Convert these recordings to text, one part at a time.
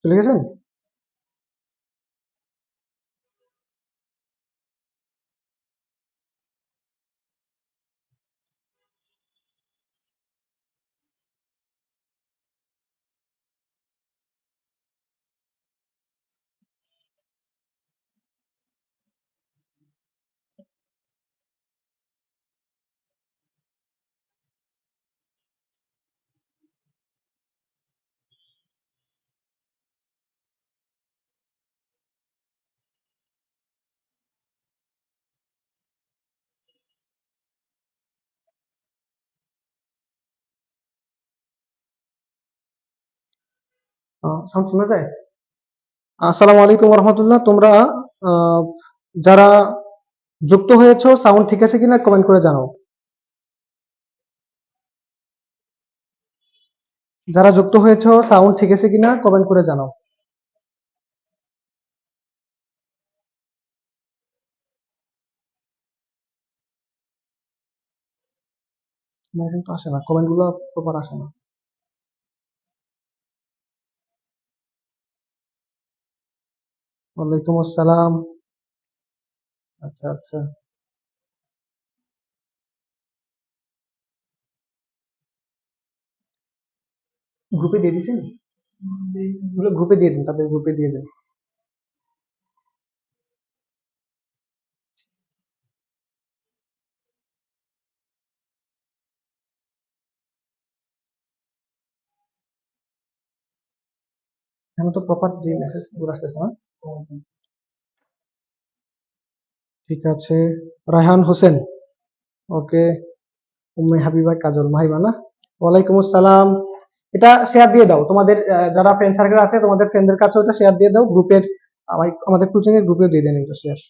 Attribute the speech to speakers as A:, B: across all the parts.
A: চলে গেছেন? সাউন্ড শোনা যায়? আসসালামু আলাইকুম রহমতুল্লাহ। তোমরা আহ, যারা যুক্ত হয়েছো সাউন্ড ঠিক আছে কিনা কমেন্ট করে জানাও। যারা যুক্ত হয়েছো সাউন্ড ঠিক আছে কিনা কমেন্ট করে জানাও। আমার কিন্তু আসে না, কমেন্ট গুলো প্রপার আসে না। ওয়ালাইকুম আসসালাম। আচ্ছা আচ্ছা, গ্রুপে দিয়ে দিছেন? এগুলো গ্রুপে দিয়ে দিন, তাদের গ্রুপে দিয়ে দিন। এখন তো প্রপার যে মেসেজ গুলো আসতেছে না। ঠিক আছে, রায়হান হোসেন। ওকে। উম্মে হাবিবা কাজল মাহিবা না? ওয়ালাইকুম আসসালাম। এটা শেয়ার দিয়ে দাও তোমাদের যারা ফ্রেন্ড সার্কেল আছে তোমাদের ফ্রেন্ডদের কাছে, ওটা শেয়ার দিয়ে দাও গ্রুপের। আমাদের কোচিং এর গ্রুপে দিয়ে দেন এটা শেয়ার।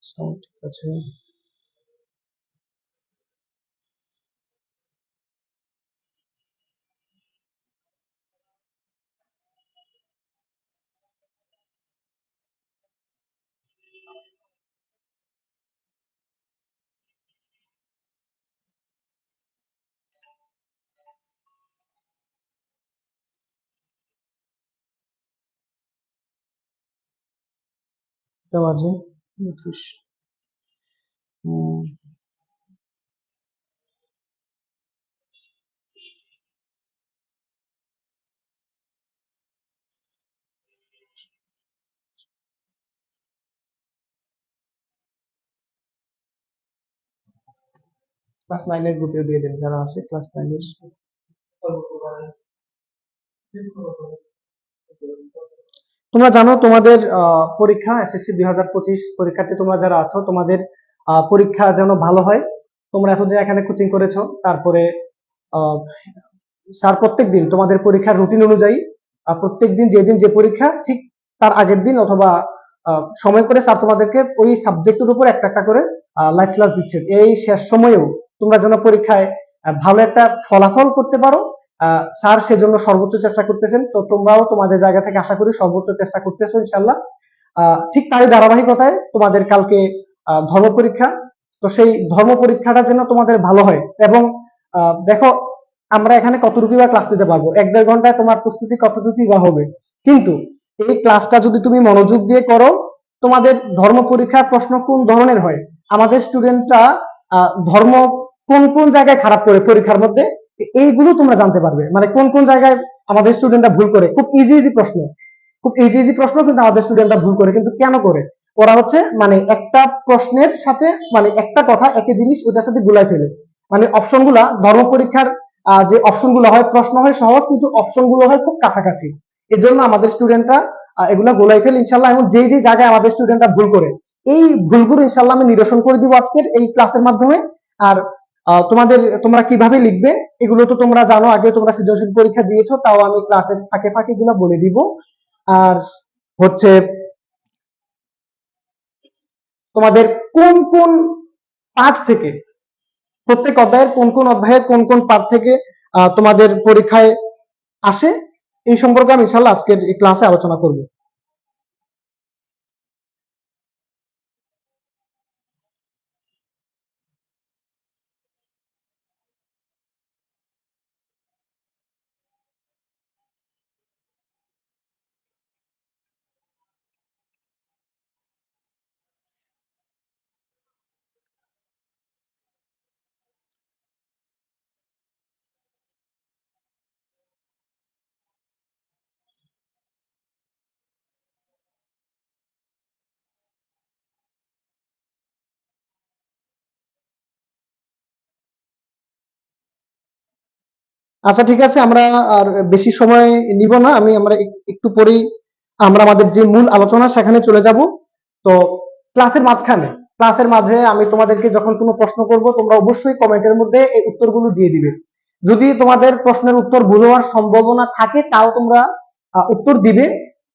A: সাউন্ড ঠিক আছে? এটা বাজে ৩৯। ক্লাস 9 এর গ্রুপে দিয়ে দেন যারা আছে ক্লাস 9 এর। তোমরা জানো তোমাদের পরীক্ষা এসএসসি 2025 পরীক্ষার্থী তোমরা যারা আছো, তোমাদের পরীক্ষা যেন ভালো হয়। তোমরা এতদিন এখানে কোচিং করেছো, তারপরে আহ, স্যার প্রত্যেক দিন তোমাদের পরীক্ষার রুটিন অনুযায়ী প্রত্যেক দিন যেদিন যে পরীক্ষা ঠিক তার আগের দিন অথবা সময় করে স্যার তোমাদেরকে ওই সাবজেক্টের উপর একটা একটা করে লাইভ ক্লাস দিচ্ছে। এই শেষ সময়েও তোমরা যেন পরীক্ষায় ভালো একটা ফলাফল করতে পারো, স্যার সেজন্য সর্বোচ্চ চেষ্টা করতেছেন। তো তোমরাও তোমাদের জায়গা থেকে আশা করি সর্বোচ্চ চেষ্টা করতেছো ইনশাল্লাহ। ঠিক তারই ধারাবাহিকতায় তোমাদের কালকে ধর্ম পরীক্ষা। তো সেই ধর্ম পরীক্ষাটা যেন তোমাদের ভালো হয়। এবং দেখো আমরা এখানে কতটুকু বা ক্লাস দিতে পারবো, ১-১.৫ ঘন্টায় তোমার প্রস্তুতি কতটুকু বা হবে, কিন্তু এই ক্লাসটা যদি তুমি মনোযোগ দিয়ে করো, তোমাদের ধর্ম পরীক্ষার প্রশ্ন কোন ধরনের হয়, আমাদের স্টুডেন্টরা ধর্ম কোন কোন জায়গায় খারাপ করে পরীক্ষার মধ্যে, এইগুলো তোমরা জানতে পারবে। মানে কোন কোন জায়গায় আমাদের স্টুডেন্টরা ভুল করে, খুব ইজি ইজি প্রশ্ন, খুব ইজি ইজি প্রশ্ন কিন্তু আমাদের স্টুডেন্টরা ভুল করে, কিন্তু কেন করে? ওরা হচ্ছে মানে একটা প্রশ্নের সাথে মানে একটা কথা একই জিনিস ওটার সাথে গুলাই ফেলে। মানে অপশন গুলা ধর্ম পরীক্ষার যে অপশন গুলো হয়, প্রশ্ন হয় সহজ কিন্তু অপশন গুলো হয় খুব কাছাকাছি। এর জন্য আমাদের স্টুডেন্টরা এগুলা গোলাই ফেলে ইনশাল্লাহ। এবং যে যে জায়গায় আমাদের স্টুডেন্টরা ভুল করে, এই ভুলগুলো ইনশাল্লাহ আমি নিরসন করে দিব আজকের এই ক্লাসের মাধ্যমে। আর তোমরা কিভাবে লিখবে এগুলো তো তোমরা জানো, আগে তোমরা সৃজনশীল পরীক্ষা দিয়েছো, তাও আমি ক্লাসের ফাঁকে ফাঁকে এগুলো বলে দিব। আর হচ্ছে তোমাদের কোন কোন পাঠ থেকে, প্রত্যেক অধ্যায়ের কোন কোন অধ্যায়ের কোন কোন পাঠ থেকে তোমাদের পরীক্ষায় আসে, এই সম্পর্কে আমি ইনশাল্লাহ আজকের এই ক্লাসে আলোচনা করব। আচ্ছা ঠিক আছে, আমরা আর বেশি সময় নিব না, আমরা একটু পরেই আমরা আমাদের যে মূল আলোচনা সেখানে চলে যাব। তো ক্লাসের মাঝে আমি তোমাদেরকে যখন কোনো প্রশ্ন করব, তোমরা অবশ্যই কমেন্টের মধ্যে এই উত্তরগুলো দিয়ে দিবে। যদি তোমাদের প্রশ্নের উত্তর ভুল হওয়ার সম্ভাবনা থাকে তাও তোমরা উত্তর দিবে।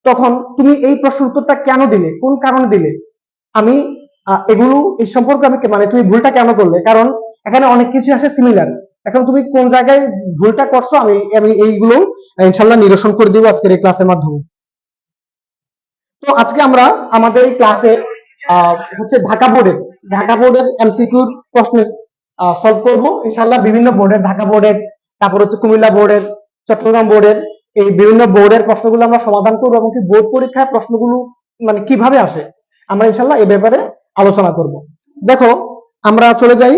A: তখন তুমি এই প্রশ্নের উত্তরটা কেন দিলে, কোন কারণে দিলে, আমি এগুলো এই সম্পর্কে আমি মানে তুমি ভুলটা কেন করলে, কারণ এখানে অনেক কিছু আছে সিমিলার। এখন তুমি কোন জায়গায় ভুলটা করছো আমি আমি এইগুলো ইনশাল্লাহ নিরসন করে দিব আজকের এই ক্লাসের মাধ্যমে। তো আজকে আমরা আমাদের এই ক্লাসে হচ্ছে ঢাকা বোর্ডের এমসিকিউর প্রশ্নের সলভ করব ইনশাল্লাহ। বিভিন্ন বোর্ডের, ঢাকা বোর্ডের, তারপর হচ্ছে কুমিল্লা বোর্ডের, চট্টগ্রাম বোর্ডের, এই বিভিন্ন বোর্ডের প্রশ্নগুলো আমরা সমাধান করবো এবং কি বোর্ড পরীক্ষায় প্রশ্নগুলো মানে কিভাবে আসে আমরা ইনশাল্লাহ এই ব্যাপারে আলোচনা করব। দেখো, আমরা চলে যাই,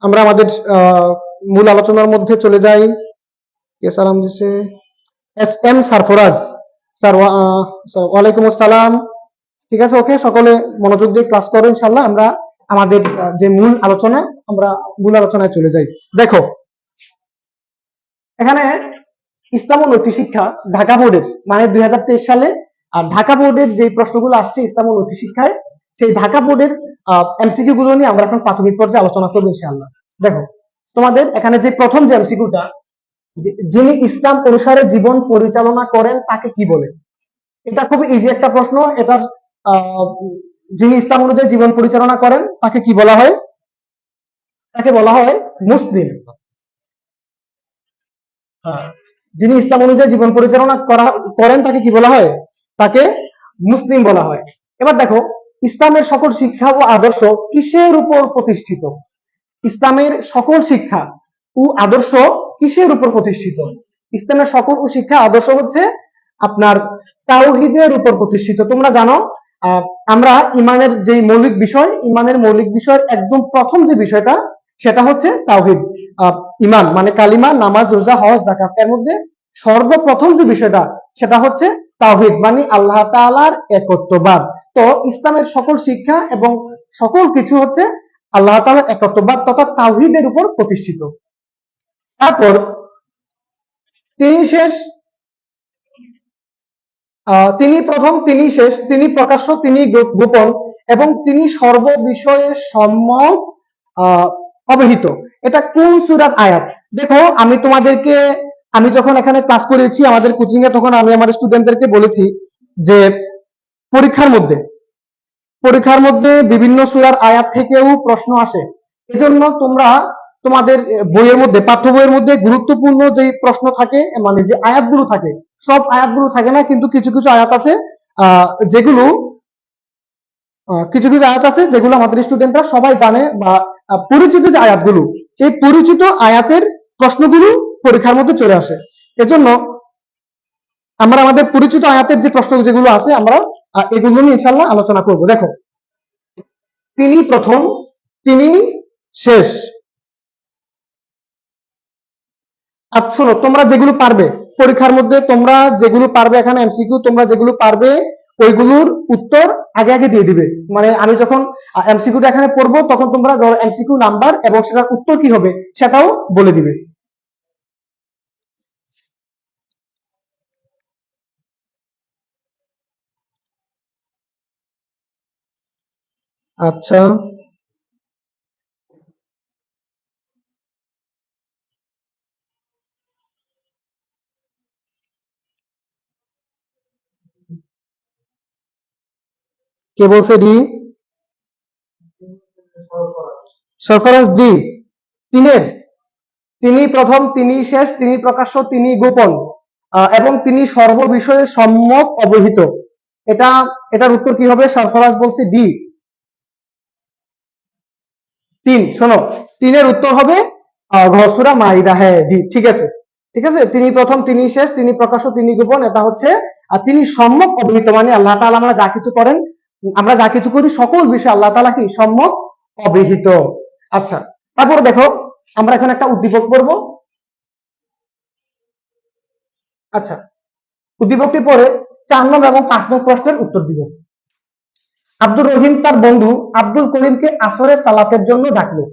A: আমরা আমাদের মূল আলোচনার মধ্যে চলে যাই। কে সালাম দিছে? এস এম সারফরাজ স্যার, ওয়ালাইকুম আসসালাম। ঠিক আছে, ওকে, সকলে মনোযোগ দিয়ে ক্লাস করো ইনশাল্লাহ। আমরা আমাদের যে মূল আলোচনায় চলে যাই। দেখো, এখানে ইসলাম ও নৈতিক শিক্ষা ঢাকা বোর্ডের মানে 2023 সালে আর ঢাকা বোর্ডের যে প্রশ্নগুলো আসছে ইসলাম ও নৈতিক শিক্ষায়, সেই ঢাকা বোর্ডের এমসিকিউ গুলো নিয়ে আমরা এখন প্রাথমিক পর্যায়ে আলোচনা করবো ইনশাআল্লাহ। দেখো, তোমাদের এখানে যে প্রথম যে এমসিকিউটা, যিনি ইসলাম অনুসারে জীবন পরিচালনা করেন তাকে কি বলে? এটা খুব ইজি একটা প্রশ্ন। এটা যিনি ইসলাম অনুযায়ী জীবন পরিচালনা করেন তাকে কি বলা হয়? তাকে বলা হয় মুসলিম। যিনি ইসলাম অনুযায়ী জীবন পরিচালনা করেন তাকে কি বলা হয়? তাকে মুসলিম বলা হয়। এবার দেখো, ইসলামের সকল শিক্ষা ও আদর্শ কিসের উপর প্রতিষ্ঠিত? ইসলামের সকল শিক্ষা ও আদর্শ কিসের উপর প্রতিষ্ঠিত? ইসলামের সকল ও শিক্ষা আদর্শ হচ্ছে আপনার তাওহীদের উপর প্রতিষ্ঠিত। তোমরা জানো, আমরা ইমানের যে ইমানের মৌলিক বিষয়ের একদম প্রথম যে বিষয়টা সেটা হচ্ছে তাওহীদ। ইমান মানে কালিমা, নামাজ, রোজা, হজ, যাকাত, এর মধ্যে সর্বপ্রথম যে বিষয়টা সেটা হচ্ছে তাওহীদ মানে আল্লাহ তাআলার একত্ববাদ। তো ইসলামের সকল শিক্ষা এবং সকল কিছু হচ্ছে আল্লাহ তাআলার একত্ববাদ তথা তাওহীদের উপর প্রতিষ্ঠিত। তারপর তিনি শেষ, তিনি প্রথম, তিনি শেষ, তিনি প্রকাশ্য, তিনি গোপন এবং তিনি সর্ববিষয়ে সম্যক অবহিত। এটা কোন সূরার আয়াত? দেখো, আমি যখন এখানে ক্লাস করেছি আমাদের কোচিং এ, তখন আমি আমার স্টুডেন্টদেরকে বলেছি যে পরীক্ষার মধ্যে বিভিন্ন সূরার আয়াত থেকেও প্রশ্ন আসে। এজন্য তোমরা তোমাদের বইয়ের মধ্যে, পাঠ্য বইয়ের মধ্যে গুরুত্বপূর্ণ যে প্রশ্ন থাকে মানে যে আয়াতগুলো থাকে, সব আয়াতগুলো থাকে না, কিন্তু কিছু কিছু আয়াত আছে যেগুলো আমাদের স্টুডেন্টরা সবাই জানে বা পরিচিত যে আয়াতগুলো, এই পরিচিত আয়াতের প্রশ্নগুলো পরীক্ষার মধ্যে চলে আসে। এজন্য আমরা আমাদের পরিচিত আয়াতের যে প্রশ্ন যেগুলো আছে আমরা এগুলো নিয়ে ইনশাআল্লাহ আলোচনা করব। দেখো, তিনি প্রথম, তিনি শেষ। আচ্ছা শোনো, তোমরা যেগুলো পারবে পরীক্ষার মধ্যে, তোমরা যেগুলো পারবে এখানে এমসিকিউ, তোমরা যেগুলো পারবে ওইগুলোর উত্তর আগে আগে দিয়ে দিবে। মানে আমি যখন এমসিকিউটা এখানে পড়বো তখন তোমরা এমসিকিউ নাম্বার এবং সেটার উত্তর কি হবে সেটাও বলে দিবে। আচ্ছা, কে বলছে ডি? সরফরাজ ডি। তিনের, তিনি প্রথম, তিনি শেষ, তিনি প্রকাশ্য, তিনি গোপন এবং তিনি সর্ববিষয়ে সম্যক অবহিত। এটার উত্তর কি হবে? সরফরাজ বলছে ডি, তিন। শোনো, তিনের উত্তর হবে সূরা মাইদা। হ্যাঁ ডি, ঠিক আছে, ঠিক আছে। তিনি প্রথম, তিনি শেষ, তিনি প্রকাশ্য, তিনি গোপন, এটা হচ্ছে তিনি সম্যক অবহিত মানে আল্লাহ তাআলা আমরা যা কিছু করি সকল বিষয়ে আল্লাহ তাআলা কি সম্যক অবহিত। আচ্ছা, তারপর দেখো, আমরা এখন একটা উদ্দীপক পড়বো। আচ্ছা, উদ্দীপকটি পড়ে 4 নং এবং 5 নং প্রশ্নের উত্তর দিব। আব্দুর রহিম তার বন্ধু আব্দুল করিমকে আসরের সালাতের জন্য ডাকলো,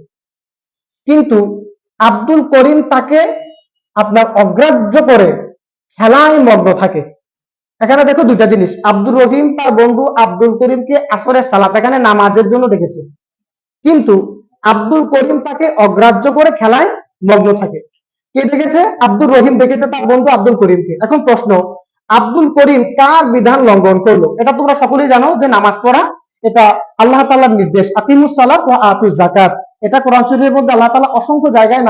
A: কিন্তু আব্দুল করিম তাকে আপনার অগ্রাহ্য করে খেলায় মগ্ন থাকে। এখানে দেখো দুইটা জিনিস, আব্দুর রহিম তার বন্ধু আব্দুল করিমকে আসরের সালাত এখানে নামাজের জন্য ডেকেছে, কিন্তু আব্দুল করিম তাকে অগ্রাহ্য করে খেলায় মগ্ন থাকে। কে ডেকেছে? আব্দুর রহিম ডেকেছে তার বন্ধু আব্দুল করিমকে। এখন প্রশ্ন, আব্দুল করিম কার বিধান লঙ্ঘন করলো? এটা তোমরা সকলেই জানো যে নামাজ পড়া এটা আল্লাহ তাআলার নির্দেশ, আকিমুস সালাত ওয়া আতুজ যাকাত। এটা কোরআন শরীফের মধ্যে আল্লাহ তাআলা অসংখ্য জায়গায়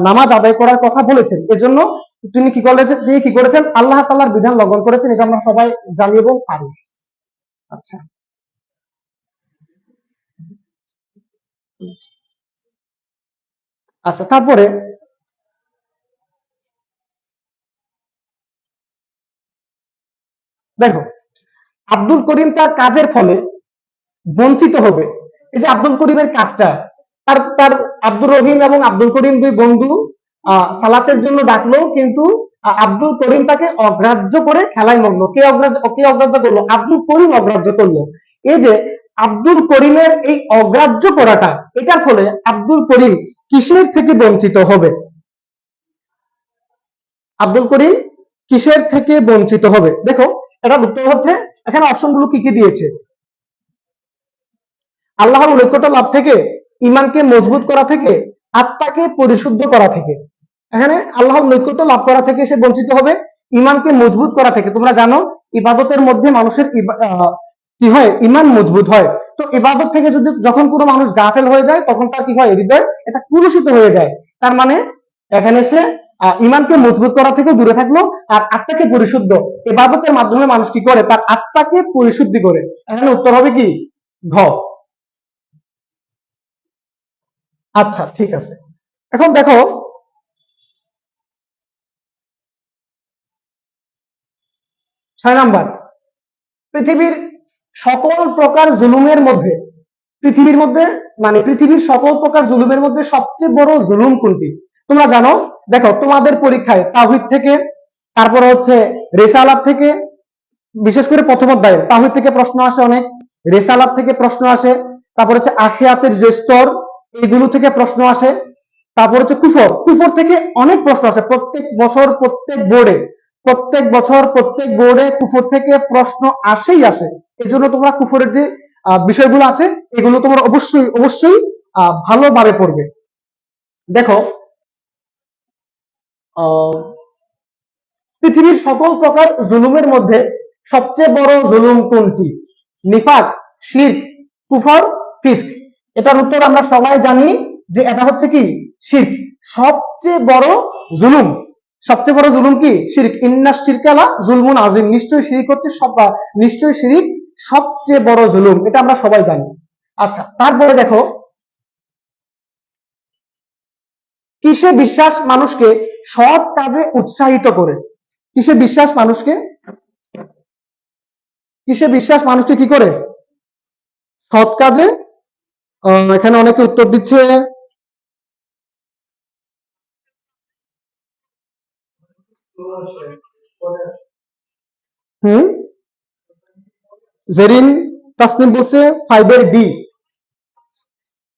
A: নামাজ আদায় করার কথা বলেছেন। এজন্য তিনি কি করেছেন? আল্লাহ তাআলার বিধান লঙ্ঘন করেছেন, এটা আমরা সবাই জানি এবং পারি। আচ্ছা, আচ্ছা, তারপরে দেখো, আব্দুল করিম তার কাজের ফলে বঞ্চিত হবে। এই যে আব্দুল করিমের কাজটা, তার তার আব্দুর রহিম এবং আব্দুল করিম দুই বন্ধু সালাতের জন্য ডাকলো, কিন্তু আব্দুল করিম তাকে অগ্রাহ্য করে খেলায় মগ্ন। কে অগ্রাহ্য করলো? আব্দুল করিম অগ্রাহ্য করলো। এই যে আব্দুল করিমের এই অগ্রাহ্য করাটা, এটার ফলে আব্দুল করিম কিসের থেকে বঞ্চিত হবে? আব্দুল করিম কিসের থেকে বঞ্চিত হবে? দেখো, এটা উত্তর হচ্ছে, এখানে অপশনগুলো কি কি দিয়েছে। আল্লাহর ঐক্যতা লাভ থেকে, ইমানকে মজবুত করা থেকে, আত্মাকে পরিশুদ্ধ করা থেকে। এখানে আল্লাহর ঐক্যতা লাভ করা থেকে সে বঞ্চিত হবে, ইমানকে মজবুত করা থেকে। তোমরা জানো ইবাদতের মধ্যে মানুষের কি হয়? ইমান মজবুত হয়। তো ইবাদত থেকে যখন কোনো মানুষ গাফেল হয়ে যায়, তখন তার কি হয়? হৃদয় এটা কুলুষিত হয়ে যায়। তার মানে এখানে সে ইমানকে মজবুত করা থেকে দূরে থাকলো, আর আত্মাকে পরিশুদ্ধ। ইবাদতের মাধ্যমে মানুষ কি করে? তার আত্মাকে পরিশুদ্ধি করে। এখানে উত্তর হবে কি? ঘ। আচ্ছা, ঠিক আছে। এখন দেখো, 6 নাম্বার, পৃথিবীর সকল প্রকার জুলুমের মধ্যে, পৃথিবীর সকল প্রকার জুলুমের মধ্যে সবচেয়ে বড় জুলুম কোনটি? তোমরা জানো, দেখো তোমাদের পরীক্ষায় তাওহীদ থেকে, তারপরে হচ্ছে রিসালাত থেকে, বিশেষ করে প্রথম অধ্যায়ের তাওহীদ থেকে প্রশ্ন আসে অনেক, রিসালাত থেকে প্রশ্ন আসে, তারপর হচ্ছে আখিরাতের যে স্তর, এইগুলো থেকে প্রশ্ন আসে, তারপর হচ্ছে কুফর থেকে অনেক প্রশ্ন আসে প্রত্যেক বছর, প্রত্যেক বোর্ডে কুফর থেকে প্রশ্ন আসে। এই জন্য তোমরা কুফরের যে বিষয়গুলো আছে, এগুলো তোমরা অবশ্যই ভালোভাবে পড়বে। দেখো, পৃথিবীর সকল প্রকার জুলুমের মধ্যে সবচেয়ে বড় জুলুম কোনটি? নিফাক, শিরক, কুফর, ফিস্ক। এটার উত্তর আমরা সবাই জানি যে এটা হচ্ছে কি? শিরক। সবচেয়ে বড় জুলুম কি? শিরক। ইন্না শিরকা লা যুলমুন আযীম। নিশ্চয়ই শিরক সবচেয়ে বড় জুলুম, এটা আমরা সবাই জানি। আচ্ছা, তারপরে দেখো, কিসে বিশ্বাস মানুষকে সৎ কাজে উৎসাহিত করে? কিসে বিশ্বাস মানুষকে কি করে? সৎ কাজে। এখানে অনেকে উত্তর দিচ্ছে জেরিন তাসনিম বলছে 5 এর ডি।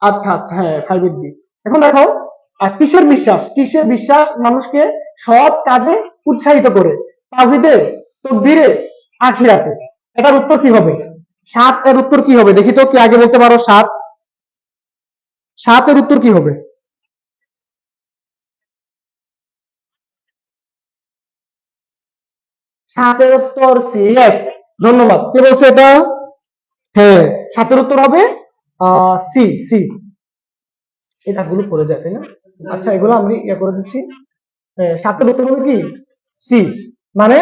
A: আচ্ছা, হ্যাঁ, 5 এর ডি। এখন দেখো, কিসের বিশ্বাস মানুষকে সৎ কাজে উৎসাহিত করে? তাওহীদে, তাকদীরে, আখিরাতে। এটার উত্তর কি হবে? 7 এর উত্তর কি হবে? দেখি তো, কি আগে বলতে পারো? 7 এর উত্তর কি হবে? 7 এর উত্তর সি। ইয়েস, ধন্যবাদ। কে বলছে এটা? হ্যাঁ, 7 এর উত্তর হবে সি। এই দাগগুলো পড়ে যায়, তাই না? আচ্ছা, এগুলো আমি করে দিচ্ছি। 7 এর উত্তর হবে কি? সি। মানে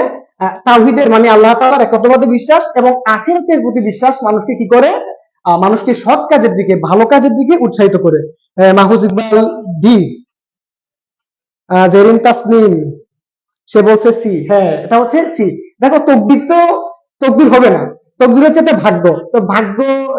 A: তাওহীদের, মানে আল্লাহ তাআলার একত্ববাদে বিশ্বাস এবং আখিরাতের প্রতি বিশ্বাস মানুষকে কি করে? মানুষকে সৎ কাজের দিকে, ভালো কাজের দিকে উৎসাহিত করে। মাহফুজ ইকবাল ডি। জেরিন তাসনিম সে বলছে সি। হ্যাঁ, এটা হচ্ছে সি। দেখো, তকদির হবে না, তকদির হচ্ছে একটা ভাগ্য। তো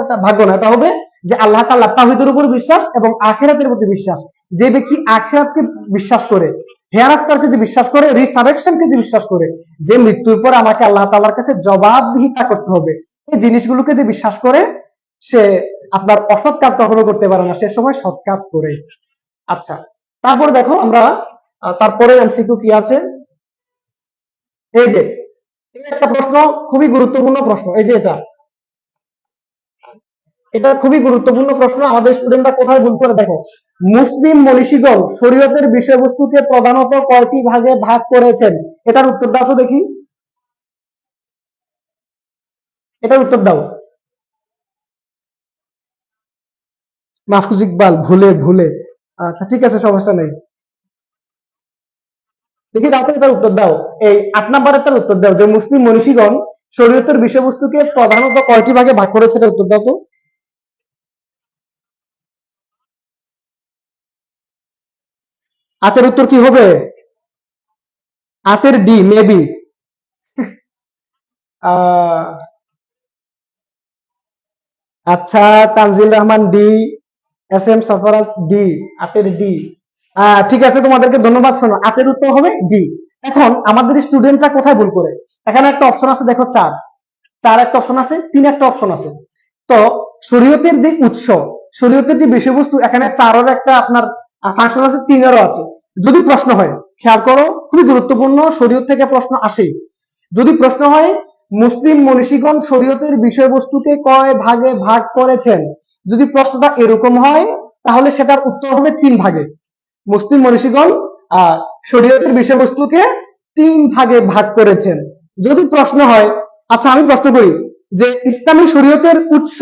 A: এটা ভাগ্য না, এটা হবে যে আল্লাহ তাআলা তাওহীদের উপর বিশ্বাস এবং আখিরাতের প্রতি বিশ্বাস। যে ব্যক্তি আখিরাতকে বিশ্বাস করে, হেয়ারআফটারকে যে বিশ্বাস করে, রিসারেকশনকে যে বিশ্বাস করে, যে মৃত্যুর পর আমাকে আল্লাহ তাআলার কাছে জবাবদিহিতা করতে হবে, এই জিনিসগুলোকে যে বিশ্বাস করে, সে আপনার অসৎ কাজ কখনো করতে পারে না, সে সময় সৎ কাজ করে। আচ্ছা, তারপরে দেখো আমরা তারপরে এমসিকিউ কি আছে, এই যে এই একটা প্রশ্ন, খুবই গুরুত্বপূর্ণ প্রশ্ন, এই যে এটা খুবই গুরুত্বপূর্ণ প্রশ্ন। আমাদের স্টুডেন্টরা কোথায় ভুল করে দেখো, মুসলিম মনীষীগণ শরীয়তের বিষয়বস্তুকে প্রধানত কয়টি ভাগে ভাগ করেছেন? এটার উত্তর দাও তো দেখি, এটার উত্তর দাও। মাহফুজ ইকবাল, ভুলে ভুলে। আচ্ছা ঠিক আছে, সমস্যা নেই। দেখি দাও তো, এটার উত্তর দাও। এই 8 নম্বরেরটার উত্তর দাও, যে মুসলিম মনীষীগণ শরীয়তের বিষয়বস্তুকে প্রধানত কয়টি ভাগে ভাগ করেছে, এটার উত্তর দাও তো। আতের উত্তর কি হবে? আতের ডি, মেবি। আহ আচ্ছা, Tanzil Rahman D, S M Safraz D, Ater D. ঠিক আছে, তোমাদেরকে ধন্যবাদ। শোনো, আতের উত্তর হবে ডি। এখন আমাদের স্টুডেন্টরা কোথায় ভুল করে, এখানে একটা অপশন আছে দেখো, চার, চার একটা অপশন আছে, তিন একটা অপশন আছে। তো শরীয়তের যে উৎস, শরীয়তের যে বিষয়বস্তু, এখানে চারের একটা আপনার ফাংশন আছে, তিনেরও আছে। যদি প্রশ্ন হয়, খেয়াল করো, খুবই গুরুত্বপূর্ণ, শরীয়ত থেকে প্রশ্ন আসে। যদি প্রশ্ন হয় মুসলিম মনীষীগণ শরীয়তের বিষয়বস্তুকে কয় ভাগে ভাগ করেছেন, যদি প্রশ্নটা এরকম হয়, তাহলে সেটার উত্তর হবে তিন ভাগে। মুসলিম মনীষীগণ শরীয়তের বিষয়বস্তুকে তিন ভাগে ভাগ করেছেন। যদি প্রশ্ন হয়, আচ্ছা আমি প্রশ্ন করি, যে ইসলামী শরীয়তের উৎস,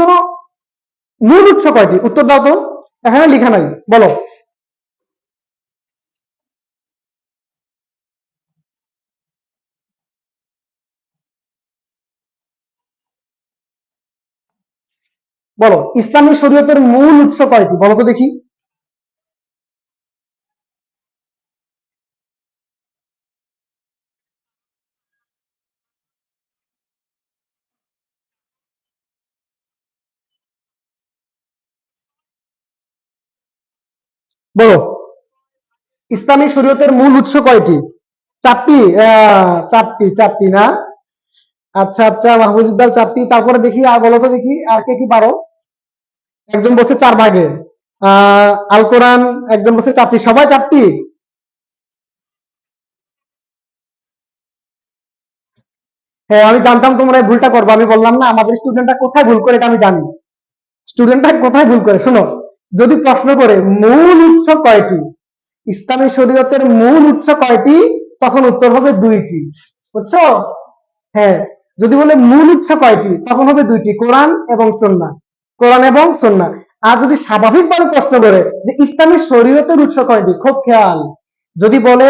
A: মূল উৎস কয়টি, উত্তর দাও তো। এখানে লেখা নাই, বলো। বলো, ইসলামী শরীয়তের মূল উৎস কয়টি, বলো তো দেখি। বলো, ইসলামী শরীয়তের মূল উৎস কয়টি? চারটি? চারটি, চারটি না। আচ্ছা আচ্ছা, মাহফুজ ইকবাল চারটি। তারপরে দেখি আর বলো তো দেখি, আর কে কি পারো। একজন বলছে চার ভাগে, আল কোরআন, একজন বলছে চারটি, সবাই চারটি। হ্যাঁ, আমি জানতাম তোমরা এই ভুলটা করবে, আমি বললাম না আমাদের স্টুডেন্টরা কোথায় ভুল করে, এটা আমি জানি। স্টুডেন্টরা কোথায় ভুল করে, শোনো। যদি প্রশ্ন করে মূল উৎস কয়টি, ইসলামী শরীয়তের মূল উৎস কয়টি, তখন উত্তর হবে দুইটি, বুঝছো? হ্যাঁ, যদি বলে মূল উৎস কয়টি, তখন হবে দুইটি, কোরআন এবং সুন্নাহ, কোরআন এবং সুন্নাহ। আর যদি স্বাভাবিকভাবে প্রশ্ন করে যে ইসলামী শরীয়তের উৎস কয়টি, খুব খেয়াল, যদি বলে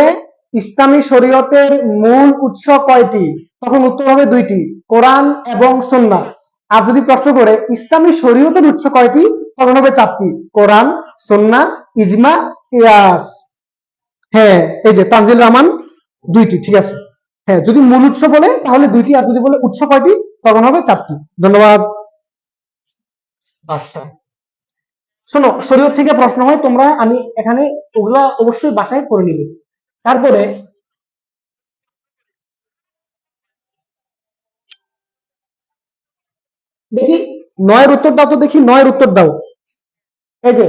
A: ইসলামী শরীয়তের মূল উৎস কয়টি, তখন উত্তর হবে দুইটি, কোরআন এবং সুন্নাহ। আর যদি প্রশ্ন করে ইসলামী শরীয়তের উৎস কয়টি, তখন হবে চারটি, কোরআন, সুন্নাহ, ইজমা, কিয়াস। হ্যাঁ, এই যে তানজিল রহমান, দুইটি, ঠিক আছে। হ্যাঁ, যদি মূল উৎস বলে তাহলে দুইটি, আর যদি বলে উৎস কয়টি, তখন হবে চারটি। ধন্যবাদ। আচ্ছা, শোনো, শরীয়ত থেকে প্রশ্ন হয়, তোমরা আমি এখানে ওগুলা অবশ্যই বাসায় করে নিবে। তারপরে দেখি, নয়ের উত্তর দাও তো দেখি, নয়ের উত্তর দাও। এই যে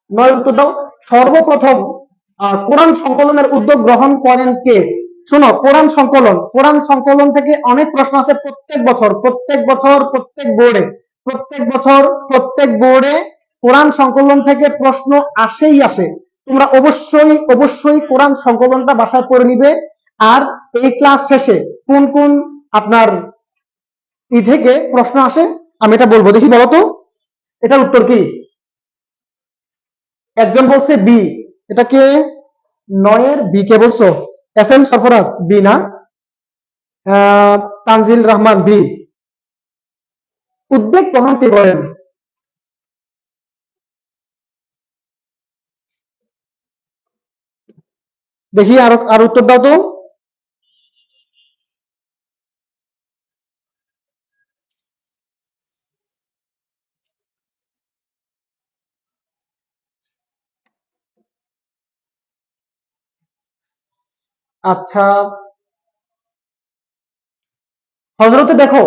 A: নয় উত্তর দাও। সর্বপ্রথম কোরআন সংকলনের উদ্যোগ গ্রহণ করেন কে? শোনো, কোরআন সংকলন, কোরআন সংকলন থেকে অনেক প্রশ্ন আছে, প্রত্যেক বছর, প্রত্যেক বছর, প্রত্যেক বোর্ডে, প্রত্যেক বছর, প্রত্যেক বোর্ডে কোরআন সংকলন থেকে প্রশ্ন আসেই আসে। তোমরা অবশ্যই অবশ্যই কোরআন সংকলনটা বাসায় পড়ে নিবে। আর এই ক্লাস শেষে কোন কোন আপনার থেকে প্রশ্ন আসে, আমি এটা বলবো, দেখি বলো তো, এটার উত্তর কি? একজন বলছে বি, এটা কে? নয়ের বি, কে বলছো? এস এম সরফরাজ বি না? তানজিল রহমান বি। উদ্বেগ গ্রহণ কে করেন? দেখি আর আর উত্তর দাও তো। আচ্ছা, হজরতে দেখো,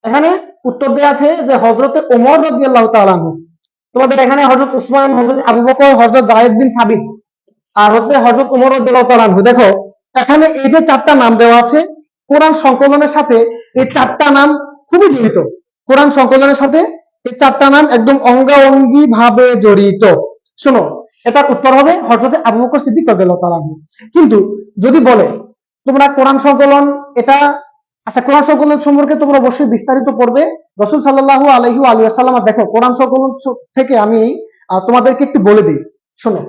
A: এখানে উত্তর দেওয়া আছে যে হযরতে ওমর রাদিয়াল্লাহু তাআলা আনহু। তোমাদের এখানে হযরত উসমান, হযরত আবু বকর, হযরত যায়েদ বিন সাবিত আর হচ্ছে হযরত ওমর রাদিয়াল্লাহু তাআলা আনহু। দেখো এখানে এই যে চারটা নাম দেওয়া আছে, কোরআন সংকলনের সাথে এই চারটা নাম খুবই জড়িত। কোরআন সংকলনের সাথে এই চারটা নাম একদম অঙ্গাঅঙ্গি ভাবে জড়িত। শোনো, এটার উত্তর হবে হযরতে আবু বকর সিদ্দিক রাদিয়াল্লাহু তাআলা আনহু। কিন্তু যদি বলে তোমরা কোরআন সংকলন এটা, আচ্ছা কোরআন সংকলন সম্পর্কে তোমরা অবশ্যই বিস্তারিত পড়বে রাসূল সাল্লাল্লাহু আলাইহি ওয়া আলিহি ওয়াসাল্লাম। দেখো কোরআন সংকলন থেকে আমি তোমাদেরকে একটু বলে দিই। শোনো,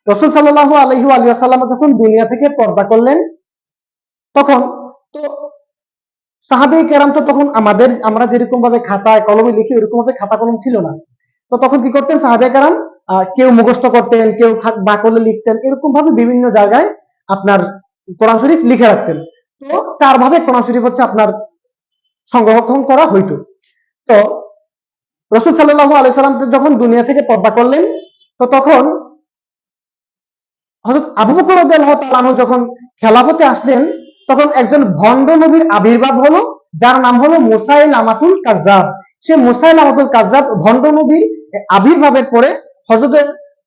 A: রাসূল সাল্লাল্লাহু আলাইহি ওয়া আলিহি ওয়াসাল্লাম যখন দুনিয়া থেকে পর্দা করলেন, তখন তো সাহাবায়ে কেরাম তো তখন আমরা যেরকম ভাবে খাতায় কলমে লিখি ওরকম ভাবে খাতা কলম ছিল না। তো তখন কি করতেন সাহাবায়ে কেরাম, কেউ মুখস্থ করতেন, কেউ বাকলে লিখতেন, এরকম ভাবে বিভিন্ন জায়গায় আপনার কোরআন শরীফ লিখে রাখতেন। তো চার ভাবে কোরআন শরীফ হচ্ছে আপনার সংরক্ষণ করা হইতো। তো রাসূল সাল্লাল্লাহু আলাইহি সাল্লাম যখন দুনিয়া থেকে পর্দা করলেন, তো তখন হযরত আবু বকর রাদিয়াল্লাহু তাআলা আনহু যখন খেলাফতে আসলেন, তখন একজন ভণ্ড নবীর আবির্ভাব হলো, যার নাম হলো মুসাইলামাতুল কাজ্জাব। সে মুসাইলামাতুল কাজ্জাব ভণ্ড নবীর আবির্ভাবের পরে হযরত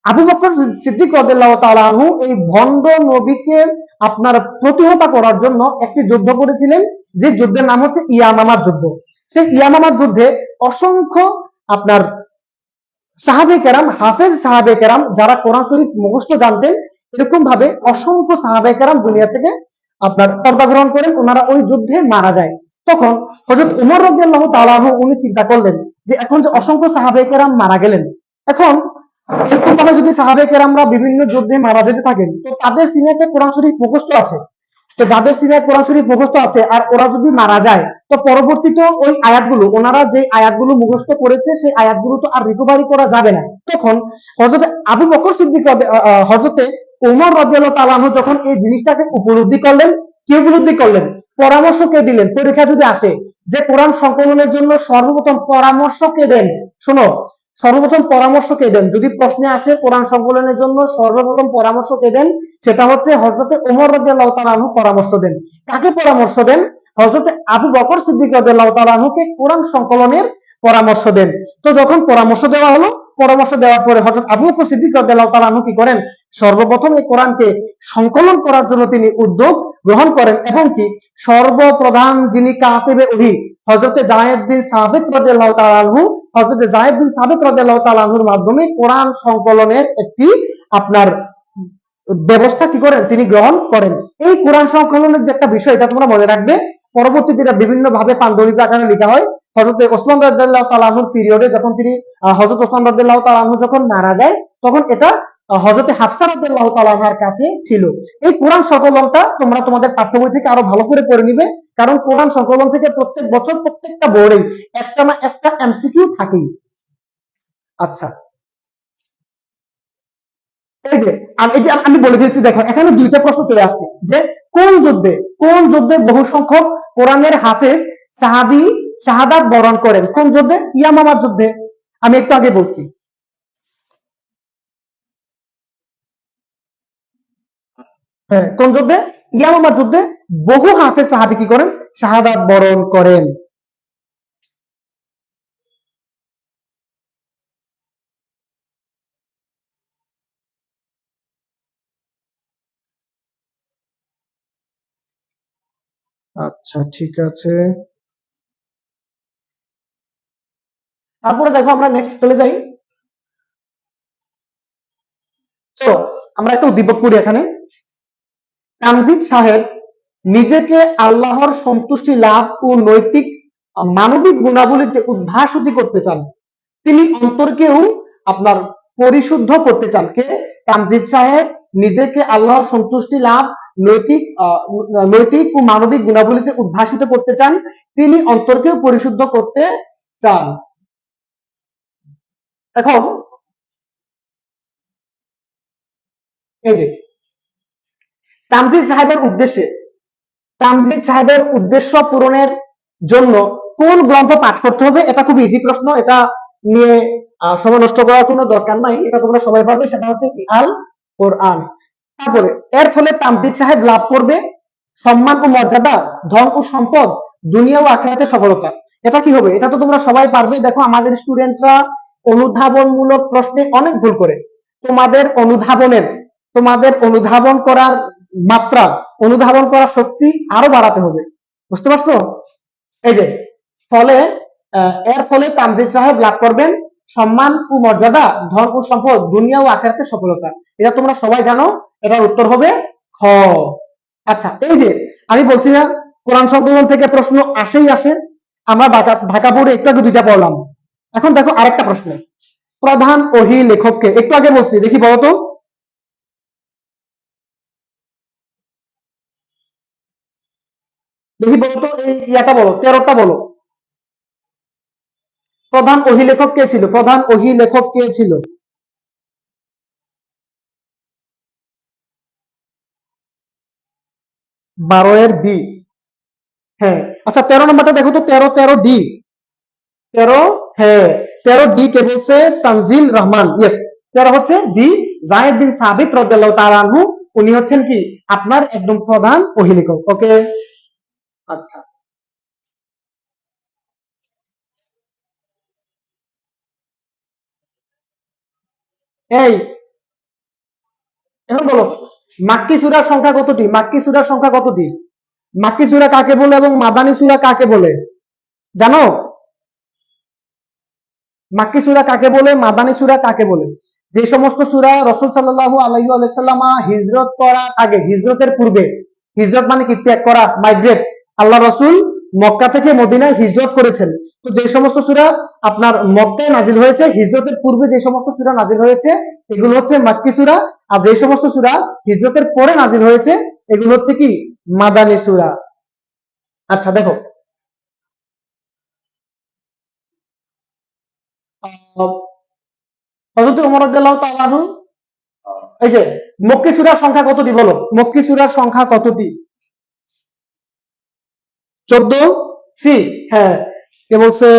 A: আবু বকর সিদ্দিক রাদিয়াল্লাহু তাআলা আনহু এই ভণ্ড নবীকে আপনার প্রতিহত করার জন্য একটি যুদ্ধ করেছিলেন, যে যুদ্ধের নাম হচ্ছে ইয়ামামার যুদ্ধ। সেই ইয়ামামার যুদ্ধে অসংখ্য আপনার সাহাবে কেরাম, হাফেজ সাহাবে কেরাম যারা কোরআন শরীফ মুখস্থ জানতেন, এরকম ভাবে অসংখ্য সাহাবে কেরাম দুনিয়া থেকে আপনার পর্দা গ্রহণ করেন, ওনারা ওই যুদ্ধে মারা যায়। তখন হযরত উমর রাদিয়াল্লাহু তাআলা আনহু উনি চিন্তা করলেন যে এখন যে অসংখ্য সাহাবে কেরাম মারা গেলেন, এখন এরকম ভাবে যদি সাহাবে কেরামরা বিভিন্ন যুদ্ধে মারা যেতে থাকেন, তো তাদের সিনাতে কোরআন শরীফ মুখস্থ আছে। তো যাদের সিনায় কোরআন শরীফ মুখস্থ আছে আর ওরা যদি মারা যায়, তো পরবর্তীতে ওই আয়াতগুলো, ওনারা যে আয়াতগুলো মুখস্থ করেছে সেই আয়াতগুলো তো আর রিকভারি করা যাবে না। তখন হযরত আবু বকর সিদ্দিক হযরতে ওমর রাদিয়াল্লাহু তাআলা আনহু যখন এই জিনিসটাকে উপলব্ধি করলেন, কি উপলব্ধি করলেন? পরামর্শ কে দিলেন? পরীক্ষা যদি আসে যে কোরআন সংকলনের জন্য সর্বপ্রথম পরামর্শ কে দেন? শোনো, সর্বপ্রথম পরামর্শ কে দেন যদি প্রশ্নে আসে কোরআন সংকলনের জন্য সর্বপ্রথম পরামর্শ কে দেন, সেটা হচ্ছে হযরতে ওমর রাদিয়াল্লাহু তাআলা আনহু পরামর্শ দেন। কাকে পরামর্শ দেন? হযরতে আবু বকর সিদ্দিক রাদিয়াল্লাহু তাআলা আনহুকে কোরআন সংকলনের পরামর্শ দেন। তো যখন পরামর্শ দেওয়া হলো, পরামর্শ দেওয়ার পরে হযরত আবু বকর সিদ্দিক রাদিয়াল্লাহু তাআলা আনহু কি করেন? সর্বপ্রথম এই কোরআনকে সংকলন করার জন্য তিনি উদ্যোগ গ্রহণ করেন, এবং কি সর্বপ্রধান যিনি কাতিবে ওহী হযরতে যায়েদ বিন সাবিত রাদিয়াল্লাহু তাআলা আনহু, হযরতে যায়েদ বিন সাবিত রাদিয়াল্লাহু তাআলা আনহুর মাধ্যমে কোরআন সংকলনের একটি আপনার ব্যবস্থা কি করেন? তিনি গ্রহণ করেন। এই কোরআন সংকলনের যে একটা বিষয়, এটা তোমরা মনে রাখবে। পরবর্তীতে এটা বিভিন্ন ভাবে পান্ডুলিপি আকারে লেখা হয়। হযরত ওসমান রাদিয়াল্লাহু তাআলা আনহুর পিরিয়ডে যখন তিনি হযরত ওসমান রাদিয়াল্লাহু তাআলা আনহু যখন মারা যায়, তখন এটা হযরত হাফসা রাদিয়াল্লাহু তাআলা আনহার কাছে ছিল। এই কোরআন সংকলনটা তোমরা তোমাদের পাঠ্য বই থেকে আরো ভালো করে পড়ে নিবে, কারণ কোরআন সংকলন থেকে প্রত্যেক বছর প্রত্যেকটা বোর্ডে একটা না একটা এমসিকিউ থাকেই। আচ্ছা, এই যে আমি বলে দিয়েছি, দেখো এখানে দুইটা প্রশ্ন চলে আসছে যে কোন যুদ্ধে বহু সংখ্যক কোরআনের হাফেজ সাহাবী শাহাদাত বরণ করেন? কোন যুদ্ধে? ইয়ামামার যুদ্ধে। আমি একটু আগে বলছি। হ্যাঁ, কোন যুদ্ধে? ইয়ামামার যুদ্ধে বহু হাফেজ সাহাবী কি করেন? শাহাদাত বরণ করেন। আচ্ছা ঠিক আছে, তারপরে দেখো আমরা নেক্সট চলে যাই। তো আমরা একটা উদ্দীপক করি এখানে। তামজিদ সাহেব নিজেকে আল্লাহর সন্তুষ্টি লাভ ও নৈতিক মানবিক গুণাবলীতে উদ্ভাসিত করতে চান। তিনি অন্তরকেও আপনার পরিশুদ্ধ করতে চান। কে? তামজিদ সাহেব নিজেকে আল্লাহর সন্তুষ্টি লাভ, নৈতিক নৈতিক ও মানবিক গুণাবলীতে উদ্ভাসিত করতে চান। তিনি অন্তরকেও পরিশুদ্ধ করতে চান। এখন এই যে তামজিদ সাহেবের উদ্দেশ্য পূরণের জন্য কোন গ্রন্থ পাঠ করতে হবে? এটা খুব ইজি প্রশ্ন, এটা নিয়ে সময় নষ্ট করার কোনো দরকার নাই, এটা তোমরা সবাই পারবে। সেটা হচ্ছে আল কোরআন। তারপরে এর ফলে তামজিদ সাহেব লাভ করবে সম্মান ও মর্যাদা, ধন ও সম্পদ, দুনিয়া ও আখিরাতে সফলতা। এটা কি হবে? এটা তো তোমরা সবাই পারবে। দেখো আমাদের স্টুডেন্টরা অনুধাবনমূলক প্রশ্নে অনেক ভুল করে। তোমাদের অনুধাবনের, তোমাদের অনুধাবন করার মাত্রা, অনুধাবন করার শক্তি আরো বাড়াতে হবে। বুঝতে পারছো? এই যে ফলে এর ফলে তামজিদ সাহেব লাভ করবেন সম্মান ও মর্যাদা, ধন ও সম্পদ, দুনিয়া ও আখিরাতে সফলতা। এটা তোমরা সবাই জানো। এটার উত্তর হবে খ। আচ্ছা, এই যে আমি বলছি না কোরআন সংকলন থেকে প্রশ্ন আসেই আসে। আমরা ঢাকা বোর্ডে একটু আগে দুইটা পড়লাম। এখন দেখো আরেকটা প্রশ্ন, প্রধান ওহী লেখককে, একটু আগে বলছি, দেখি বলো তো, দেখি বলো তো, এই ইয়াটা বলো, 13টা বলো। প্রধান ওহী লেখক কে ছিল? প্রধান ওহী লেখক কে ছিল? 12 এর বি। হ্যাঁ। আচ্ছা 13 নম্বরটা দেখো তো, 13 ডি। 13, হ্যাঁ, 13 ডি কে বলছে? তানজিল রহমান। ইয়েস, 13 হচ্ছে ডি, জায়েদ বিন সাবিত রাদিয়াল্লাহু তাআলা আনহু। উনি হচ্ছেন কি আপনার একদম প্রধান ওহী লেখক। ওকে। আচ্ছা, এই এখন বলো, মাক্কি সূরার সংখ্যা কতটি? মাক্কি সূরার সংখ্যা কতটি? মাক্কি সূরা কাকে বলে এবং মাদানী সূরা কাকে বলে জানো? মাক্কি সূরা কাকে বলে, মাদানী সূরা কাকে বলে? যে সমস্ত সূরা রাসূল সাল্লাল্লাহু আলাইহি ওয়াসাল্লাম হিজরত করার আগে, হিজরতের পূর্বে, হিজরত মানে কি ত্যাগ করা, মাইগ্রেট, আল্লাহ রাসূল মক্কা থেকে মদিনায় হিজরত করেছেন। তো যে সমস্ত সূরা আপনার মক্কায় নাজিল হয়েছে, হিজরতের পূর্বে যে সমস্ত সূরা নাজিল হয়েছে, এগুলো হচ্ছে মাক্কি সূরা। আর যে সমস্ত সূরা হিজরতের পরে নাজিল হয়েছে, এগুলো হচ্ছে কি মাদানী সূরা। আচ্ছা দেখো, হযরত ওমর রাদিয়াল্লাহু তাআলা আনহু, এই যে মক্কি সূরার সংখ্যা কতটি বলো? মক্কি সূরার সংখ্যা কতটি? 14 সি। হ্যাঁ, কে বলছে?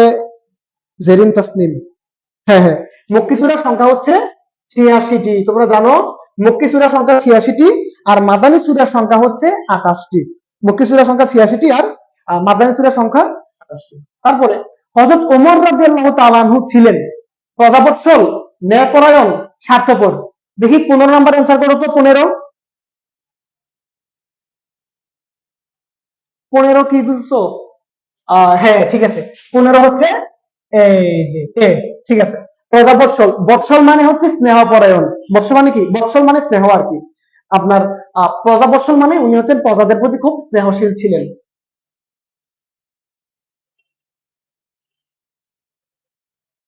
A: জেরিন তাসনিম। হ্যাঁ হ্যাঁ, মক্কি সূরার সংখ্যা হচ্ছে 86টি। তোমরা জানো মক্কি সূরার সংখ্যা 86টি, আর মাদানী সূরার সংখ্যা হচ্ছে 28টি। মক্কি সূরার সংখ্যা 86টি, আর মাদানী সূরার সংখ্যা 28টি। তারপরে হযরত ওমর রাদিয়াল্লাহু তাআলা আনহু ছিলেন প্রজাবৎসল, ন্যায়পরায়ণ, স্বার্থপর। দেখি 15 নম্বর অ্যান্সার করো তো। 15, 15 কি বলছো? হ্যাঁ ঠিক আছে, 15 হচ্ছে এই যে এ। ঠিক আছে, প্রজাবৎসল, বৎসল মানে হচ্ছে স্নেহ পরায়ণ। বৎসল মানে কি? বৎসল মানে স্নেহ আর কি। আপনার প্রজাবৎসল মানে উনি হচ্ছেন প্রজাদের প্রতি খুব স্নেহশীল ছিলেন।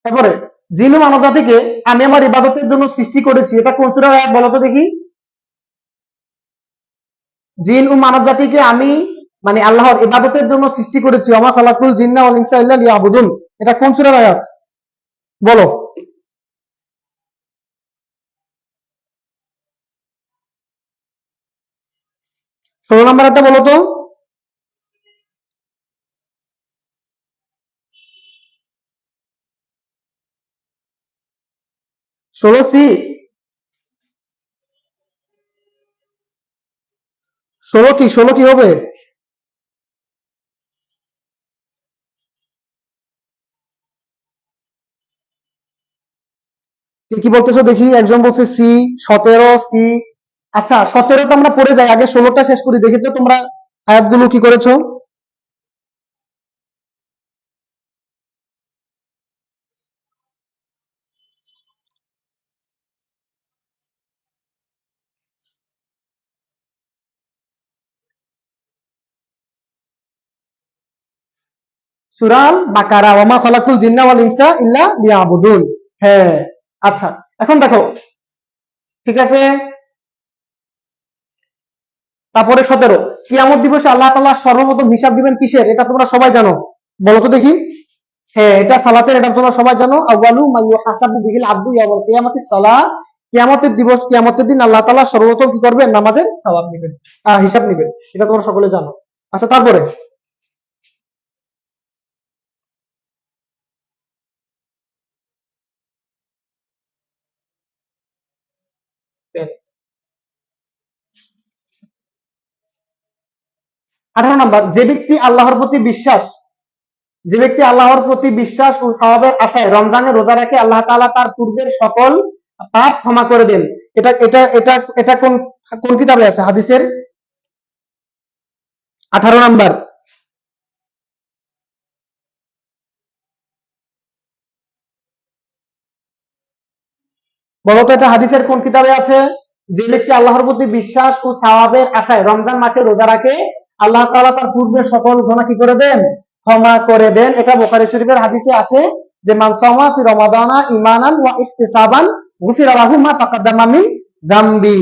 A: তারপরে জিন ও মানব জাতিকে আমি আমার ইবাদতের জন্য সৃষ্টি করেছি, এটা কোন সূরার আয়াত বলো তো দেখি? জিন ও মানব জাতিকে আমি মানে আল্লাহর ইবাদতের জন্য সৃষ্টি করেছি, ওমা খালাকুল জিন্না ওয়াল ইনসা ইল্লা লিয়াবুদুন। এটা কোন সূরার আয়াত বলো? 16 নম্বর একটা বলো তো। 16 সি। 16 কি? 16 কি হবে? কি কি বলতেছো দেখি? একজন বলছে সি। 17 সি। আচ্ছা 17টা আমরা পড়ে যাই, আগে 16টা শেষ করি, দেখি তো তোমরা আয়াতগুলো কি করেছো। সূরা আল বাকারা, ওয়া মা খালাকুল জিন্না ওয়াল ইনসা ইল্লা লিয়াবুদুন। হ্যাঁ। আচ্ছা এখন দেখো, ঠিক আছে। তারপরে 17, কিয়ামত দিবসে আল্লাহ তাআলা সর্বপ্রথম হিসাব দিবেন কিসের? এটা তোমরা সবাই জানো, বলো তো দেখি। হ্যাঁ, এটা সালাতের, এটা তোমরা সবাই জানো। আউয়ালু মা ইউহাসাবু বিহিল আবদু ইয়াউমাল কিয়ামাতিস সালাহ। কিয়ামতের দিবস, কিয়ামতের দিন আল্লাহ তাআলা সর্বপ্রথম কি করবেন? নামাজের সওয়াব নেবেন, হিসাব নেবেন। এটা তোমরা সকলে জানো। আচ্ছা তারপরে 18 নম্বর, যে ব্যক্তি আল্লাহর প্রতি বিশ্বাস ও সওয়াবের আশায় রমজানে রোজা রাখে, আল্লাহ তাআলা তার পূর্বের সকল পাপ ক্ষমা করে দেন। এটা এটা এটা এটা কোন কোন কিতাবে আছে হাদিসের? 18 নম্বর, বলতো এটা হাদিসের কোন কিতাবে আছে? যে ব্যক্তি আল্লাহর প্রতি বিশ্বাস ও সওয়াবের আশায় রমজান মাসে রোজা রাখে, আল্লাহ তাআলা তার পূর্বের সকল গুনাহ কি করে দেন? ক্ষমা করে দেন। এটা বুখারী শরীফের হাদিসে আছে যে মান সামা ফি রমাদানা ঈমানান ওয়া ইহতিসাবান গুফিরা লাহু মা তাকাদ্দামা মিন যামবি।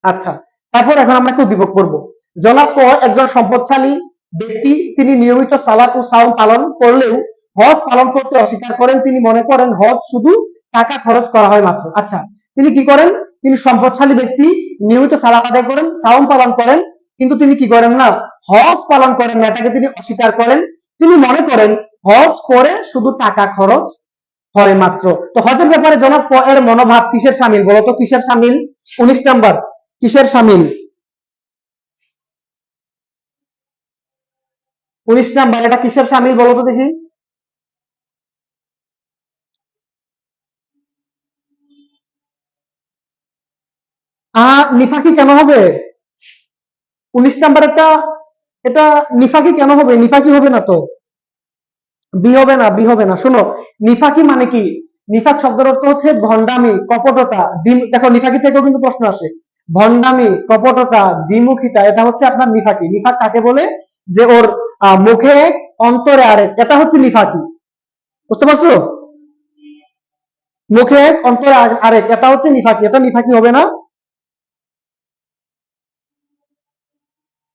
A: আচ্ছা, তারপর এখন আমরা একটু উদ্দীপক পড়ব। জনাব ক একজন সম্পদশালী ব্যক্তি, তিনি নিয়মিত সালাত ও সাওম পালন করলেও হজ পালন করতে অস্বীকার করেন। তিনি মনে করেন হজ শুধু টাকা খরচ করা হয় মাত্র। আচ্ছা, তিনি কি করেন? তিনি সম্পদশালী ব্যক্তি, নিয়মিত সালাত আদায় করেন, সাওম পালন করেন, কিন্তু তিনি কি করেন না? হজ পালন করেন না, এটাকে তিনি অস্বীকার করেন। তিনি মনে করেন হজ করে শুধু টাকা খরচ হয় মাত্র। তো হজের ব্যাপারে জনাব ক এর মনোভাব কিসের সামিল? বলতো কিসের সামিল? 19 নম্বর, কিসের সামিল? 19 নম্বর, এটা কিসের সামিল বলতো দেখি? নিফাকি কেন হবে? 19 নম্বর, এটা নিফাকি কেন হবে? নিফাকি হবে না তো, বি হবে না, বি হবে না। শোনো, নিফাকি মানে কি? নিফাক শব্দের অর্থ হচ্ছে ভণ্ডামি, কপটতা। দেখো নিফাকি থেকেও কিন্তু প্রশ্ন আসে। ভণ্ডামি, কপটতা, দ্বিমুখিতা, এটা হচ্ছে আপনার নিফাকি। নিফাক কাকে বলে? যে ওর মুখে এক, অন্তরে আরেক, এটা হচ্ছে নিফাকি। বুঝতে পারছো? মুখে এক, অন্তরে আরেক, এটা হচ্ছে নিফাকি। এটা নিফাকি হবে না,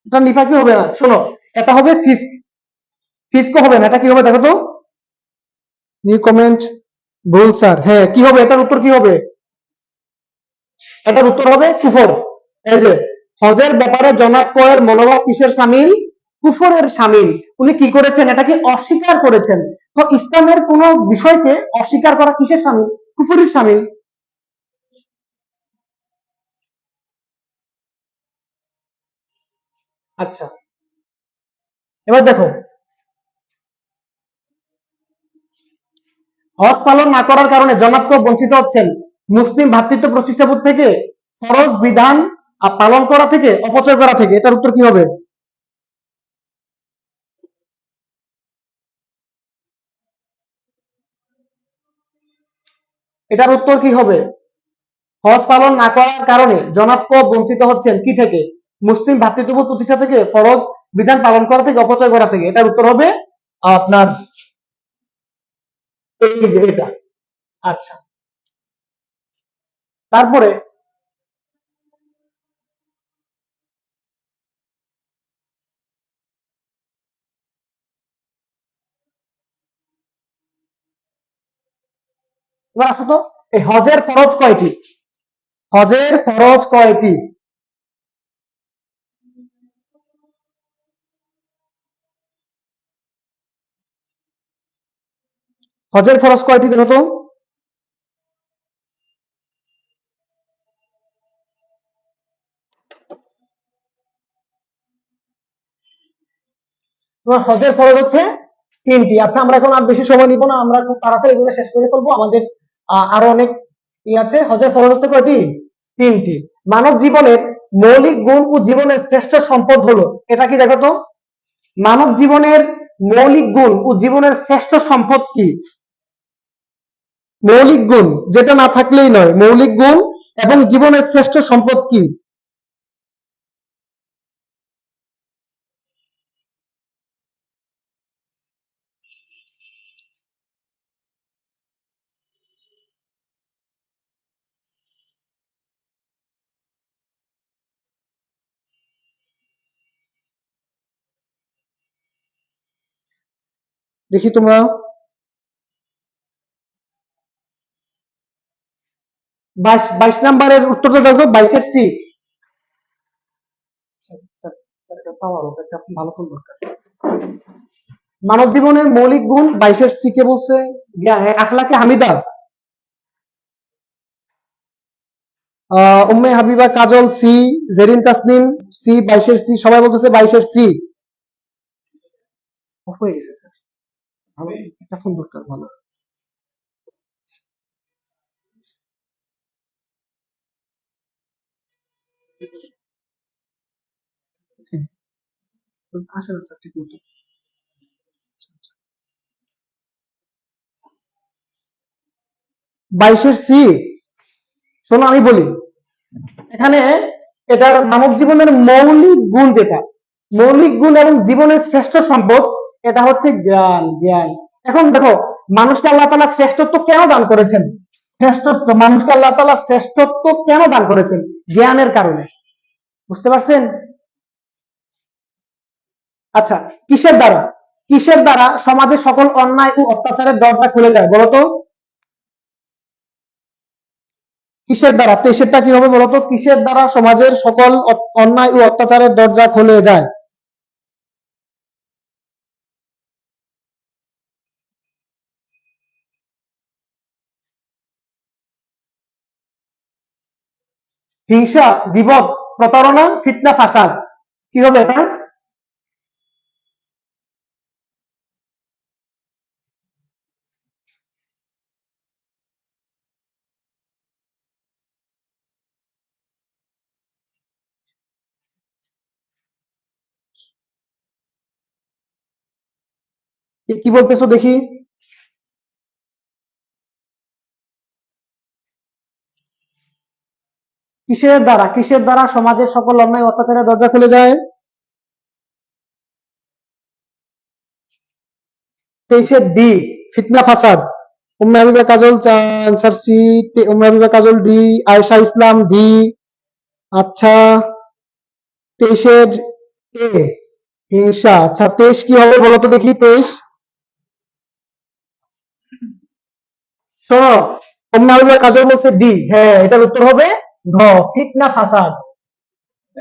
A: এটা নিফাকি হবে না। শোনো, এটা হবে ফিস্ক। ফিস্কো হবে না, এটা কি হবে দেখো তো? নিউ কমেন্ট, ভুল স্যার। হ্যাঁ, কি হবে? এটার উত্তর কি হবে? এটার উত্তর হবে কুফর। এই যে হজের ব্যাপারে জনাব কয়ের মনোভাব কিসের সামিল? কুফরের সামিল। উনি কি করেছেন? এটাকে অস্বীকার করেছেন। তো ইসলামের কোন বিষয়কে অস্বীকার করা কিসের সামিল? কুফরের সামিল। আচ্ছা, এবার দেখো, হজ পালন না করার কারণে জনাব ক বঞ্চিত হচ্ছেন মুসলিম ভ্রাতৃত্ব প্রতিষ্ঠাবোধ থেকে, ফরজ বিধান পালন করা থেকে, অপচয় করা থেকে। এটার উত্তর কি হবে? এটার উত্তর কি হবে? হজ পালন না করার কারণে জনাব ক বঞ্চিত হচ্ছেন কি থেকে? মুসলিম ভ্রাতৃত্ববোধ প্রতিষ্ঠা থেকে, ফরজ বিধান পালন করা থেকে, অপচয় করা থেকে। এটার উত্তর হবে আপনার এই যে এটা। আচ্ছা, তারপরে এবার আসো তো, এই হজের ফরজ কয়টি? হজের ফরজ কয়টি? হজের ফরজ কয়টি দেখো তো? তোমার হজের ফরজ হচ্ছে 3টি। আচ্ছা, আমরা এখন আর বেশি সময় নিব না, আমরা খুব তাড়াতাড়ি এগুলো শেষ করে ফেলবো। আমাদের আরো অনেক আছে। হজের ফরজ হচ্ছে কয়টি? 3টি। মানব জীবনের মৌলিক গুণ ও জীবনের শ্রেষ্ঠ সম্পদ হলো, এটা কি দেখো তো? মানব জীবনের মৌলিক গুণ ও জীবনের শ্রেষ্ঠ সম্পদ কি? মৌলিক গুণ, যেটা না থাকলেই নয়, মৌলিক গুণ এবং জীবনের শ্রেষ্ঠ সম্পদ কি? দেখি তোমরা। 22 নম্বরের উত্তরটা দেখো, 22-এর সি। ভালো ফোন দরকার। মানব জীবনের মৌলিক গুণ 22-এর সি কে বলছে আখলাকে হামিদা। উম্মে হাবিবা কাজল সি, জেরিন তাসনিম সি, 22-এর সি, সবাই বলতেছে 22-এর সি। হয়ে গেছে স্যার, আমি একটা ফোন দরকার ভালো। হ্যাঁ, আসে না স্যার ঠিক মতো। 22-এর সি। শোনো আমি বলি, এখানে এটার মানব জীবনের মৌলিক গুণ যেটা, মৌলিক গুণ এবং জীবনের শ্রেষ্ঠ সম্পদ, এটা হচ্ছে জ্ঞান। জ্ঞান। এখন দেখো, মানুষকে আল্লাহ তাআলা শ্রেষ্ঠত্ব কেন দান করেছেন? শ্রেষ্ঠত্ব, মানুষকে আল্লাহ তাআলা শ্রেষ্ঠত্ব কেন দান করেছেন? জ্ঞানের কারণে। বুঝতে পারছেন? আচ্ছা, কিসের দ্বারা, কিসের দ্বারা সমাজে সকল অন্যায় ও অত্যাচারের দরজা খুলে যায় বলতো? কিসের দ্বারা? 23-এরটা কি হবে বলতো? কিসের দ্বারা সমাজের সকল অন্যায় ও অত্যাচারের দরজা খুলে যায়? হিংসা, গীবত, প্রতারণা, ফিতনা, ফাসাদ। কি হবে এটা? কি বলতেছো দেখি? কিসের দ্বারা, কিসের দ্বারা সমাজের সকল অন্যায় অত্যাচারের দরজা খুলে যায়? 23-এর ডি, ফিতনা ফাসাদ। উম্মে হাবিবা কাজল আনসার সি, উম্মে হাবিবা কাজল ডি, আয়েশা ইসলাম ডি। আচ্ছা, 23-এর এ, হিংসা। আচ্ছা, 23 কি হবে বলতো দেখি? 23, শোনো, উম্মে হাবিবা কাজল বলছে ডি, হ্যাঁ এটার উত্তর হবে ঘ, ফিতনা ফাসাদ।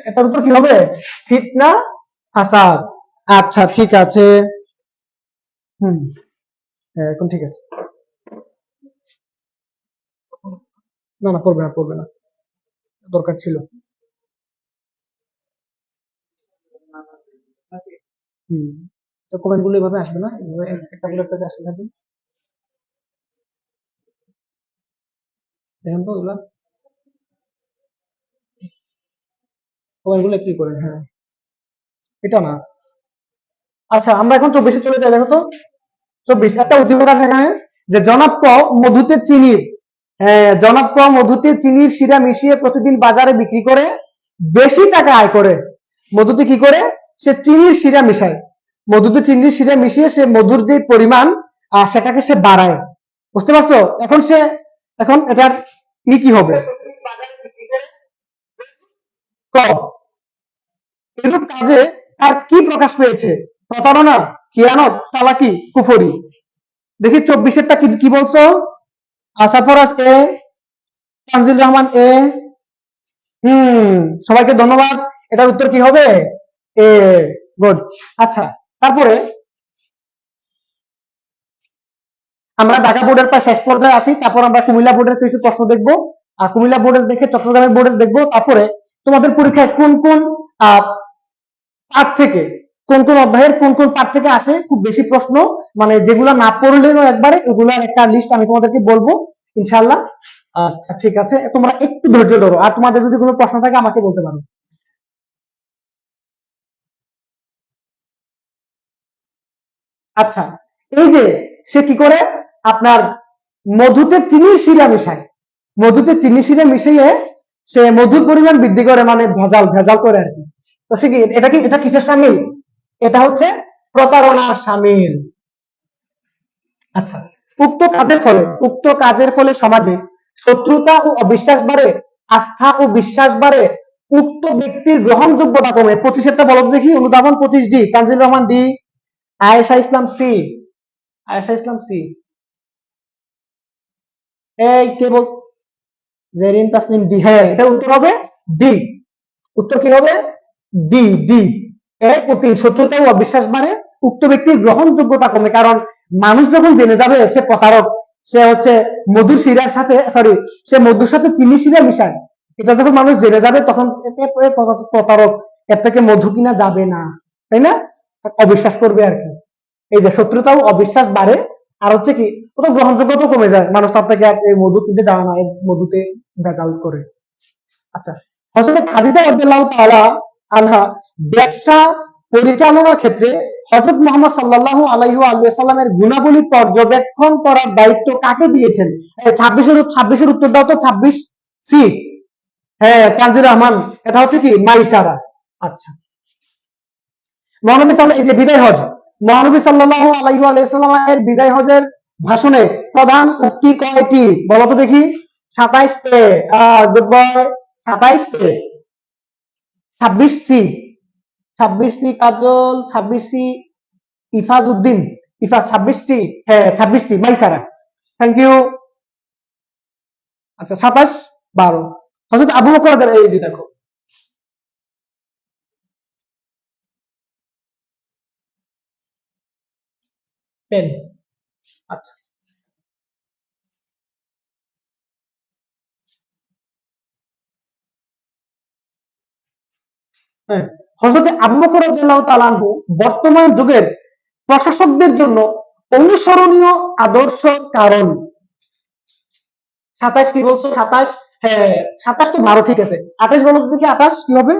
A: এটার উত্তর কি হবে? ফিতনা ফাসাদ। আচ্ছা ঠিক আছে। হুম, হ্যাঁ এখন ঠিক আছে। না না, পড়বে না, পড়বে না, দরকার ছিল। হুম, আচ্ছা কমেন্ট গুলো এভাবে আসবে না, এভাবে একটা করে একটা আসতে থাকবে। দেখেন তো এগুলা কমেন্ট গুলো কি করে, হ্যাঁ এটা না। আচ্ছা আমরা এখন 24-এ চলে যাই, দেখো তো 24 একটা উদ্দীপক আছে এখানে, যে জনাব ক মধুতে চিনির, জনাব ক মধুতে চিনির শিরা মিশিয়ে প্রতিদিন বাজারে বিক্রি করে বেশি টাকা আয় করে। মধুতে কি করে? সে চিনির শিরা মিশায়, মধুতে চিনির শিরা মিশিয়ে সে মধুর যে পরিমাণ সেটাকে সে বাড়ায়। বুঝতে পারছো? এখন সে, এখন এটার কি হবে? ক, এরূপ কাজে তার কি প্রকাশ পেয়েছে? প্রতারণা, খেয়ানত, চালাকি, কুফরি। দেখি 24-এরটা কি কি বলছো? আসাফরাজ এ, তানজিল রহমান এ। হুম, সবাইকে ধন্যবাদ। এটার উত্তর কি হবে? এ, গুড। আচ্ছা, তারপরে আমরা ঢাকা বোর্ডের প্রায় শেষ পর্যায়ে আসি, তারপর আমরা কুমিল্লা বোর্ডের কিছু প্রশ্ন দেখবো, আর কুমিল্লা বোর্ডের দেখে চট্টগ্রামের বোর্ডের দেখবো। তারপরে তোমাদের পরীক্ষায় কোন কোন পাঠ থেকে, কোন কোন অধ্যায়ের কোন কোন পাঠ থেকে আসে খুব বেশি প্রশ্ন, মানে যেগুলো না পড়লেও একবারে ওগুলার একটা লিস্ট আমি তোমাদেরকে বলবো ইনশাআল্লাহ। আচ্ছা ঠিক আছে, তোমরা একটু ধৈর্য ধরো, আর তোমাদের যদি কোনো প্রশ্ন থাকে আমাকে বলতে পারো। আচ্ছা, এই যে সে কি করে, আপনার মধুতে চিনির শিরা মিশায়, মধুতে চিনি শিরা মিশিয়ে সে মধুর পরিমাণ বৃদ্ধি করে, মানে ভেজাল ভেজাল করে আর কি। তো সে কি, এটা কি, এটা কিসের সামিল? এটা হচ্ছে প্রতারণার সামিল। আচ্ছা, উক্ত কাজের ফলে, উক্ত কাজের ফলে সমাজে শত্রুতা ও অবিশ্বাস বাড়ে, আস্থা ও বিশ্বাস বাড়ে, উক্ত ব্যক্তির গ্রহণযোগ্যতা কমে। 25-এরটা বলো তো দেখি, অনুধাবন 25 ডি, তানজিল রহমান ডি, আয়েশা ইসলাম সি, আয়েশা ইসলাম সি। এই কে বল? জেরিন তাসনিম ডি, হ্যাঁ এটা উত্তর হবে ডি। উত্তর কি হবে? D, D. এর প্রতি শত্রুতা ও অবিশ্বাস বাড়ে, উক্ত ব্যক্তির গ্রহণযোগ্যতা কমে, কারণ মানুষ যখন জেনে যাবে সে প্রতারক, সে হচ্ছে মধুর শিরার সাথে, সরি, সে মধুর সাথে চিনি শিরা মিশায়, এটা যখন মানুষ জেনে যাবে তখন প্রতারক এর থেকে মধু কিনা যাবে না, তাই না? অবিশ্বাস করবে আর কি। এই যে শত্রুতাও অবিশ্বাস বাড়ে, আর হচ্ছে কি ওটা গ্রহণযোগ্যতা কমে যায়, মানুষ তার থেকে এই মধু কিনতে যাবে না, এই মধুতে ভেজাল করে। আচ্ছা, হযরত খাদিজা রাদিয়াল্লাহু তাআলা আনহা ব্যবসা পরিচালনার ক্ষেত্রে হযরত মুহাম্মদ সাল্লাল্লাহু আলাইহি ওয়া সাল্লামের গুণাবলী পর্যবেক্ষণ করার দায়িত্ব কাকে দিয়েছেন? 26 এর উত্তর দাও তো, 26 সি। হ্যাঁ, তানজির রহমান, এটা হচ্ছে কি মাইসারা। আচ্ছা, মহানবী সাল্লাল্লাহু, এই যে বিদায় হজ, মহানবী সাল্লাল্লাহু আলাইহি ওয়া সাল্লামের বিদায় হজের ভাষণে প্রধান উক্তি কয়টি বলো তো দেখি? 27 এ, গুড বয়, 27 এ। 26 সি, 26 সি কাজল, 26 সি ইফাজ উদ্দিন, ইফাজ 26 সি, হ্যাঁ 26 সি মাইসারা। Thank you. আচ্ছা, 27 12 হযরত আবু বকর রাদিয়াল্লাহু, এই যে দেখো পেন। আচ্ছা, হ্যাঁ, হযরত আবু বকর রাদিয়াল্লাহু তাআলা আনহু বর্তমান যুগের প্রশাসকদের জন্য অনুসরণীয় আদর্শ কারণ। 27 কি বলছো? 27, হ্যাঁ 27 তো 12 ঠিক আছে। 28 বলো তো দেখি, 28 কি হবে?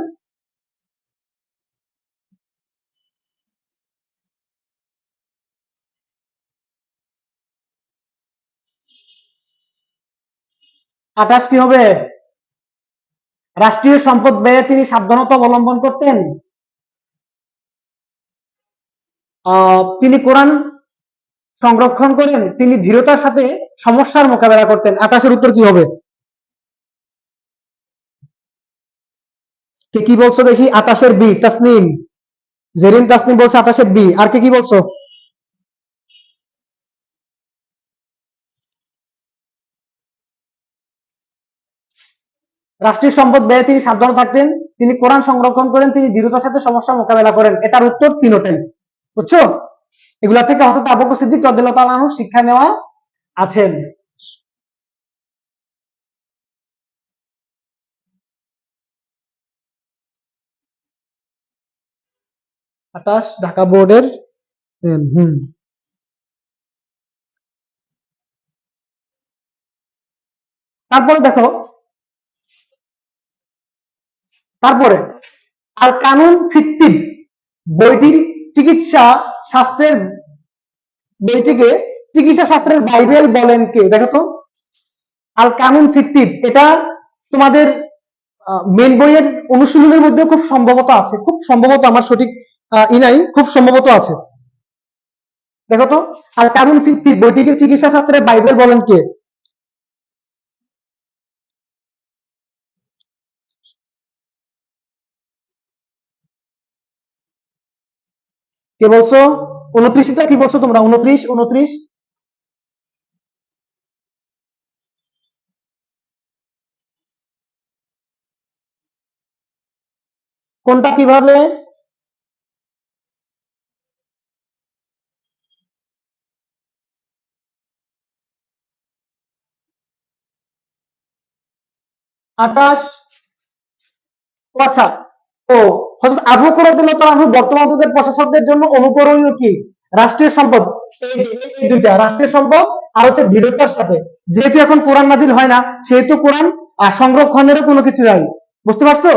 A: 28 কি হবে? রাষ্ট্রীয় সম্পদ ব্যয়ে তিনি সাবধানতা অবলম্বন করতেন। তিনি কোরআন সংরক্ষণ করেন, তিনি দৃঢ়তার সাথে সমস্যার মোকাবেলা করতেন। 28 এর উত্তর কি হবে? কে কি বলছো দেখি? 28 এর বি, তাসনিম, জেরিন তাসনিম বলছে 28 এর বি। আর কে কি বলছো? রাষ্ট্রীয় সম্পদ ব্যয়ে তিনি সাবধান থাকতেন, তিনি কোরআন সংরক্ষণ করেন, তিনি দৃঢ়তার সাথে সমস্যার মোকাবেলা করেন। এটার উত্তর তিনটাই, বুঝছো? এগুলা থেকে হযরত আবু বকর সিদ্দিক রাদিয়াল্লাহু তাআলা আনহু শিক্ষা নেওয়া আছেন। 28 ঢাকা বোর্ডের। হুম, তারপরে দেখো, তারপরে আল কানুন ফিত্তিব বইটির চিকিৎসা শাস্ত্রের, বইটিকে চিকিৎসা শাস্ত্রের বাইবেল বলেন কে? দেখো তো, আল কানুন ফিত্তিব, এটা তোমাদের মেন বইয়ের অনুশীলনের মধ্যে খুব সম্ভবত আছে, খুব সম্ভবত, আমার সঠিক নাই, খুব সম্ভবত আছে। দেখো তো, আল কানুন ফিত্তিব বইটিকে চিকিৎসা শাস্ত্রের বাইবেল বলেন কে? কে বলছো? 29টা কি বলছো তোমরা? 29, 29 কোনটা কিভাবে? আটাশ। ও আচ্ছা, ও হযরত আবু বকর রাদিয়াল্লাহু তাআলা আনহু বর্তমান যুগের প্রশাসকদের জন্য অনুকরণীয় কি? রাষ্ট্রীয় সম্পদ, এই যে এই দুইটা, রাষ্ট্রীয় সম্পদ আর হচ্ছে দৃঢ়তার সাথে। যেহেতু এখন কোরআন নাজিল হয় না, সেহেতু কোরআন সংরক্ষণেরও কোনো কিছু নাই, বুঝতে পারছো?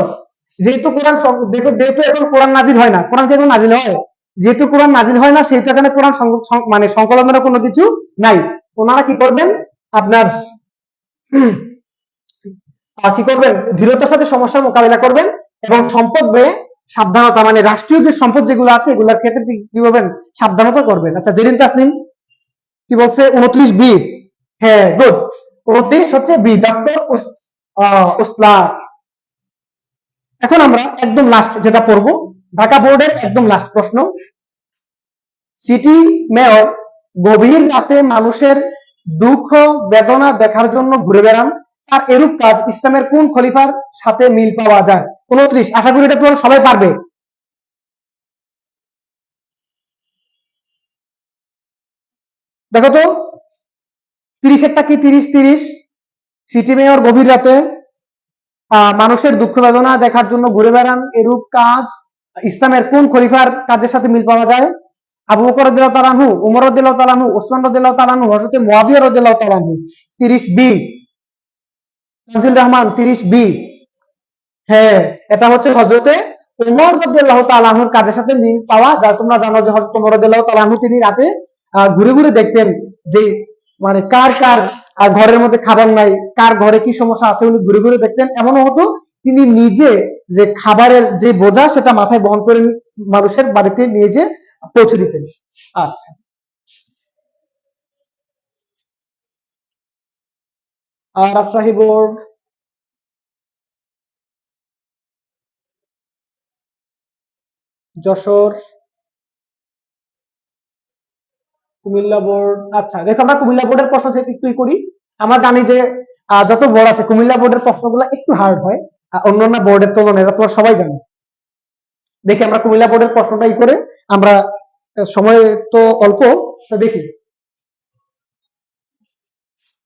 A: যেহেতু কোরআন দেখো, যেহেতু এখন কোরআন নাজিল হয় না, কোরআন কি এখন নাজিল হয়? যেহেতু কোরআন নাজিল হয় না, সেহেতু এখানে কোরআন মানে সংকলনেরও কোনো কিছু নাই। ওনারা কি করবেন? আপনার কি করবেন? দৃঢ়তার সাথে সমস্যার মোকাবিলা করবেন এবং সম্পদ ব্যয়ে সাবধানতা, মানে রাষ্ট্রীয় যে সম্পদ যেগুলো আছে এগুলোর ক্ষেত্রে কি করবেন? সাবধানতা করবেন। আচ্ছা, জেরিন তাসনিম কি বলছে? 29 বি। হ্যাঁ, গুড। 29 হচ্ছে বি, ডক্টর উসলার। এখন আমরা একদম লাস্ট যেটা পড়বো, ঢাকা বোর্ডের একদম লাস্ট প্রশ্ন। সিটি মেয়র গভীর রাতে মানুষের দুঃখ বেদনা দেখার জন্য ঘুরে বেড়ান, আর এরূপ কাজ ইসলামের কোন খলিফার সাথে মিল পাওয়া যায়? 29, আশা করি এটা তোমরা সবাই পারবে। দেখো তো, 30 এরটা কি? 30, 30 সিটি মেয়র গভীর রাতে মানুষের দুঃখ বেদনা দেখার জন্য ঘুরে বেড়ান, এরূপ কাজ ইসলামের কোন খলিফার কাজের সাথে মিল পাওয়া যায়? আবু বকর রাদিয়াল্লাহু তাআলা আনহু, উমর রাদিয়াল্লাহু তাআলা আনহু, ওসমান রাদিয়াল্লাহু তাআলা আনহু, হযরত মুয়াবিয়া রাদিয়াল্লাহু তাআলা আনহু। 30 বি, তানজিল রহমান 30 বি। হ্যাঁ, এটা হচ্ছে হযরতে ওমর রাদিয়াল্লাহু তাআলা আনহুর কাজের সাথে মিল পাওয়া, যা তোমরা জানো যে হযরত ওমর রাদিয়াল্লাহু তাআলা আনহু তিনি রাতে ঘুরে ঘুরে দেখতেন যে মানে কার কার ঘরের মধ্যে খাবার নাই, কার ঘরে কি সমস্যা আছে, উনি ঘুরে ঘুরে দেখতেন। এমনও হতো তিনি নিজে যে খাবারের যে বোঝা সেটা মাথায় বহন করে মানুষের বাড়িতে নিয়ে যে পৌঁছে দিতেন। আচ্ছা, আর রাজশাহী বোর্ড, যশোর, কুমিল্লা বোর্ড। আচ্ছা দেখো, আমরা কুমিল্লা বোর্ডের প্রশ্ন একটু করি। আমরা জানি যে যত বোর্ড আছে কুমিল্লা বোর্ডের প্রশ্নগুলো একটু হার্ড হয় অন্যান্য বোর্ডের তুলনায়, এটা তোমরা সবাই জানো। দেখি আমরা কুমিল্লা বোর্ডের প্রশ্নটাই করে, আমরা সময় তো অল্প, দেখি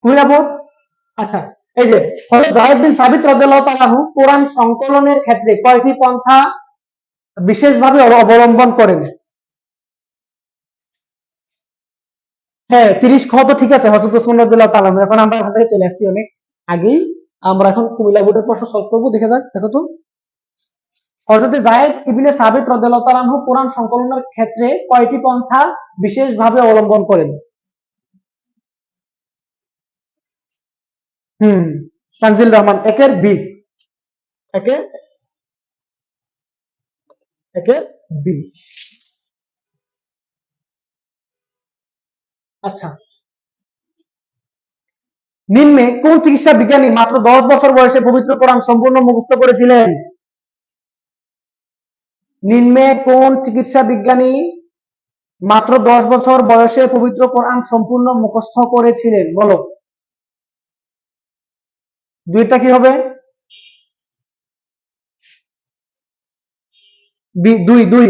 A: কুমিল্লা বোর্ড। আচ্ছা, এই যে হযরত যায়েদ বিন সাবিত রাদিয়াল্লাহু তাআলা আনহু কোরআন সংকলনের ক্ষেত্রে কয়টি পন্থা বিশেষভাবে অবলম্বন করেন? হ্যাঁ, 30 খ তো ঠিক আছে, হযরত ওসমান রাদিয়াল্লাহু তাআলা আনহু। এখন আমরা এখান থেকে চলে আসছি অনেক আগেই। আমরা এখন কুমিল্লা বোর্ডের প্রশ্ন সলভ করবো। দেখে যাক, দেখো তো। হযরত যায়েদ ইবনে সাবিত রাদিয়াল্লাহু তাআলা আনহু কোরআন সংকলনের ক্ষেত্রে কয়টি পন্থা বিশেষভাবে অবলম্বন করেন? তানজিল রহমান একের বি, একের একের বি। আচ্ছা, নিম্নে কোন চিকিৎসা বিজ্ঞানী মাত্র 10 বছর বয়সে পবিত্র কোরআন সম্পূর্ণ মুখস্থ করেছিলেন? নিম্নে কোন চিকিৎসা বিজ্ঞানী মাত্র 10 বছর বয়সে পবিত্র কোরআন সম্পূর্ণ মুখস্থ করেছিলেন? বলো, দুইটা কি হবে? দুই দুই।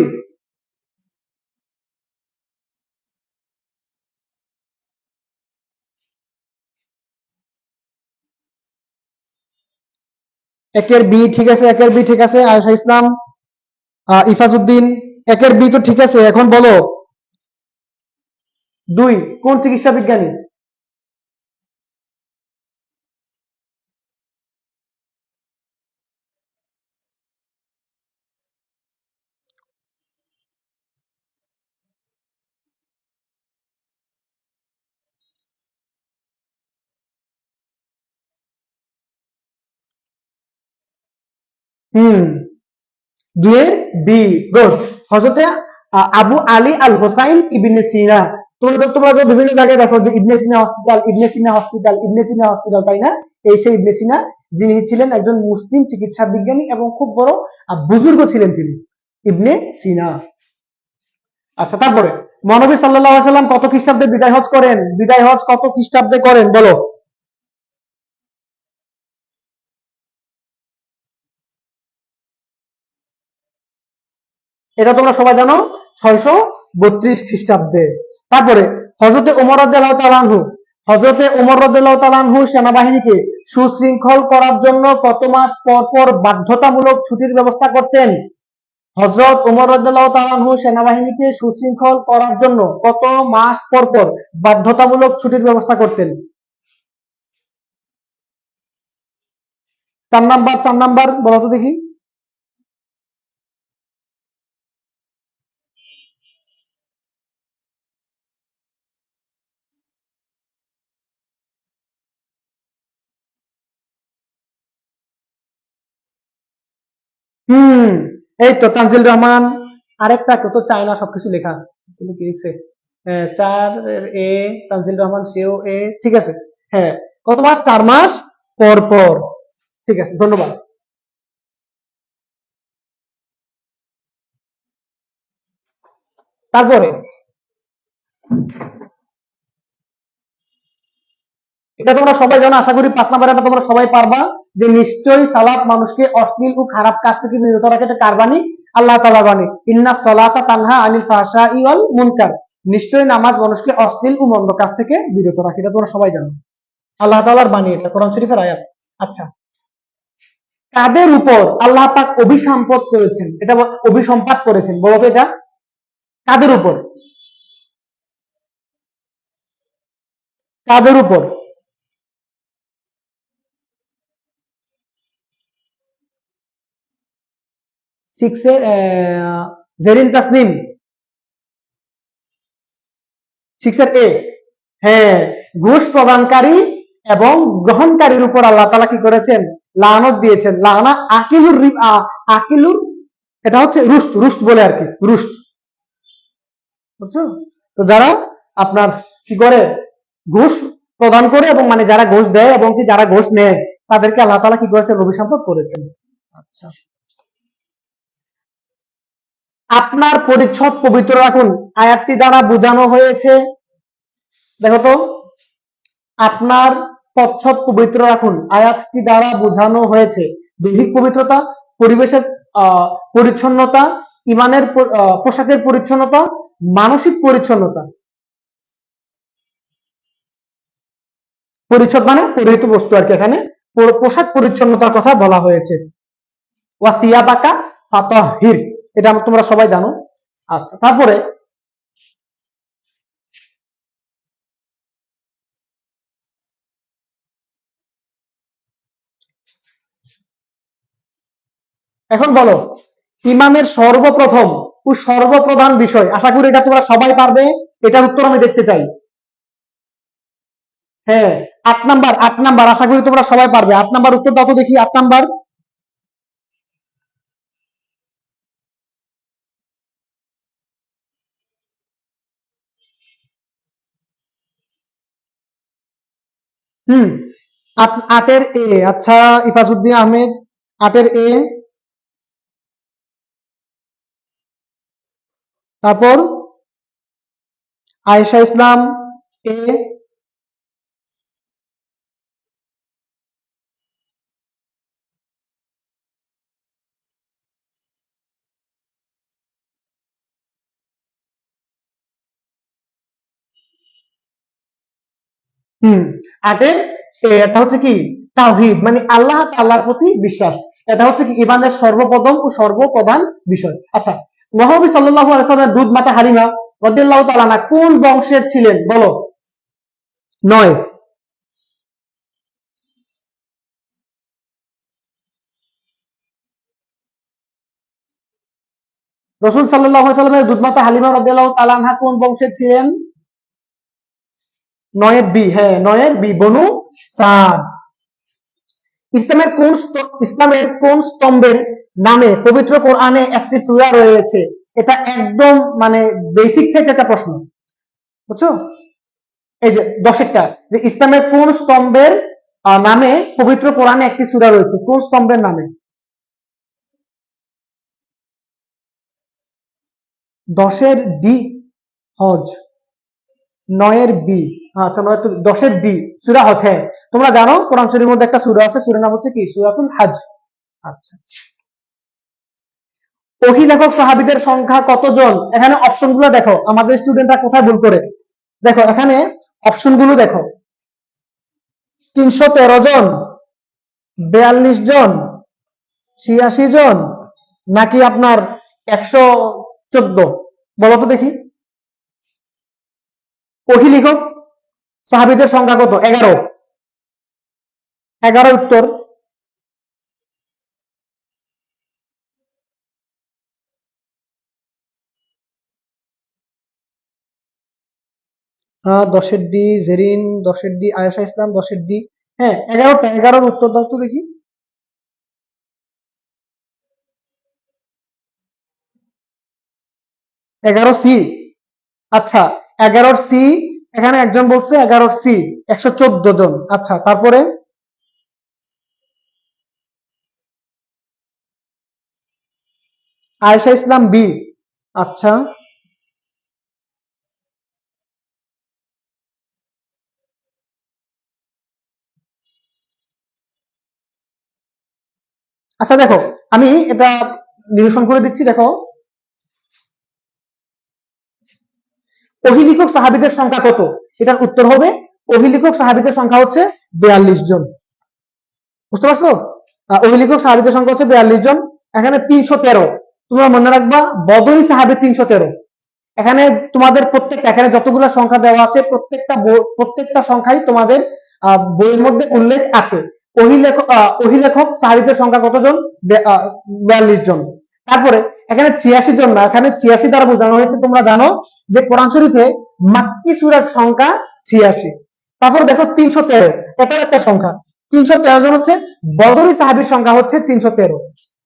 A: একের বি ঠিক আছে, একের বি ঠিক আছে। আয়েশা ইসলাম, ইফাজউদ্দিন, একের বি তো ঠিক আছে। এখন বলো দুই কোন চিকিৎসা বিজ্ঞানী? হুম, দুয়ের বি, গুড। হযরতে আবু আলী আল হোসাইন ইবনে সিনা। তোমরা যে বিভিন্ন জায়গায় দেখো যে ইবনে সিনা হসপিটাল, ইবনে সিনা হসপিটাল, ইবনে সিনা হসপিটাল, তাই না? এই সেই ইবনে সিনা, যিনি ছিলেন একজন মুসলিম চিকিৎসা বিজ্ঞানী এবং খুব বড় বুজুর্গ ছিলেন তিনি, ইবনে সিনা। আচ্ছা, তারপরে মহানবী সাল্লাল্লাহু আলাইহি সাল্লাম কত খ্রিস্টাব্দে বিদায় হজ করেন? বিদায় হজ কত খ্রিস্টাব্দে করেন বলো? এটা তোমরা সবাই জানো, 632 খ্রিস্টাব্দে। তারপরে হযরতে ওমর রাদিয়াল্লাহু তাআলা আনহু, হযরতে ওমর রাদিয়াল্লাহু তাআলা আনহু সেনাবাহিনীকে সুশৃঙ্খল করার জন্য কত মাস পর পর বাধ্যতামূলক ছুটির ব্যবস্থা করতেন? হযরত ওমর রাদিয়াল্লাহু তাআলা আনহু সেনাবাহিনীকে সুশৃঙ্খল করার জন্য কত মাস পর পর বাধ্যতামূলক ছুটির ব্যবস্থা করতেন? 4 নাম্বার, 4 নাম্বার বলো তো দেখি। হুম, এই তো তানজিল রহমান। আরেকটা কত চায় না সবকিছু লেখা, আসলে কি লিখছে? 4 এ, তানজিল রহমান সেও এ, ঠিক আছে। হ্যাঁ, কত মাস? 4 মাস পর পর। ঠিক আছে, ধন্যবাদ। তারপরে এটা তোমরা সবাই জানো, আশা করি 5 নাম্বার এটা তোমরা সবাই পারবা, যে নিশ্চয়ই সালাত মানুষকে অশ্লীল ও খারাপ কাজ থেকে বিরত রাখে। এটা কার বাণী? আল্লাহ তাআলার বাণী। ইন্না সলাতা তানহা আনিল ফাহশাই ওয়াল মুনকার। নিশ্চয়ই নামাজ মানুষকে অশ্লীল ও মন্দ কাজ থেকে বিরত রাখে। এটা তোমরা সবাই জানো, আল্লাহ তাআলার বাণী, এটা কোরআন শরীফের আয়াত। আচ্ছা, কাদের উপর আল্লাহ পাক অভিসম্পাত করেছেন, এটা অভিসম্পাত করেছেন, বলো তো এটা কাদের উপর? কাদের উপর? সিক্সে জেরিন তাসনিম, সিক্সের এ। হ্যাঁ, ঘুষ প্রদানকারী এবং গ্রহণকারীর উপর আল্লাহ তাআলা কি করেছেন? লানত দিয়েছেন। লানা আকিলুর আকিলুর, এটা হচ্ছে রুস্ত, রুস্ত বলে আর কি, রুস্ত, বুঝছো? তো যারা আপনার কি করে, ঘুষ প্রদান করে এবং মানে যারা ঘুষ দেয় এবং কি যারা ঘুষ নেয়, তাদেরকে আল্লাহ তাআলা কি করেছেন? অভিসম্পাত করেছেন। আচ্ছা, আপনার পরিচ্ছদ পবিত্র রাখুন, আয়াতটি দ্বারা বোঝানো হয়েছে, দেখো তো, আপনার প্রচ্ছদ পবিত্র রাখুন আয়াতটি দ্বারা বোঝানো হয়েছে দৈহিক পবিত্রতা, পরিবেশের পরিচ্ছন্নতা, ইমানের পোশাকের পরিচ্ছন্নতা, মানসিক পরিচ্ছন্নতা। পরিচ্ছদ মানে পরিহিত বস্তু আর কি, এখানে পোশাক পরিচ্ছন্নতার কথা বলা হয়েছে। ওয়া সিয়াবাকা ফাতাহির, এটা তোমরা সবাই জানো। আচ্ছা, তারপরে এখন বলো, ইমানের সর্বপ্রথম ও সর্বপ্রধান বিষয়, আশা করি এটা তোমরা সবাই পারবে, এটার উত্তর আমি দেখতে চাই। হ্যাঁ, 8 নাম্বার, 8 নাম্বার, আশা করি তোমরা সবাই পারবে। 8 নাম্বার উত্তর দাও তো দেখি, 8 নাম্বার। হুম, 8-এর এ। আচ্ছা, ইফাজউদ্দিন আহমেদ, 8-এর এ। তারপর আয়েশা ইসলাম, এ। হুম, 8-এর এ, এটা হচ্ছে কি? তাওহীদ, মানে আল্লাহ তাআলার প্রতি বিশ্বাস। এটা হচ্ছে কি ঈমানের সর্বপ্রথম ও সর্বপ্রধান বিষয়। আচ্ছা, নবী সাল্লাল্লাহু আলাইহি ওয়াসাল্লামের দুধ মাতা হালিমা রাদিয়াল্লাহু তাআলা আনহা কোন বংশের ছিলেন, বলো? 9। রাসূল সাল্লাল্লাহু আলাইহি ওয়াসাল্লামের দুধ মাতা হালিমা রাদিয়াল্লাহু তাআলা আনহা কোন বংশের ছিলেন? 9-এর বি। হ্যাঁ, 9-এর বি, বনু সাদ। ইসলামের কোন স্তম্ভের নামে পবিত্র কোরআনে একটি সূরা রয়েছে? এটা একদম মানে বেসিক থেকে একটা প্রশ্ন, বুঝছো? এই যে 10-এরটা, যে ইসলামের কোন স্তম্ভের নামে পবিত্র কোরআনে একটি সূরা রয়েছে, কোন স্তম্ভের নামে? 10-এর ডি, হজ। 9-এর বি, আচ্ছা, 10-এর ডি, সূরা হজ। হ্যাঁ, তোমরা জানো কোরআন শরীফের মধ্যে একটা সূরা আছে, সূরার নাম হচ্ছে কি? সূরাতুল হজ। আচ্ছা, ওহী লেখক সাহাবীদের সংখ্যা কতজন? এখানে অপশন গুলো দেখো, আমাদের স্টুডেন্টরা কোথায় ভুল করে। দেখো এখানে অপশন গুলো দেখো, 313 জন, 42 জন, 86 জন, নাকি আপনার 114? বলো তো দেখি। ওহী লেখক সাহাবীদের সংখ্যা কত? 11। 11 উত্তর। 10-এর ডি জেরিন, 10-এর ডি আয়েশা ইসলাম, 10-এর ডি। হ্যাঁ, 11টা, 11-র উত্তর দাও তো দেখি। 11 সি। আচ্ছা, 11 সি, এখানে একজন বলছে 11 সি, 114 জন। আচ্ছা, তারপরে আয়েশা ইসলাম বি। আচ্ছা, আচ্ছা, দেখো আমি এটা নিরসন করে দিচ্ছি। দেখো, ওহী লেখক সাহাবীদের সংখ্যা কত? এটার উত্তর হবে ওহী লেখক সাহাবীদের সংখ্যা হচ্ছে 42 জন। বুঝতে পারছো? অভিলেখক সাহাবীদের সংখ্যা হচ্ছে 42 জন। এখানে 313, তোমরা মনে রাখবা বদরি সাহাবী 313। এখানে তোমাদের প্রত্যেকটা, এখানে যতগুলো সংখ্যা দেওয়া আছে প্রত্যেকটা সংখ্যাই তোমাদের বইয়ের মধ্যে উল্লেখ আছে। অভিলেখক সাহাবীদের সংখ্যা কতজন? 42 জন। তারপরে এখানে 86 জন না, এখানে 86 দ্বারা বোঝানো হয়েছে, তোমরা জানো যে কোরআন শরীফে মাক্কি সূরার সংখ্যা 86। তারপর দেখো 313, এটার একটা সংখ্যা। 313 জন হচ্ছে বদরি সাহাবীর সংখ্যা হচ্ছে 313।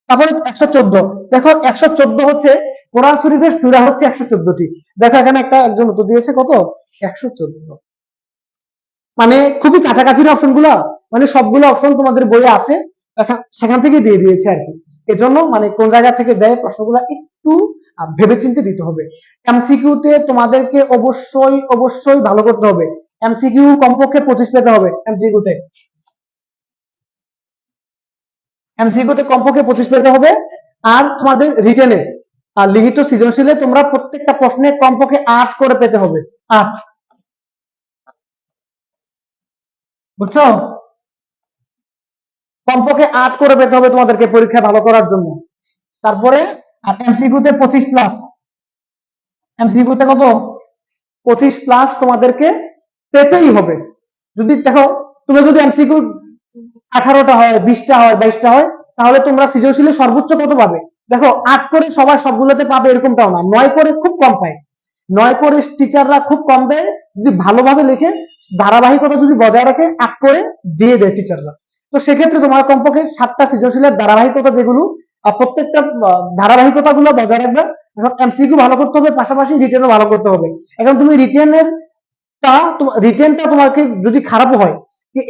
A: তারপরে 114, দেখো 114 হচ্ছে কোরআন শরীফের সূরা হচ্ছে 114টি। দেখো এখানে একজন উত্তর দিয়েছে কত? 114। মানে খুবই কাছাকাছি অপশন গুলা, মানে সবগুলো অপশন তোমাদের বইয়ে আছে, সেখান থেকে দিয়ে দিয়েছে আর কি। এজন্য মানে কোন জায়গা থেকে দেয় প্রশ্নগুলো একটু ভেবেচিন্তে দিতে হবে। এমসিকিউ তে তোমাদেরকে অবশ্যই অবশ্যই ভালো করতে হবে। এমসিকিউ কমপক্ষে 25 পেতে হবে। এমসিকিউ তে কমপক্ষে 25 পেতে হবে। আর তোমাদের রিটেনে আর লিখিত সৃজনশীলে তোমরা প্রত্যেকটা প্রশ্নে কমপক্ষে 8 করে পেতে হবে। 8, বুঝছো? কমপক্ষে 8 করে পেতে হবে তোমাদেরকে পরীক্ষা ভালো করার জন্য। তারপরে আর এমসিকিউ তে 25 প্লাস, এমসিকিউ তে কত? 25 প্লাস তোমাদেরকে পেতেই হবে। যদি দেখো তুমি যদি এমসিকিউ 18টা হয়, 20টা হয়, 22টা হয়, তাহলে তোমরা সৃজনশীলে সর্বোচ্চ কত পাবে? দেখো 8 করে সবাই সবগুলোতে পাবে এরকমটাও না, 9 করে খুব কম পায়। 9 করে টিচাররা খুব কম দেয়, যদি ভালোভাবে লিখে ধারাবাহিকতা যদি বজায় রাখে 8 করে দিয়ে দেয় টিচাররা। তো সেক্ষেত্রে তোমার কমপক্ষে 7টা সৃজনশীলের ধারাবাহিকতা, যেগুলো প্রত্যেকটা ধারাবাহিকতা গুলো বজায় রাখবে। এখন এমসিকিউ ভালো করতে হবে, পাশাপাশি রিটেনও ভালো করতে হবে। এখন তুমি রিটেনটা তোমাকে যদি খারাপ হয়,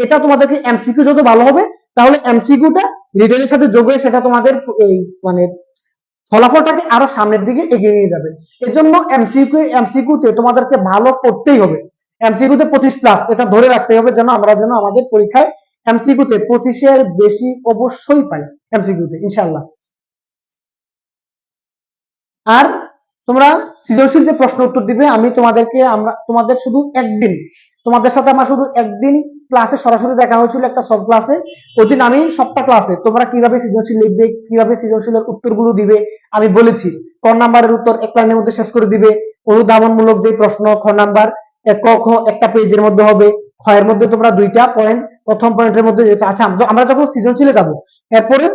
A: এটা তোমাদেরকে এমসিকিউ যত ভালো হবে, তাহলে এমসিকিউটা রিটেনের সাথে যোগ হয়ে সেটা তোমাদের মানে ফলাফলটাকে আরো সামনের দিকে এগিয়ে নিয়ে যাবে। এজন্য এমসিকিউতে তোমাদেরকে ভালো করতেই হবে। এমসিকিউতে 25 প্লাস এটা ধরে রাখতে হবে, যেন আমাদের পরীক্ষায় এমসিকিউতে 25-এর বেশি অবশ্যই পাই এমসিকিউতে, ইনশাআল্লাহ। আর তোমরা সৃজনশীল যে প্রশ্ন উত্তর দিবে, তোমাদের শুধু একদিন, তোমাদের সাথে আমার শুধু একদিন ক্লাসে সরাসরি দেখা হয়েছিল, একটা সব ক্লাসে। ওইদিন আমি সবটা ক্লাসে তোমরা কিভাবে সৃজনশীল লিখবে, কিভাবে সৃজনশীলের উত্তরগুলো দিবে আমি বলেছি। ক নাম্বারের উত্তর 1 লাইনের মধ্যে শেষ করে দিবে। অনুধাবনমূলক যে প্রশ্ন, খ নাম্বার ক খ একটা পেজের মধ্যে হবে। খ এর মধ্যে তোমরা 2টা পয়েন্ট, প্রথম পয়েন্টের মধ্যে যেটা আছে, আমরা যখন সৃজনশীলে যাব, এরপরে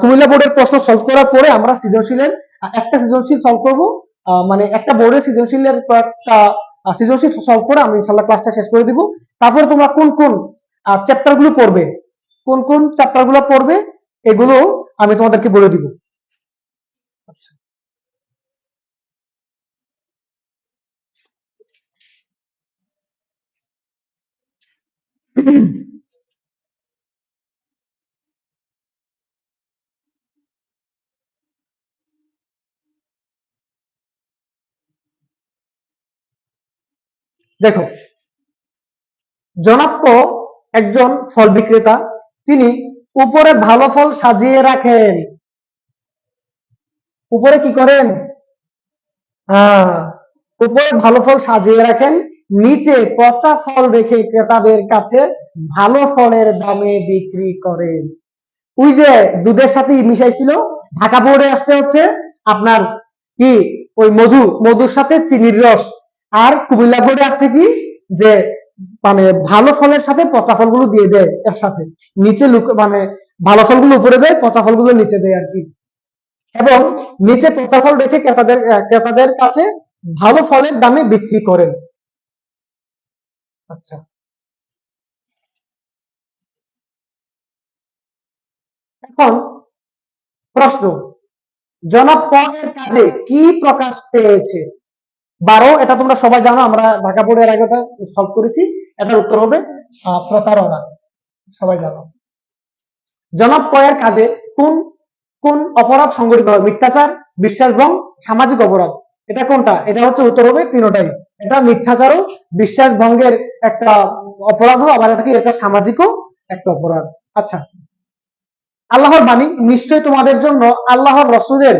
A: কুমিল্লা বোর্ডের প্রশ্ন সলভ করার পরে আমরা সৃজনশীলের একটা সৃজনশীল সলভ করব। মানে একটা বোর্ডের সৃজনশীলের কয়েকটা সৃজনশীল সলভ করে আমি ইনশাআল্লাহ ক্লাসটা শেষ করে দিব। তারপরে তোমরা কোন কোন চ্যাপ্টার গুলো পড়বে, এগুলো আমি তোমাদেরকে বলে দিব। আচ্ছা, দেখো জনাব ক একজন ফল বিক্রেতা, তিনি উপরে ভালো ফল সাজিয়ে রাখেন। উপরে কি করেন? উপরে ভালো ফল সাজিয়ে রাখেন, নিচে পচা ফল রেখে ক্রেতাদের কাছে ভালো ফলের দামে বিক্রি করেন। ওই যে দুধের সাথে মিশাইছিল, ঢাকা বোর্ডে আসছে হচ্ছে আপনার কি ওই মধুর সাথে চিনির রস, আর কুমিল্লা বোর্ডে আসছে কি যে মানে ভালো ফলের সাথে পচা ফলগুলো দিয়ে দেয় একসাথে, নিচে মানে ভালো ফলগুলো উপরে দেয়, পচা ফলগুলো নিচে দেয় আর কি। এবং নিচে পচা ফল রেখে ক্রেতাদের কাছে ভালো ফলের দামে বিক্রি করেন। আচ্ছা, এখন প্রশ্ন, জনাব ক এর কাজে কি প্রকাশ পেয়েছে? 12, এটা তোমরা সবাই জানো, আমরা ঢাকা বোর্ডের আগে সলভ করেছি। এটার উত্তর হবে প্রতারণা, সবাই জানো। জনাব ক এর কাজে কোন কোন অপরাধ সংঘটিত হয়? মিথ্যাচার, বিশ্বাসভঙ্গ, সামাজিক অপরাধ। এটা কোনটা? এটা হচ্ছে উত্তর হবে তিনটাই। এটা মিথ্যাচারও, বিশ্বাস ভঙ্গের একটা অপরাধও, আবার এটা সামাজিকও একটা অপরাধ। আচ্ছা, আল্লাহর বাণী, নিশ্চয় তোমাদের জন্য আল্লাহর রসুলের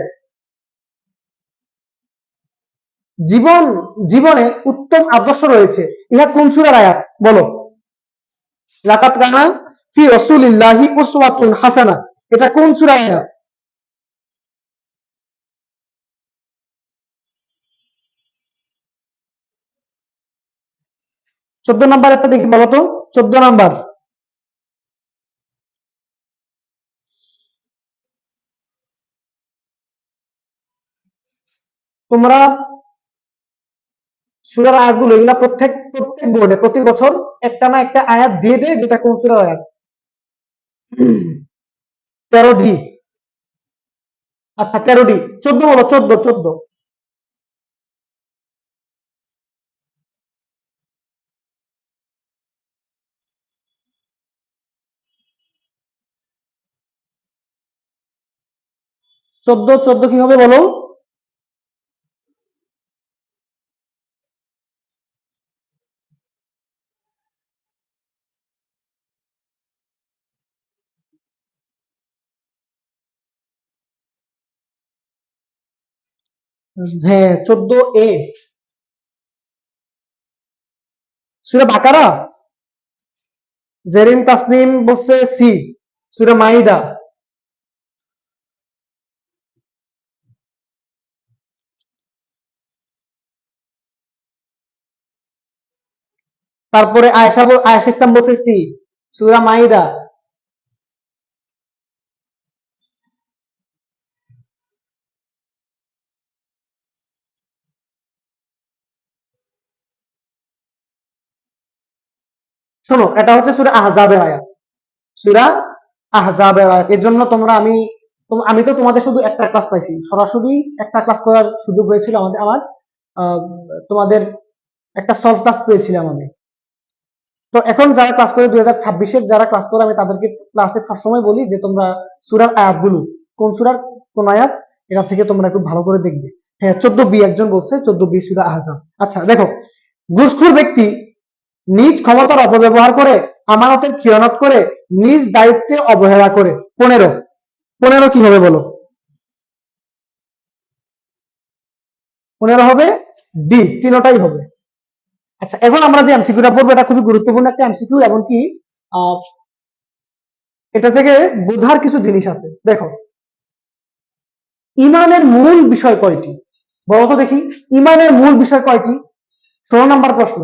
A: জীবনে উত্তম আদর্শ রয়েছে। ইহা কোন সূরার আয়াত বলো? লাকাদ কানা ফি রাসূলিল্লাহি উসওয়াতুন হাসানা, এটা কোন সূরা আয়াত? 14 নাম্বার একটা দেখি বলো তো, 14 নাম্বার। তোমরা সূরার আয়াতগুলো এগুলা প্রত্যেক প্রত্যেক বোর্ডে প্রতি বছর একটা না একটা আয়াত দিয়ে দেয়, যেটা কোন সূরার আয়াত। 13 ডি। আচ্ছা 13 ডি, 14 বলো, 14 14। 14 14 কি হবে বলো? হ্যাঁ 14 এ, সূরা বাকারা। জেরিন তাসনিম বলছে সি, সূরা মাইদা। তারপরে আয়েশা ইসলাম বলছে সি, সূরা মাইদা। শোনো, এটা হচ্ছে সূরা আহজাবের আয়াত, সূরা আহজাবের আয়াত। এর জন্য তোমরা আমি তো তোমাদের শুধু একটা ক্লাস পাইছি, সরাসরি একটা ক্লাস করার সুযোগ হয়েছিল আমার। আহ, তোমাদের একটা সলভ ক্লাস পেয়েছিলাম আমি। তো এখন যারা ক্লাস করে 2026-এর যারা ক্লাস করে, আমি তাদেরকে ক্লাসে সবসময় বলি যে তোমরা সূরার আয়াতগুলো কোন সূরার কোন আয়াত, এটা থেকে তোমরা একটু ভালো করে দেখবে। হ্যাঁ 14 বি একজন বলছে, 14 বি সূরা আহজাব। আচ্ছা দেখো, ঘুষখোর ব্যক্তি নিজ ক্ষমতার অপব্যবহার করে, আমানতের খিয়ানত করে, নিজ দায়িত্বে অবহেলা করে। 15 15 কি হবে বলো? 15 হবে ডি, তিনটাই হবে। আচ্ছা এখন আমরা যে এমসিকিউটা পড়বো, এটা খুবই গুরুত্বপূর্ণ একটা এমসিকিউ, এমনকি আহ, এটা থেকে বোঝার কিছু জিনিস আছে। দেখো, ইমানের মূল বিষয় কয়টি বলো তো দেখি? ইমানের মূল বিষয় কয়টি? 16 নম্বর প্রশ্ন।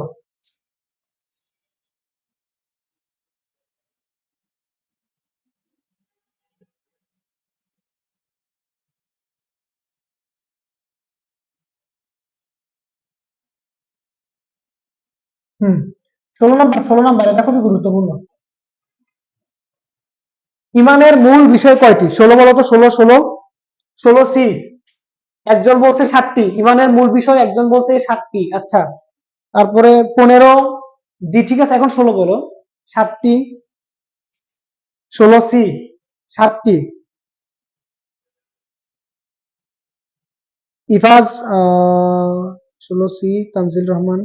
A: হুম, 16 নম্বর, 16 নম্বর, এটা খুবই গুরুত্বপূর্ণ। ইমানের মূল বিষয় কয়টি? 16 বলো তো, 16 16 16 সি। একজন বলছে 7টি ইমানের মূল বিষয়, একজন বলছে 7টি। আচ্ছা তারপরে 15 ডি, ঠিক আছে। এখন 16 বলো, 7টি। 16 সি, 7টি। ইফাজ 16 সি, তানজিল রহমান।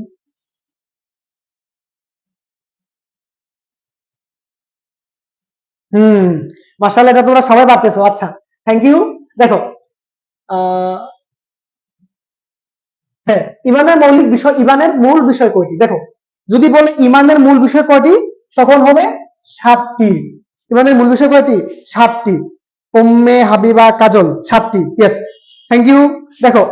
A: হুম, মাশাআল্লাহ, এটা তোমরা সবাই পারতেছো। আচ্ছা, থ্যাংক ইউ। দেখো, আহ, হ্যাঁ, ইমানের মূল বিষয় কয়টি? দেখো, যদি বলে ইমানের মূল বিষয় কয়টি, তখন হবে 7টি। ইমানের মূল বিষয় কয়টি? 7টি। উম্মে হাবিবা কাজল, 7টি। Yes, thank you. দেখো,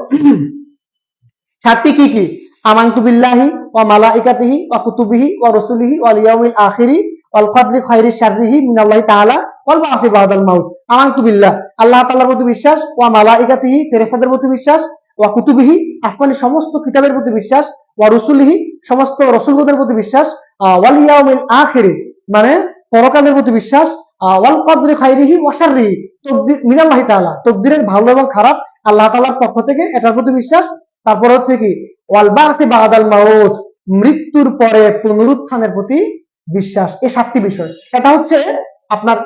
A: 7টি কি কি? আমানতু বিল্লাহি ওয়া মালাইকাতিহি ওয়া কুতুবিহি ওয়া রাসূলিহি ওয়াল ইয়াউমিল আখিরি ওয়াল কদরি খাইরি শাররিহি মিনাল্লাহি তাআলা ওয়াল বা'সি বাদাল মাউত। আমানতু বিল্লাহ, আল্লাহ তাআলার প্রতি বিশ্বাস, ওয়া মালাইকাতিহি, ফেরেশতাদের প্রতি বিশ্বাস, ওয়া কুতুবিহি, আসমানি সমস্ত কিতাবের প্রতি বিশ্বাস, ওয়া রাসূলিহি, সমস্ত রাসূলগণের প্রতি বিশ্বাস, ওয়াল ইয়াউমিল আখিরি, মানে পরকালের প্রতি বিশ্বাস, ওয়াল কদরি খাইরিহি ওয়া শাররিহি, তাকদীর মিনাল্লাহি তাআলা, তাকদীরের ভালো এবং খারাপ আল্লাহ তাআলার পক্ষ থেকে, এটার প্রতি বিশ্বাস। তারপর হচ্ছে কি, ওয়াল বা'সি বাদাল মাউত, মৃত্যুর পরে পুনরুত্থানের প্রতি বিশ্বাস। এই 7টি বিষয়, এটা হচ্ছে আপনার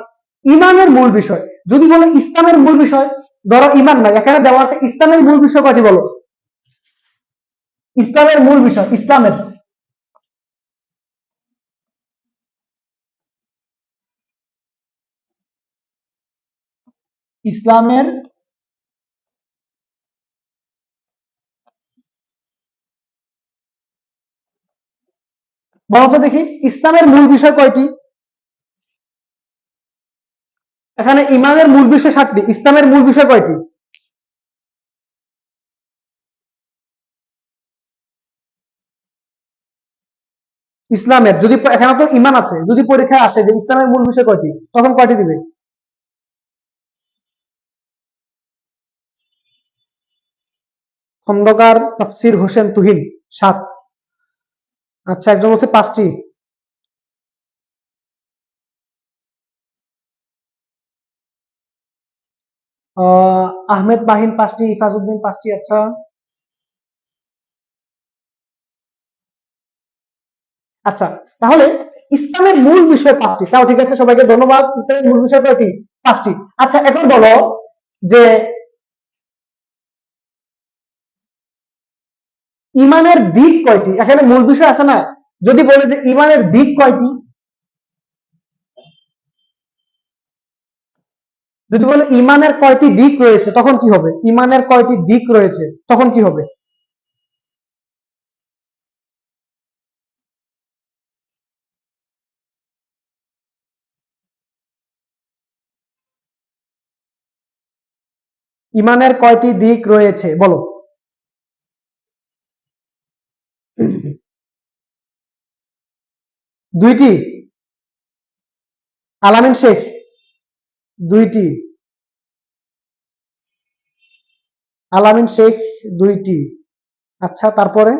A: ইমানের মূল বিষয়। যদি বলে ইসলামের মূল বিষয়, ধরো ইমান নাই, এখানে দেওয়া আছে ইসলামের মূল বিষয় কয়টি বলো? ইসলামের মূল বিষয়, ইসলামের বলো তো দেখি, ইসলামের মূল বিষয় কয়টি? এখানে ইমানের মূল বিষয় 7টি, ইসলামের মূল বিষয় কয়টি? ইসলামের যদি এখানে তো ইমান আছে, যদি পরীক্ষায় আসে যে ইসলামের মূল বিষয় কয়টি, তখন কয়টি দিবে? খন্দকার তাফসির হোসেন তুহিন 7। আচ্ছা, একজন বলছে 5টি। আহমেদ মাহিন 5টি, ইফাজউদ্দিন 5টি। আচ্ছা আচ্ছা, তাহলে ইসলামের মূল বিষয় 5টি, তাও ঠিক আছে, সবাইকে ধন্যবাদ। ইসলামের মূল বিষয় কয়টি? 5টি। আচ্ছা, এখন বলো যে ইমানের দিক কয়টি? এখানে মূল বিষয় আছে না, যদি বলে যে ইমানের দিক কয়টি, যদি বলে ইমানের কয়টি দিক রয়েছে, তখন কি হবে? ইমানের কয়টি দিক রয়েছে, তখন কি হবে? ইমানের কয়টি দিক রয়েছে বলো? দুইটি। আলামিন শেখ দুইটি। আলামিন শেখ দুইটি। আচ্ছা, তারপরে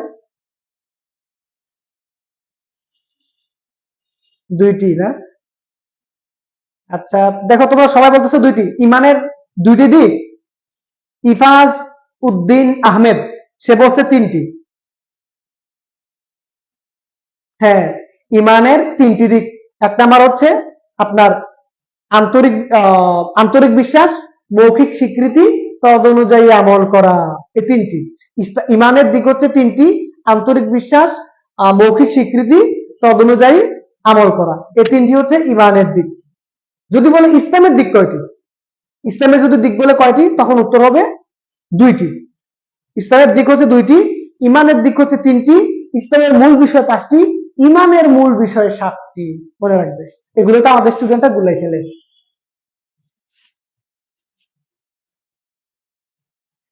A: দুইটি না? আচ্ছা, দেখো তোমরা সবাই বলতেছো দুইটি। ইমানের দুইটি দিক। ইফাজ উদ্দিন আহমেদ সে বলছে 3টি। হ্যাঁ, ইমানের 3টি দিক। এক নাম্বার হচ্ছে আপনার আন্তরিক বিশ্বাস, মৌখিক স্বীকৃতি, তদ অনুযায়ী আমল করা, এই 3টি। ইমানের দিক হচ্ছে 3টি: আন্তরিক বিশ্বাস, মৌখিক স্বীকৃতি, তদ অনুযায়ী আমল করা, এই 3টি হচ্ছে ইমানের দিক। যদি বলে ইসলামের দিক কয়টি, ইসলামের যদি দিক বলে কয়টি, তখন উত্তর হবে 2টি। ইসলামের দিক হচ্ছে 2টি, ইমানের দিক হচ্ছে 3টি, ইসলামের মূল বিষয় 5টি, ইমানের মূল বিষয় 7টি। মনে রাখবে, এগুলো তো আমাদের স্টুডেন্টরা গুলাই ফেলে।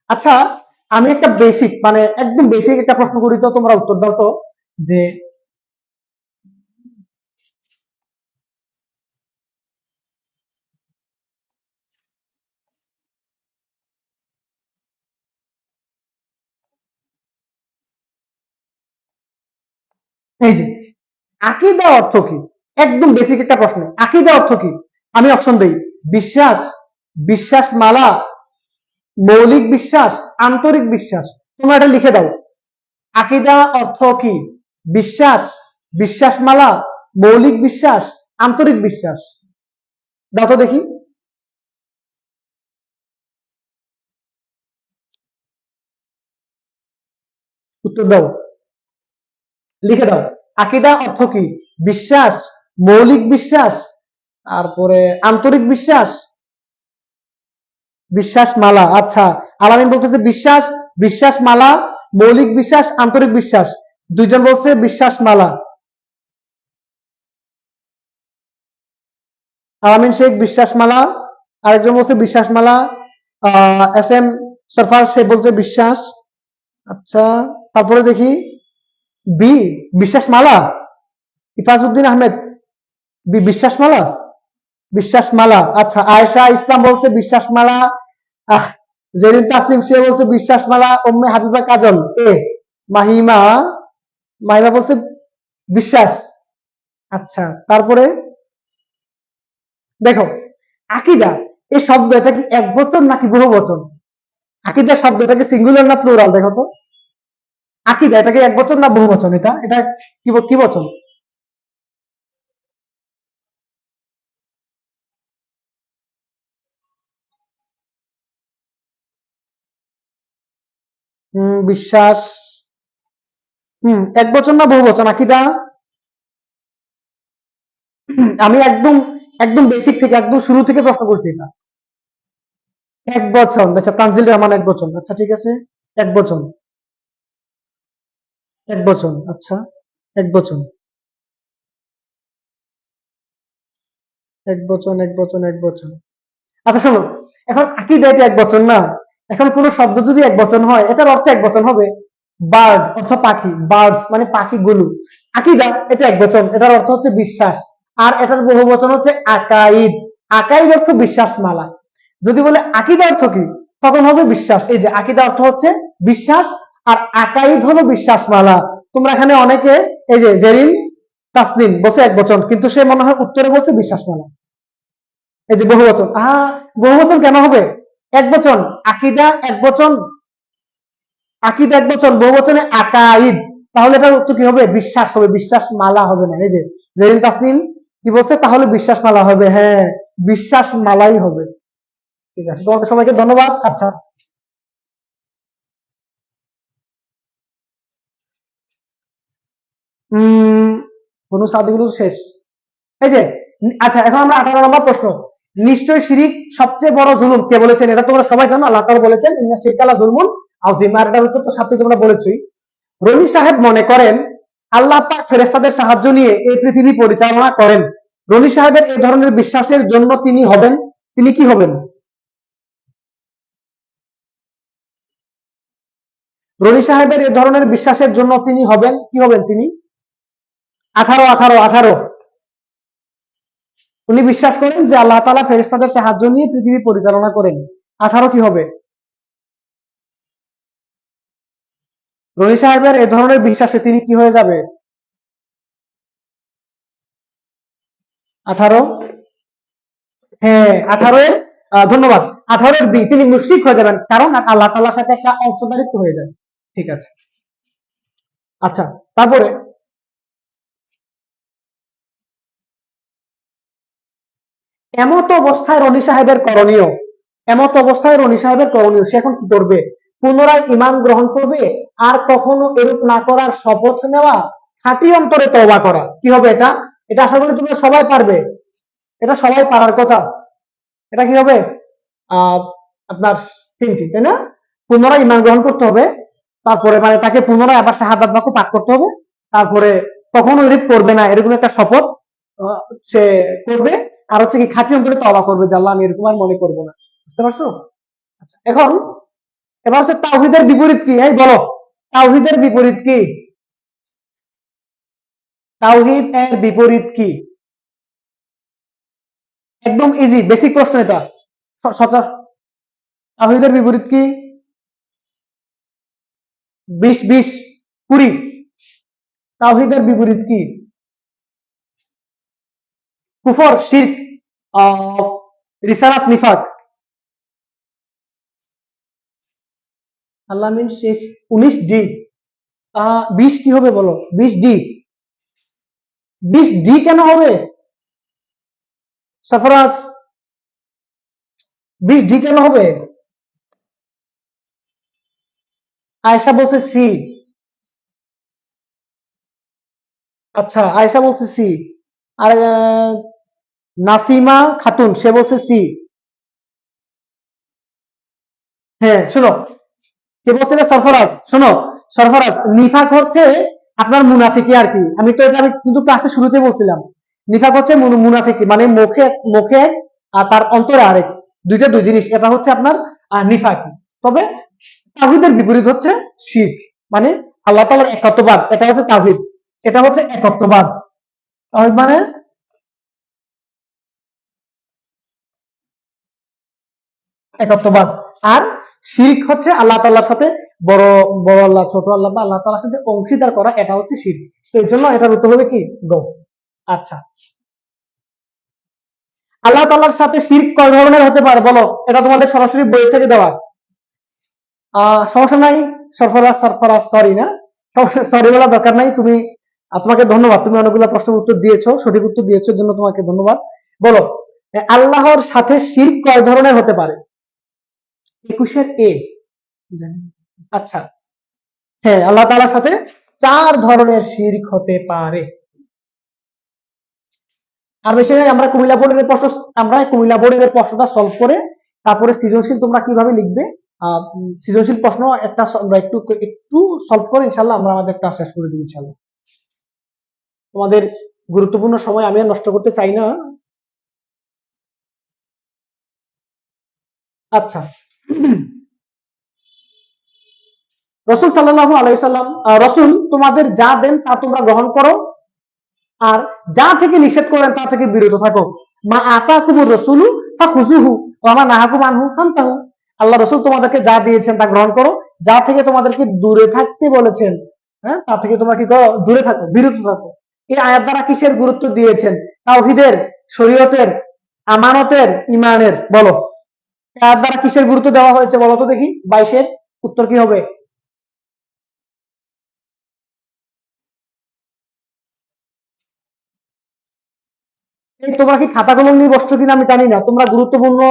A: আচ্ছা, আমি একটা বেসিক, মানে একদম বেসিক একটা প্রশ্ন করি, তো তোমরা উত্তর দাও তো, যে এই যে আকীদা অর্থ কি? একদম বেসিক একটা প্রশ্ন, আকীদা অর্থ কি? আমি অপশন দেই: বিশ্বাস, বিশ্বাস মালা, মৌলিক বিশ্বাস, আন্তরিক বিশ্বাস। তোমরা এটা লিখে দাও। আকীদা অর্থ কি? বিশ্বাস, বিশ্বাস মালা, মৌলিক বিশ্বাস, আন্তরিক বিশ্বাস। দাও তো দেখি। উত্তর দাও, লিখে দাও। আকীদা অর্থ কি? বিশ্বাস, মৌলিক বিশ্বাস, তারপরে আন্তরিক বিশ্বাস, বিশ্বাস মালা। আচ্ছা, আলামিন বলতেছে বিশ্বাস, বিশ্বাস মালা, মৌলিক বিশ্বাস, আন্তরিক বিশ্বাস। দুইজন বলছে বিশ্বাস মালা। আলামিন শেখ বিশ্বাস মালা, আরেকজন বলছে বিশ্বাস মালা। এস এম সরফার সে বলছে বিশ্বাস। আচ্ছা, তারপরে দেখি বি বিশ্বাস মালা, ইফাজউদ্দিন আহমেদ বি বিশ্বাস মালা, বিশ্বাস মালা। আচ্ছা, আয়েশা ইসলাম বলছে বিশ্বাস মালা। আহ, জেরিন তাসলিম সে বলছে বিশ্বাস মালা। উম্মে হাবিবা কাজল এ। মাহিমা, মাহিমা বলছে বিশ্বাস। আচ্ছা, তারপরে দেখো, আকীদা এই শব্দ, এটা কি এক বচন নাকি বহু বচন? আকীদা শব্দ, এটা কি সিঙ্গুলার না প্লুরাল? দেখো তো, আকীদা এটা কি এক বচন না বহু বচন? এটা এটা কি বচন? বিশ্বাস। এক বচন না বহু বচন আকীদা? আমি একদম একদম বেসিক থেকে, একদম শুরু থেকে প্রশ্ন করছি এটা। এক বচন। আচ্ছা, তানজিল রহমান এক বচন। আচ্ছা, ঠিক আছে, এক বচন। এক বচন। আচ্ছা, এক বচন। এক বচন, এক বচন, এক বচন। আচ্ছা শোনো, এখন আকিদা এটা এক বচন না। এখন কোন শব্দ যদি এক বচন হয়, এটার অর্থ এক বচন হবে। বার্ড অর্থ পাখি, বার্ডস মানে পাখিগুলো। আকিদা এটা এক বচন, এটার অর্থ হচ্ছে বিশ্বাস। আর এটার বহু বচন হচ্ছে আকাইদ। আকাইদ অর্থ বিশ্বাস মালা। যদি বলে আকিদা অর্থ কি, তখন হবে বিশ্বাস। এই যে আকিদা অর্থ হচ্ছে বিশ্বাস, আর আকাইদ হলো বিশ্বাস মালা। তোমরা এখানে অনেকে, এই যে জেরিন তাসনিম বলছে এক বচন, কিন্তু সে মনে হয় উত্তরে বলছে বিশ্বাস মালা। এই যে বহু বচন, বহু বচন কেন হবে? এক বচন আকিদা এক বচন, আকিদা এক বচন, বহু বচনে আকাইদ। তাহলে এটার উত্তর কি হবে? বিশ্বাস হবে, বিশ্বাস মালা হবে না। এই যে জেরিন তাসনিম কি বলছে, তাহলে বিশ্বাস মালা হবে। হ্যাঁ, বিশ্বাস মালাই হবে। ঠিক আছে, তোমাদের সবাইকে ধন্যবাদ। আচ্ছা, কোন সাদিগুলো শেষ। এই যে, আচ্ছা এখন আমরা 18 নম্বর প্রশ্ন। নিশ্চয় শিরিক সবচেয়ে বড় জুলুম, কে বলেছেন? এটা তোমরা সবাই জানো, আল্লাহ তাআলা বলেছেন ইন্না শিরকালা জুলমুন আযীম। আর এটার উত্তর তো সাথে তোমরা বলেছই। রনি সাহেব মনে করেন আল্লাহ পাক ফেরেশতাদের সাহায্য নিয়ে এই পৃথিবী পরিচালনা করেন। রনি সাহেবের এই ধরনের বিশ্বাসের জন্য তিনি হবেন, তিনি কি হবেন? রনি সাহেবের এই ধরনের বিশ্বাসের জন্য তিনি হবেন, কি হবেন তিনি? 18 উনি বিশ্বাস করেন যে আল্লাহ তাআলা ফেরেশতাদের সাহায্য নিয়ে পৃথিবী পরিচালনা করেন। 18 কি হবে? রনি সাহেবের এ ধরনের বিশ্বাসে তিনি কি হয়ে যাবে? 18, হ্যাঁ 18 এর ধন্যবাদ। 18 এর বি, তিনি মুশরিক হয়ে যাবেন, কারণ আল্লাহ তাআলার সাথে একটা অংশদারিত্ব হয়ে যায়। ঠিক আছে, আচ্ছা তারপরে এমত অবস্থায় রনি সাহেবের করণীয়, এমত অবস্থায় রনি সাহেবের করণীয়, সে এখন কি করবে? পুনরায় ঈমান গ্রহণ করবে, আর কখনো এরূপ না করার শপথ নেওয়া, খাঁটি অন্তরে তওবা করা। কি হবে এটা? এটা আশা করি তোমরা সবাই পারবে, এটা সবাই পারার কথা। এটা কি হবে? আহ আপনার তিনটি, তাই না? পুনরায় ঈমান গ্রহণ করতে হবে, তারপরে মানে তাকে পুনরায় আবার শাহাদাত বাক্য পাঠ করতে হবে, তারপরে কখনো এরূপ করবে না এরকম একটা শপথ সে করবে, আর হচ্ছে কি খাঁটি অন্তরে তওবা করবে যে আল্লাহ আমি এরকম আর মনে করবো না। বুঝতে পারছো? আচ্ছা, এখন এবার হচ্ছে তাওহীদের বিপরীত কি, এই বলো। তাওহীদের বিপরীত কি? তাওহীদ এর বিপরীত কি? একদম ইজি বেসিক প্রশ্ন এটা। তাওহীদের বিপরীত কি? 20 20 তাওহীদের বিপরীত কি? কুফর, শিরক, আহ রিসালাত, নিফাক। আল্লাহ মিন শেখ 19 ডি। 20 কি হবে বলো? 20 ডি, 20 ডি কেন হবে? সফরাজ, 20 ডি কেন হবে? আয়েশা বলছে সি। আচ্ছা, আয়েশা বলছে সি। আর নাসিমা খাতুন সে বলছে সি। হ্যাঁ শোনো, কে বলছে? সরফরাজ। শোনো, সরফরাজ, নিফাক হচ্ছে আপনার মুনাফিকি আর কি। আমি কিন্তু ক্লাসে শুরুতে বলছিলাম, নিফাক হচ্ছে মুনাফিকি, মানে মুখে মুখে এক আর তার অন্তরে আরেক, দুইটা দুই জিনিস। এটা হচ্ছে আপনার নিফাকি। তবে তাওহীদের বিপরীত হচ্ছে শিরক, মানে আল্লাহ তাআলার একত্ববাদ, এটা হচ্ছে তাওহীদ। এটা হচ্ছে একত্ববাদ। তাওহীদ মানে একত্ববাদ। আর শিরক হচ্ছে আল্লাহ তাআলার সাথে বড় বড় আল্লাহ, ছোট আল্লাহ বা আল্লাহ তাআলার সাথে অংশীদার করা, এটা হচ্ছে শিরক। তো এর জন্য এটার উত্তর হবে কি? গ। আচ্ছা, আল্লাহ তাআলার সাথে শিরক কয় ধরনের হতে পারে বলো? এটা তোমাদের সরাসরি বই থেকে দেওয়া। সমস্যা নাই। সরফরাজ, সরফরাজ সরি না, সরি বলা দরকার নাই। তুমি তোমাকে ধন্যবাদ, তুমি অনেকগুলো প্রশ্নের উত্তর দিয়েছো, সঠিক উত্তর দিয়েছো, এর জন্য তোমাকে ধন্যবাদ। বলো, আল্লাহর সাথে শিরক কয় ধরনের হতে পারে? 21 এ জানি। আচ্ছা, হ্যাঁ আল্লাহ তাআলার সাথে 4 ধরনের শিরক হতে পারে। আর বেশি নয়, আমরা কুমিল্লা বোর্ডের প্রশ্নটা সলভ করে তারপরে সৃজনশীল তোমরা কিভাবে লিখবে, সৃজনশীল প্রশ্ন একটা আমরা একটু একটু সলভ করে ইনশাল্লাহ আমরা আমাদের ক্লাস শেষ করে দিব ইনশাল্লাহ। তোমাদের গুরুত্বপূর্ণ সময় আমি আর নষ্ট করতে চাই না। আচ্ছা, রসুল সাল্লাল্লাহু আলাইহি সাল্লাম, রসুল তোমাদের যা দেন তা তোমরা গ্রহণ করো, আর যা থেকে নিষেধ করেন তা থেকে বিরত থাকো। মা আতাকুমুর রাসূলু ফাখুযুহু ওয়া মা নাহাকুম আনহু ফান্তাহু। আল্লাহ রসুল তোমাদেরকে যা দিয়েছেন তা গ্রহণ করো, যা থেকে তোমাদেরকে দূরে থাকতে বলেছেন, হ্যাঁ, তা থেকে তোমরা কি করো, দূরে থাকো, বিরত থাকো। এই আয়াত দ্বারা কিসের গুরুত্ব দিয়েছেন? তাওহীদের, শরীয়তের, আমানতের, ইমানের, বলো। এই আয়াত দ্বারা কিসের গুরুত্ব দেওয়া হয়েছে বলো তো দেখি? 22-এর উত্তর কি হবে? এই তোমরা কি খাতা কলম নিয়ে বসছো কিনা আমি জানি না, তোমরা গুরুত্বপূর্ণ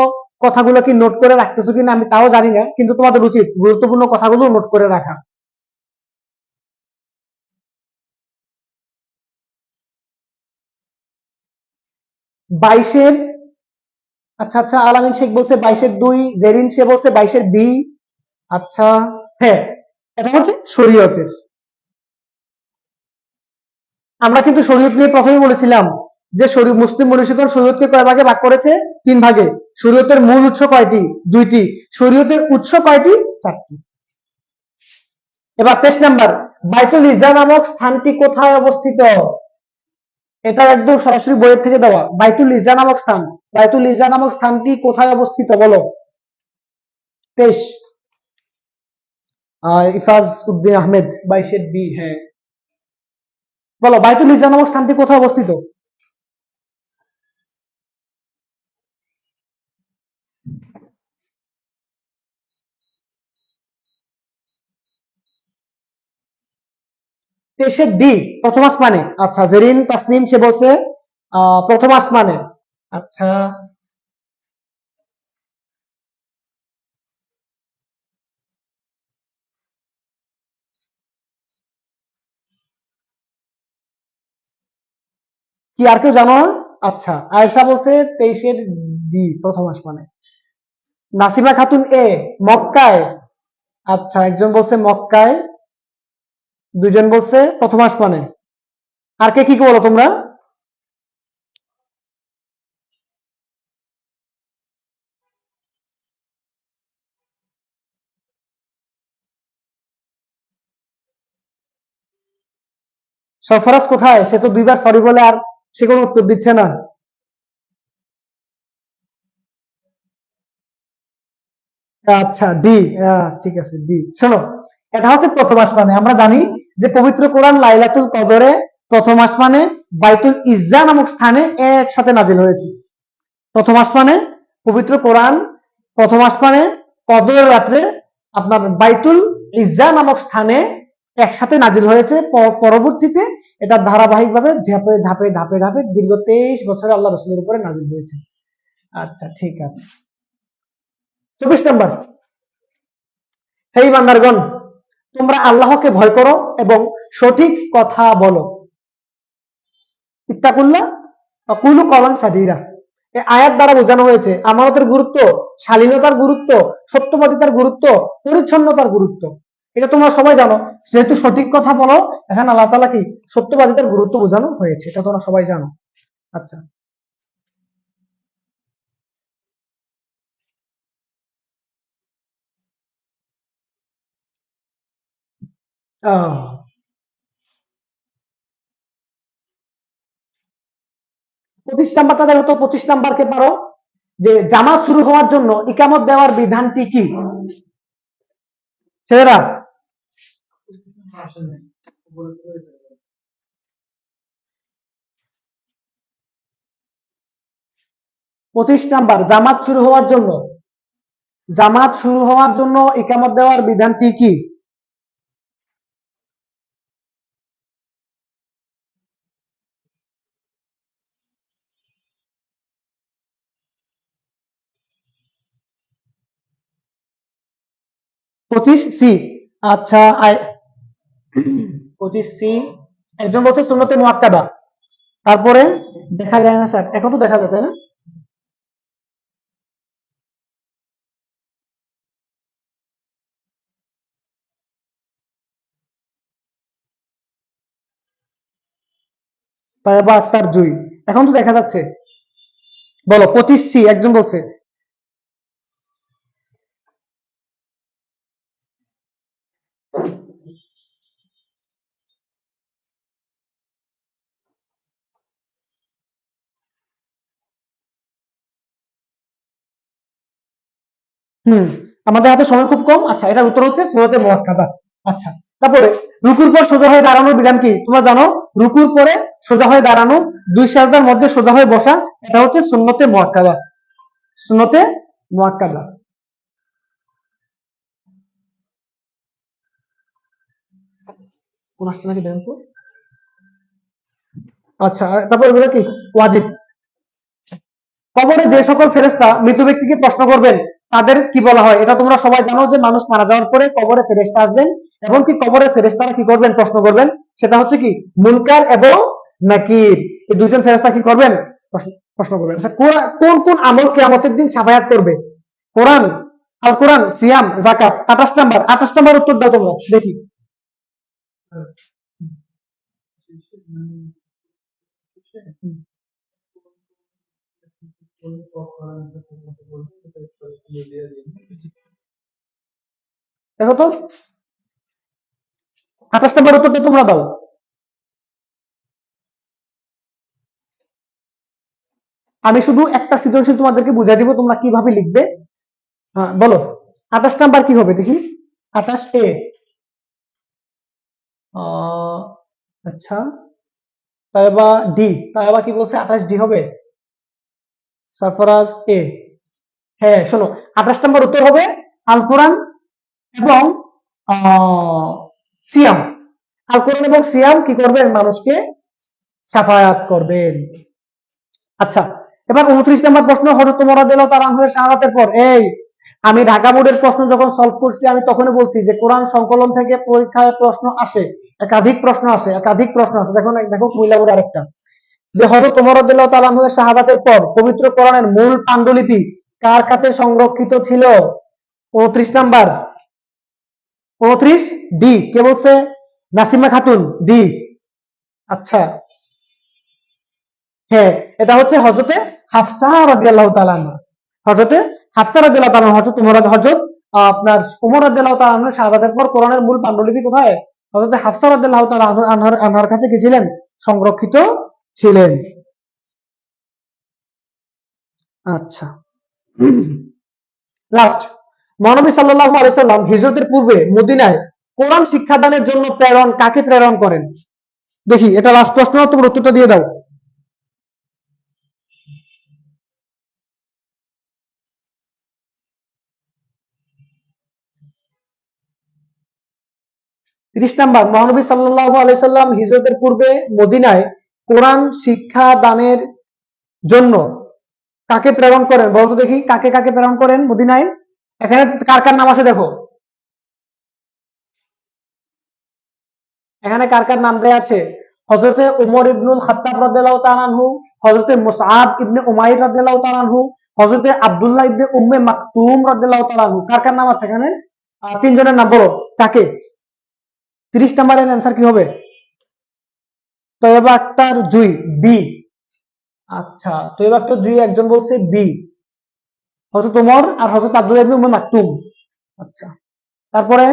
A: কথাগুলো কি নোট করে রাখতেছো কিনা আমি তাও জানি না, কিন্তু তোমাদের উচিত গুরুত্বপূর্ণ কথাগুলো নোট করে রাখা। 22-এর, আচ্ছা আচ্ছা, আলামিন শেখ বলছে 22-এর 2, জেরিন সে বলছে 22-এর বি। আচ্ছা, হ্যাঁ, এটা হচ্ছে শরীয়তের। আমরা কিন্তু শরীয়ত নিয়ে প্রথমে বলেছিলাম যে মুসলিম মনীষীগণ শরীয়তকে কয় ভাগে ভাগ করেছে? 3 ভাগে। শরীয়তের মূল উৎস কয়টি? 2টি। শরীয়তের উৎস কয়টি? 4টি। এবার 23 নাম্বার, বাইতুল ইজ্জা নামক স্থানটি কোথায় অবস্থিত? এটা একদম সরাসরি বইয়ের থেকে দেওয়া। বাইতুল ইজ্জা নামক স্থান, বাইতুল ইজ্জা নামক স্থানটি কোথায় অবস্থিত বলো? 23, ইফাজ উদ্দিন আহমেদ, 22-এর বি, হ্যাঁ, বলো বাইতুল ইজ্জা নামক স্থানটি কোথায় অবস্থিত? তেইশের ডি, প্রথম আসমানে। আচ্ছা, জেরিন তাসনিম সে বলছে প্রথম আসমানে। আচ্ছা, কি আর কেউ জানো? আচ্ছা, আয়েশা বলছে 23-এর ডি, প্রথম আসমানে। নাসিমা খাতুন এ, মক্কায়। আচ্ছা, একজন বলছে মক্কায়, দুজন বলছে প্রথম আসমানে। আর কে কি বলো তোমরা? সরফরাজ কোথায়? সে তো 2বার সরি বলে আর সে কোনো উত্তর দিচ্ছে না। আচ্ছা, ডি, ঠিক আছে, ডি। শোনো, এটা হচ্ছে প্রথম আসমানে। আমরা জানি যে পবিত্র কোরআন লাইলাতুল কদরে প্রথম আসমানে বাইতুল ইজ্জা নামক স্থানে একসাথে নাজিল হয়েছে। প্রথম আসমানে পবিত্র কোরআন প্রথম আসমানে কদরের রাত্রে আপনার বাইতুল ইজ্জা নামক স্থানে একসাথে নাজিল হয়েছে। পরবর্তীতে এটা ধারাবাহিকভাবে ধাপে ধাপে ধাপে ধাপে দীর্ঘ 23 বছরে আল্লাহ রসুলের উপরে নাজিল হয়েছে। আচ্ছা, ঠিক আছে। 24 নম্বর, হে ইমানদারগণ, তোমরা আল্লাহকে ভয় করো এবং সঠিক কথা বলো। ইত্তাকুল্লাহ ওয়া কুলু কওলান সাদীদা। এই আয়াত দ্বারা বোঝানো হয়েছে আমানতের গুরুত্ব, শালীনতার গুরুত্ব, সত্যবাদিতার গুরুত্ব, পরিচ্ছন্নতার গুরুত্ব। এটা তোমরা সবাই জানো। যেহেতু সঠিক কথা বলো, এখানে আল্লাহ তাআলা কি সত্যবাদিতার গুরুত্ব বোঝানো হয়েছে, এটা তোমরা সবাই জানো। আচ্ছা, আহ 25 নাম্বারটা দেখো তো, 25 নাম্বারকে পারো যে জামাত শুরু হওয়ার জন্য ইকামত দেওয়ার বিধানটি কি? ছেলেরা, 25 নাম্বার, জামাত শুরু হওয়ার জন্য ইকামত দেওয়ার বিধানটি কি? 25 সি। আচ্ছা, 25 সি, একজন বলছে সুন্নতে মুআক্কাদা। তারপরে দেখা যায় না স্যার, এখন তো দেখা যায়, তাই না? তাইবা আক্তার জুই, এখন তো দেখা যাচ্ছে। বলো 25 সি, একজন বলছে। হুম, আমাদের হাতে সময় খুব কম। আচ্ছা, এটার উত্তর হচ্ছে সূরাতে মুআক্কাদা। আচ্ছা, তারপরে রুকুর পর সোজা হয়ে দাঁড়ানোর বিধান কি তোমরা জানো? রুকুর পরে সোজা হয়ে দাঁড়ানো, দুই সাজদার মধ্যে সোজা হয়ে বসা, এটা হচ্ছে সুন্নতে মুআক্কাদা। সুন্নতে মুআক্কাদা। কোন আসছে নাকি দেখেন তো। আচ্ছা, তারপর এগুলো কি ওয়াজিব। কবরে যে সকল ফেরেশতা মৃত ব্যক্তিকে প্রশ্ন করবেন তাদের কি বলা হয়? এটা তোমরা সবাই জানো যে মানুষ মারা যাওয়ার পরে কবরে ফেরেশতা আসবেন এবং কি কবরে ফেরেশতারা কি করবেন প্রশ্ন করবেন, সেটা হচ্ছে কি মুনকার এবং নাকির। এই দুজন ফেরেশতা কি করবেন? প্রশ্ন করবেন। আচ্ছা, কোন কোন আমল কিয়ামতের দিন শাফায়াত করবে? কোরআন, আল কোরআন, সিয়াম, যাকাত। 28 নাম্বার, 28 নাম্বার উত্তর দাও তোমরা দেখি। দেখো তো, 28 নাম্বার উত্তরটা তোমরা দাও। আমি শুধু একটা সৃজনশীল তোমাদেরকে বুঝাই দিব, তোমরা কিভাবে লিখবে। হ্যাঁ, বলো 28 নাম্বার কি হবে দেখি। 28 এ। আচ্ছা, তাই বা ডি, তাই বা কি বলছে 28 ডি হবে? সারফরাজ এ। হ্যাঁ শোনো, 28 নম্বর উত্তর হবে আল কোরআন এবং সিয়াম। আল কোরআন এবং সিয়াম কি করবেন? মানুষকে সাফায়াত করবেন। আচ্ছা, এবার 29 নম্বর প্রশ্ন, হযরত ওমর রাদিয়াল্লাহু তাআলা আনহু এর শাহাদাতের পর। এই আমি ঢাকা বোর্ডের প্রশ্ন যখন সলভ করছি আমি তখনই বলছি যে কোরআন সংকলন থেকে পরীক্ষায় প্রশ্ন আসে, একাধিক প্রশ্ন আসে, একাধিক প্রশ্ন আসে। দেখো না, দেখো কুমিল্লা বোর্ড আরেকটা, যে হযরত ওমর রাদিয়াল্লাহু তাআলা আনহু এর শাহাদাতের পর পবিত্র কোরআনের মূল পান্ডুলিপি কার কাছে সংরক্ষিত ছিল? 29 নাম্বার, 29 ডি। কে বলছে? নাসিমা খাতুন, ডি। আচ্ছা, হ্যাঁ, এটা হচ্ছে হযরতে হাফসা রাদিয়াল্লাহু তাআলা আনহা। হযরতে হাফসা রাদিয়াল্লাহু তাআলা, হযরত ওমর, হযরত আপনার ওমর রাদিয়াল্লাহু তাআলা আনহু শাহাদাতের পর কোরআনের মূল পান্ডুলিপি কোথায়? হযরতে হাফসা রাদিয়াল্লাহু তাআলা আনহার কাছে কি ছিলেন? সংরক্ষিত ছিলেন। আচ্ছা, লাস্ট, মহানবী সাল্লাল্লাহু আলাইহি সাল্লাম হিজরতের পূর্বে মদিনায় কোরআন শিক্ষাদানের জন্য কাকে প্রেরণ করেন? দেখি, এটা লাস্ট প্রশ্ন, তোমরা উত্তরটা দিয়ে দাও। 30 নাম্বার, মহানবী সাল্লাল্লাহু আলাইহি সাল্লাম হিজরতের পূর্বে মদিনায় কোরআন শিক্ষা দানের জন্য কাকে প্রেরণ করেন? বলতো দেখি, কাকে কাকে প্রেরণ করেন মদিনায়? এখানে কার কার নাম আছে দেখো, এখানে কার কার নাম দেয়া আছে? হযরতে উমর ইবনুল খাত্তাব রাদিয়াল্লাহু তাআলা আনহু, হযরতে মুসআব ইবনে উমাইর রাদিয়াল্লাহু তাআলা আনহু, হযরতে আব্দুল্লাহ ইবনে উম্মে মাকতুম রাদিয়াল্লাহু তাআলা আনহু। কার কার নাম আছে এখানে? তিনজনের নাম বলো, কাকে? 30 নম্বরের অ্যান্সার কি হবে? তয়বা আক্তার জুই, বি। আচ্ছা, তয়বা আক্তার জুই একজন বলছে বি, হযরত ওমর আর হযরত আব্দুল্লাহ ইবনে উম্মে মাকতুম। আচ্ছা, তারপরে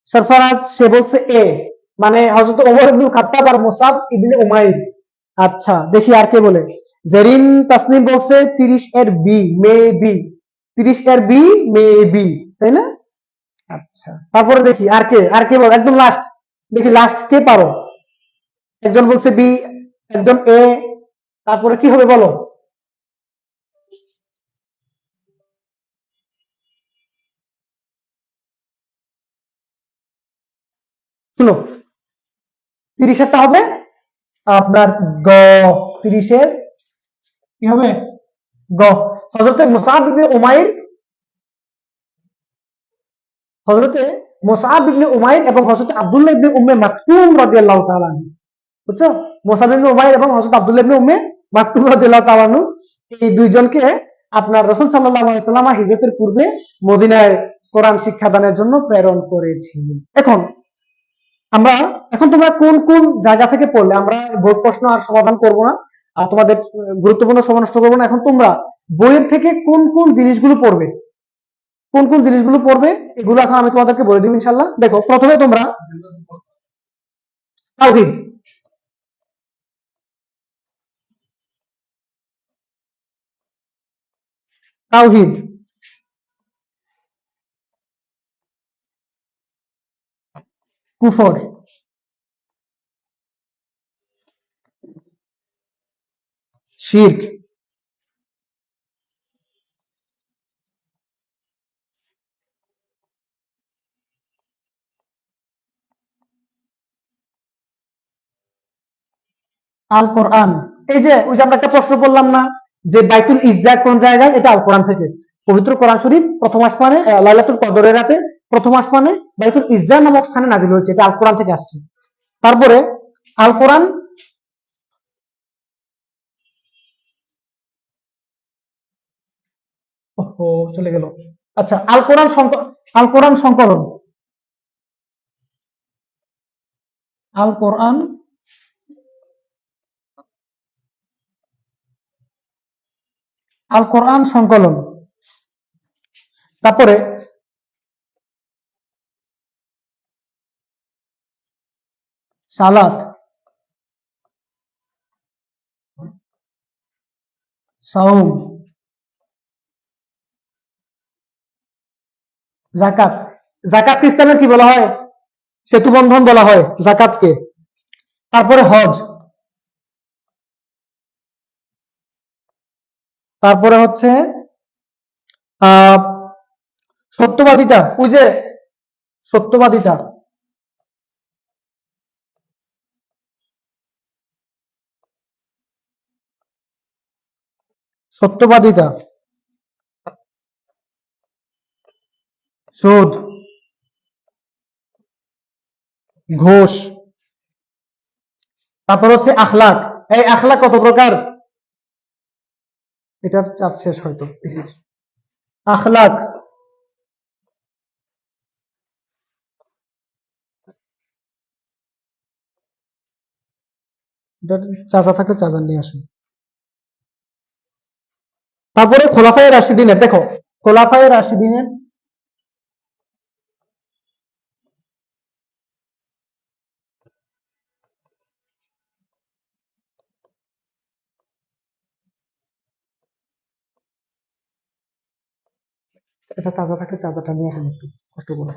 A: সরফরাজ সে বলছে এ, মানে হযরত ওমর ইবনে খাত্তাব আর মুসআব ইবনে উমাইর। আচ্ছা, দেখি আর কে বলে। জেরিন তাসনিম বলছে 30 এর বি, মে বি। 30 এর বি, মে বি, তাই না? আচ্ছা, তারপরে দেখি আর কে বল, একদম লাস্ট। দেখি লাস্ট কে পারো। একজন বলছে বি, একজন এ, তারপরে কি হবে বলো। শুনো, 30-এরটা হবে আপনার গ। 30-এর কি হবে? গ। হযরতে মুসআব ইবনে উমাইর, হযরতে মুসআব ইবনে উমাইর এবং হযরতে আব্দুল্লাহ ইবনে উম্মে মাকতুম রাদিয়াল্লাহু তাআলা আনহু। বুঝছো? মুসআব ইবনে উমাইর এবং হযরত আব্দুল্লাহ ইবনে উম্মে মাকতুম রাদিয়াল্লাহু তাআলা আনহু, এই দুইজনকে আপনার রাসূল সাল্লাল্লাহু আলাইহি ওয়াসাল্লাম হিজরতের পূর্বে মদিনায় কোরআন শিক্ষাদানের জন্য প্রেরণ করেছিলেন। আমরা এখন তোমরা কোন কোন জায়গা থেকে পড়লে, আমরা বোর্ড প্রশ্ন আর সমাধান করব না, আর তোমাদের গুরুত্বপূর্ণ সময় নষ্ট করবো না। এখন তোমরা বইয়ের থেকে কোন কোন জিনিসগুলো পড়বে, কোন কোন জিনিসগুলো পড়বে এগুলো এখন আমি তোমাদেরকে বলে দিব ইনশাল্লাহ। দেখো, প্রথমে তোমরা তাওহীদ, তাওহীদ কুফর, শিরক, আল কোরআন। এই যে ওই যে আমরা একটা প্রশ্ন করলাম না যে বাইতুল ইজ্জা কোন জায়গায়, এটা আল কোরআন থেকে। পবিত্র কোরআন শরীফ প্রথম আসমানে লাইলাতুল কদরের রাতে প্রথম আসমানে বাইতুল ইজ্জা নামক স্থানে নাজিল হয়েছে, এটা আল কোরআন থেকে আসছে। তারপরে আল কোরআন, ও চলে গেল। আচ্ছা, আল কোরআন সংকলন, আল কোরআন, আল কোরআন সংকলন। তারপরে সালাত, সাওম, জাকাত। জাকাত ইসলামের কি বলা হয়? সেতু বন্ধন বলা হয় জাকাতকে। তারপরে হজ, তারপরে হচ্ছে আহ সত্যবাদিতা, ওই যে সত্যবাদিতা, সত্যবাদিতা, সুদ, ঘোষ। তারপর হচ্ছে আখলাক। এই আখলাক কত প্রকার? এটার চার শেষ হয়তো। আখলাক, চাচা থাকলে চাচার নিয়ে আসুন। তারপরে খোলাফায়ে রাশিদিনের, দেখো খোলাফায়ে রাশিদিনের, এটা চাচা থাকলে চাচাটা নিয়ে আসেন, একটু কষ্ট করে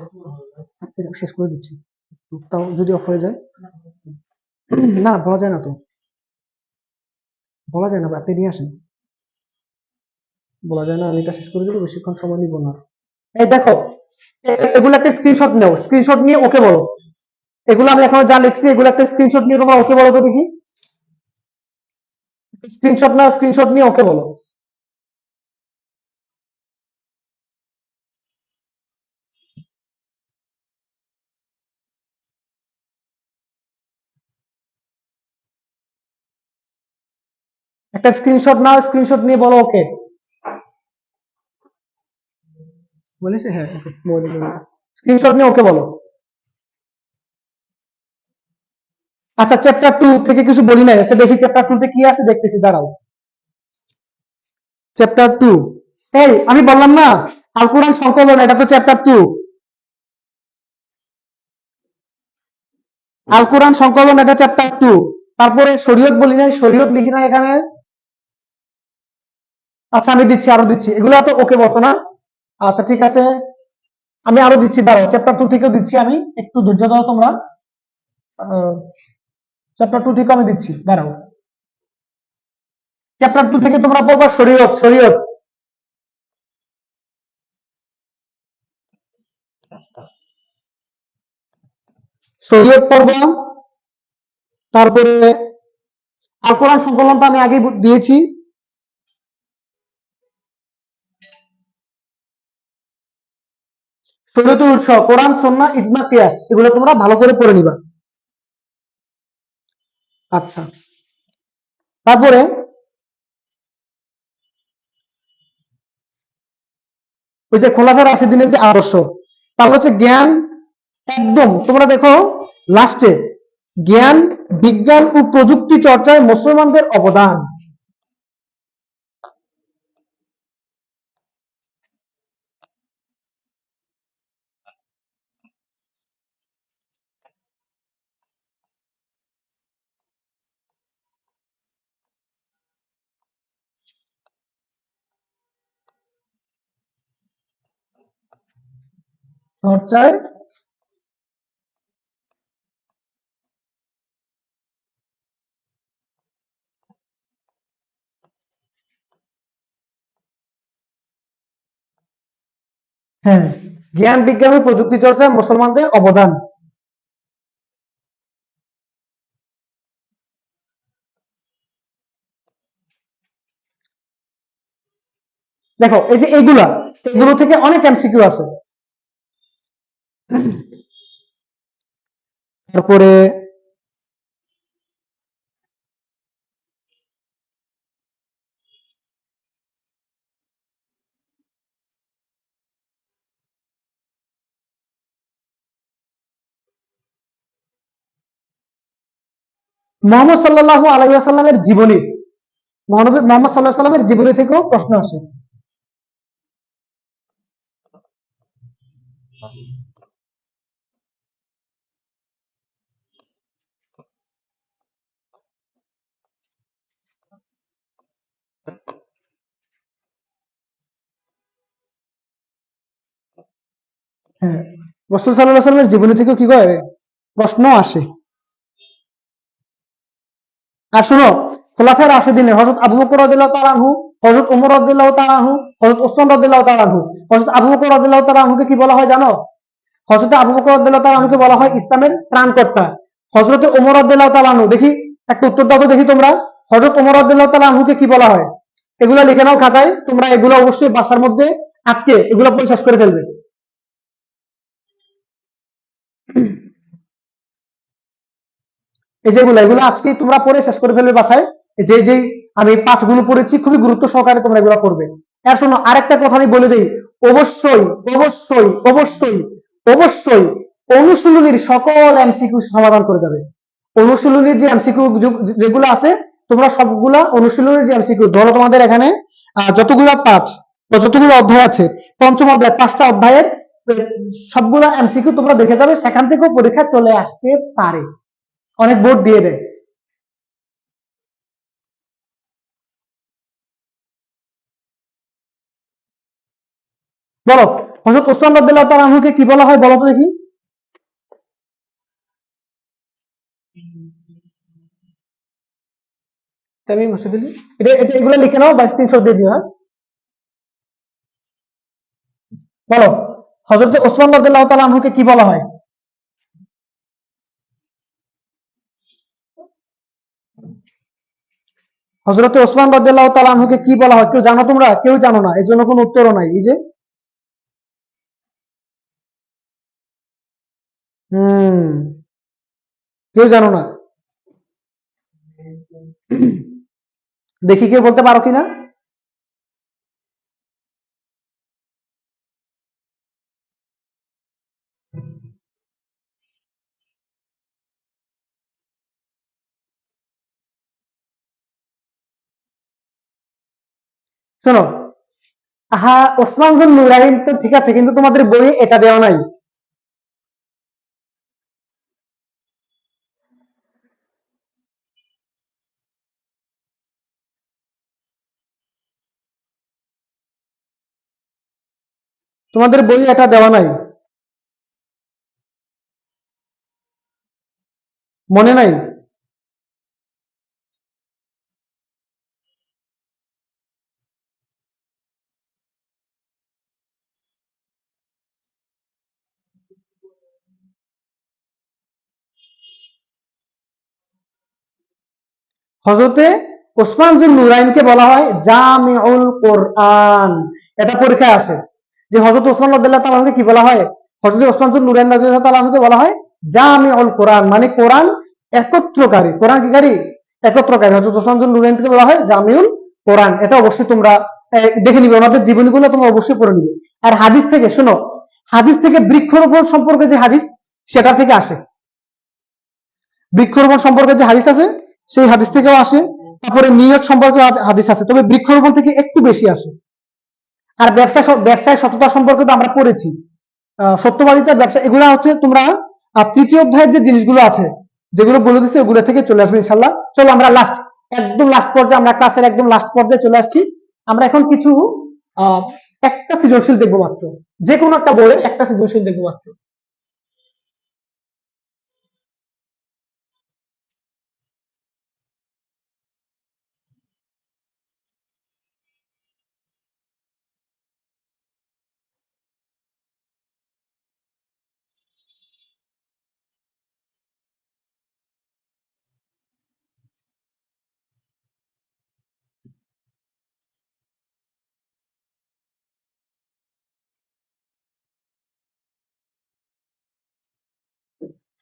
A: শেষ করে দিচ্ছি। তাও যদি অফ হয়ে যায়, না বলা যায় না তো, বলা যায় না, আপনি নিয়ে আসেন। বলা যায় না, আমি এটা শেষ করে দিলে বেশিক্ষণ সময় নিব না। এই দেখো, এগুলো একটা স্ক্রিনশট নাও, স্ক্রিনশট নিয়ে ওকে বলো। এগুলো আমি এখন যা লিখছি এগুলো একটা স্ক্রিনশট নিয়ে তোমরা ওকে বলো তো দেখি। স্ক্রিনশট নাও, স্ক্রিনশট নিয়ে ওকে বলো। একটা স্ক্রিনশট নাও, স্ক্রিনশট নিয়ে বলো ওকে। বলেছে হ্যাঁ, স্ক্রিনশট নিয়ে ওকে বলো। আচ্ছা, চ্যাপ্টার 2 থেকে কিছু বলি নাই, এসে দেখি চ্যাপ্টার 2 তে কি আছে, দেখতেছি, দাঁড়াও। চ্যাপ্টার 2, এই আমি বললাম না আল কোরআন সংকলন, এটা তো চ্যাপ্টার 2। আল কোরআন সংকলন, এটা চ্যাপ্টার 2। তারপরে শরীয়ত বলি নাই, শরীয়ত লিখি না এখানে। আচ্ছা আমি দিচ্ছি, আরো দিচ্ছি, এগুলো তো ওকে বলছো না। আচ্ছা ঠিক আছে, আমি আরো দিচ্ছি, দাঁড়াও, চ্যাপ্টার 2 থেকেও দিচ্ছি, আমি একটু ধৈর্য দাও তোমরা। চ্যাপ্টার 2 থেকে আমি দিচ্ছি, দাঁড়াও। চ্যাপ্টার 2 থেকে তোমরা পড়বা শরীয়ত, শরীয়ত। শরীয়ত পড়বা। তারপরে আল কোরআন সংকলনটা আমি আগে দিয়েছি। শরীয়তের উৎস কোরআন, সুন্নাহ, ইজমা, কিয়াস, এগুলো তোমরা ভালো করে পড়ে নিবা। আচ্ছা, তারপরে ওই যে খোলাফায়ে রাশিদিনের যে আদর্শ, তারপর হচ্ছে জ্ঞান, একদম তোমরা দেখো লাস্টে, জ্ঞান, বিজ্ঞান ও প্রযুক্তি চর্চায় মুসলমানদের অবদান। চর্চায় হ্যাঁ, জ্ঞান বিজ্ঞান ও প্রযুক্তি চর্চায় মুসলমানদের অবদান। দেখো এই যে এগুলো থেকে অনেক এমসিকিউ আছে। তারপরে মোহাম্মদ সাল্লাল্লাহু আলাইহি ওয়াসাল্লামের জীবনী, মোহাম্মদ সাল্লাল্লাহু আলাইহি ওয়াসাল্লামের জীবনী থেকেও প্রশ্ন আসে। হ্যাঁ, রাসূল সাল্লাল্লাহু আলাইহি ওয়াসাল্লামের জীবনী থেকেও কি করে প্রশ্ন আসে। আর শোনো, খোলাফায়ে রাশিদিনের হযরত আবু বকর রাদিয়াল্লাহু তাআলা আনহু, হযরত ওমর রাদিয়াল্লাহু তাআলা আনহু, হযরত ওসমান রাদিয়াল্লাহু তাআলা আনহু। হযরত আবু বকর রাদিয়াল্লাহু তাআলা আনহুকে কি বলা হয় জানো? হযরত আবু বকর রাদিয়াল্লাহু তাআলা আনহুকে বলা হয় ইসলামের ত্রাণকর্তা। হযরত ওমর রাদিয়াল্লাহু তাআলা আনহু, দেখি একটা উত্তর দাও তো দেখি তোমরা। হযরত ওমর রাদিয়াল্লাহু তাআলা আনহুকে কি বলা হয়? এগুলা লিখে নাও খাতায়, তোমরা এগুলো অবশ্যই বাসার মধ্যে আজকে এগুলো পড়ে শেষ করে ফেলবে। এই যেগুলো এগুলো আজকে তোমরা পড়ে শেষ করে ফেলবে বাসায়। যে যে আমি পাঠগুলো পড়েছি খুবই গুরুত্ব সহকারে তোমরা এগুলো পড়বে। আর শোনো, আরেকটা কথা আমি বলে দিই, অবশ্যই অবশ্যই অবশ্যই অবশ্যই অনুশীলনীর সকল এমসিকিউ সমাধান করে যাবে। অনুশীলনীর যে এমসিকিউ যেগুলো আছে, তোমরা সবগুলা অনুশীলনীর যে এমসিকিউ ধরো, তোমাদের এখানে যতগুলা পাঠ বা যতগুলো অধ্যায় আছে, পঞ্চম অধ্যায় 5টা অধ্যায়ের সবগুলা এমসিকিউ তোমরা দেখে যাবে, সেখান থেকেও পরীক্ষা চলে আসতে পারে, অনেক বোর্ড দিয়ে দেয়। বলো, হযরত ওসমান রাদিয়াল্লাহু তাআলা আনহুকে কি বলা হয় বলো তো দেখি। আমি মুছে ফেলি। এটা এগুলো লিখে নাও বা স্ক্রিনশট দিয়ে দিও। হ্যাঁ, বলো, হযরত ওসমান রাদিয়াল্লাহু তাআলা আনহুকে কি বলা হয়? হযরত ওসমান রাদিয়াল্লাহু তাআলা আনহুকে কি বলা হয়? কেউ জানো তোমরা? কেউ জানো না, এর জন্য কোনো উত্তরও নাই। এই যে হুম, কেউ জানো না। দেখি কেউ বলতে পারো কিনা। শোনো, হ্যাঁ, ওসমান জুন নুরাইন তো ঠিক আছে, কিন্তু তোমাদের বইয়ে এটা দেওয়া নাই। তোমাদের বইয়ে এটা দেওয়া নাই, মনে নাই। হযরতে ওসমান জুন নুরাইনকে বলা হয় জামিউল কোরআন। এটা পরীক্ষায় আসে যে হযরত ওসমান রাদিয়াল্লাহু তাআলা আনহুকে কি বলা হয়। হযরত ওসমান জুন নুরাইন রাদিয়াল্লাহু তাআলা আনহুকে বলা হয় জামিউল কোরআন, মানে কোরআন একত্রকারী। কোরআন কি কারী? একত্রকারী। হযরত ওসমান জুন নুরাইনকে বলা হয় জামিউল কোরআন। এটা অবশ্যই তোমরা দেখে নিবে, ওনাদের জীবনীগুলো তোমরা অবশ্যই পড়ে নিবে। আর হাদিস থেকে শোনো, হাদিস থেকে বৃক্ষরোপণ সম্পর্কে যে হাদিস, সেটা থেকে আসে। বৃক্ষরোপণ সম্পর্কে যে হাদিস আছে, সেই হাদিস থেকেও আসে। তারপরে নিয়ত সম্পর্কে হাদিস আছে, তবে বৃক্ষরোপণ থেকে একটু বেশি আসে। আর ব্যবসায় সততা সম্পর্কে তো আমরা পড়েছি, সত্যবাদিতা, ব্যবসা, এগুলা হচ্ছে তোমরা তৃতীয় অধ্যায়ের যে জিনিসগুলো আছে, যেগুলো বলে দিচ্ছে, ওগুলো থেকে চলে আসবে ইনশাল্লাহ। চলো আমরা একদম লাস্ট পর্যায়ে, আমরা ক্লাসের একদম লাস্ট পর্যায়ে চলে আসছি। আমরা এখন কিছু আহ একটা সৃজনশীল দেখবো মাত্র, যে কোনো একটা বইয়ের একটা সৃজনশীল দেখবো মাত্র।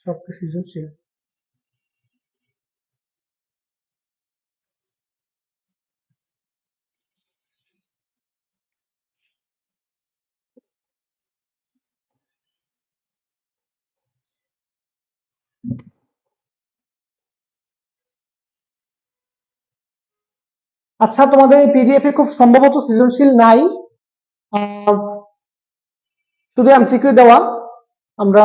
A: সবকে সৃজনশীল। আচ্ছা, তোমাদের এই পিডিএফ এ খুব সম্ভবত সৃজনশীল নাই, শুধু এমসিকিউ দেওয়া। আমরা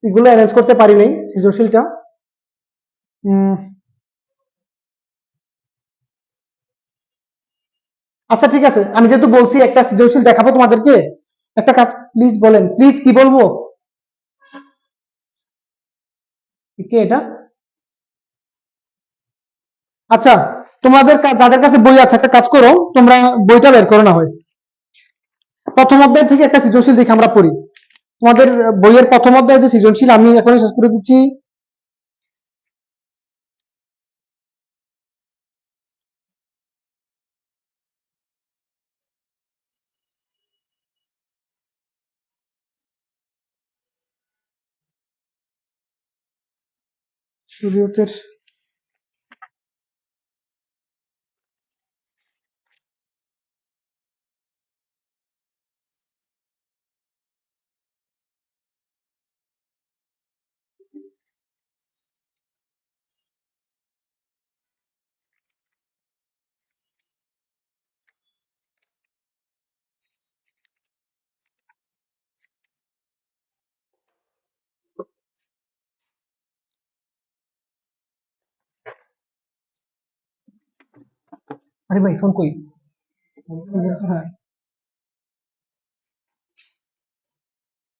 A: এগুলো অ্যারেঞ্জ করতে পারি নাই সৃজনশীলটা। আচ্ছা ঠিক আছে, আমি যেহেতু বলছি একটা সৃজনশীল দেখাবো তোমাদেরকে, একটা কাজ প্লিজ বলেন, প্লিজ কি বলবো, কে এটা? আচ্ছা, তোমাদের যাদের কাছে বই আছে একটা কাজ করো, তোমরা বইটা বের করো না হয়, প্রথম অধ্যায় থেকে একটা সৃজনশীল দেখে আমরা পড়ি। তোমাদের বইয়ের প্রথম অধ্যায় যে সৃজনশীল, আমি এখনই শেষ করে দিচ্ছি। শরীয়তের আরে ভাই ফোন কই? হ্যাঁ,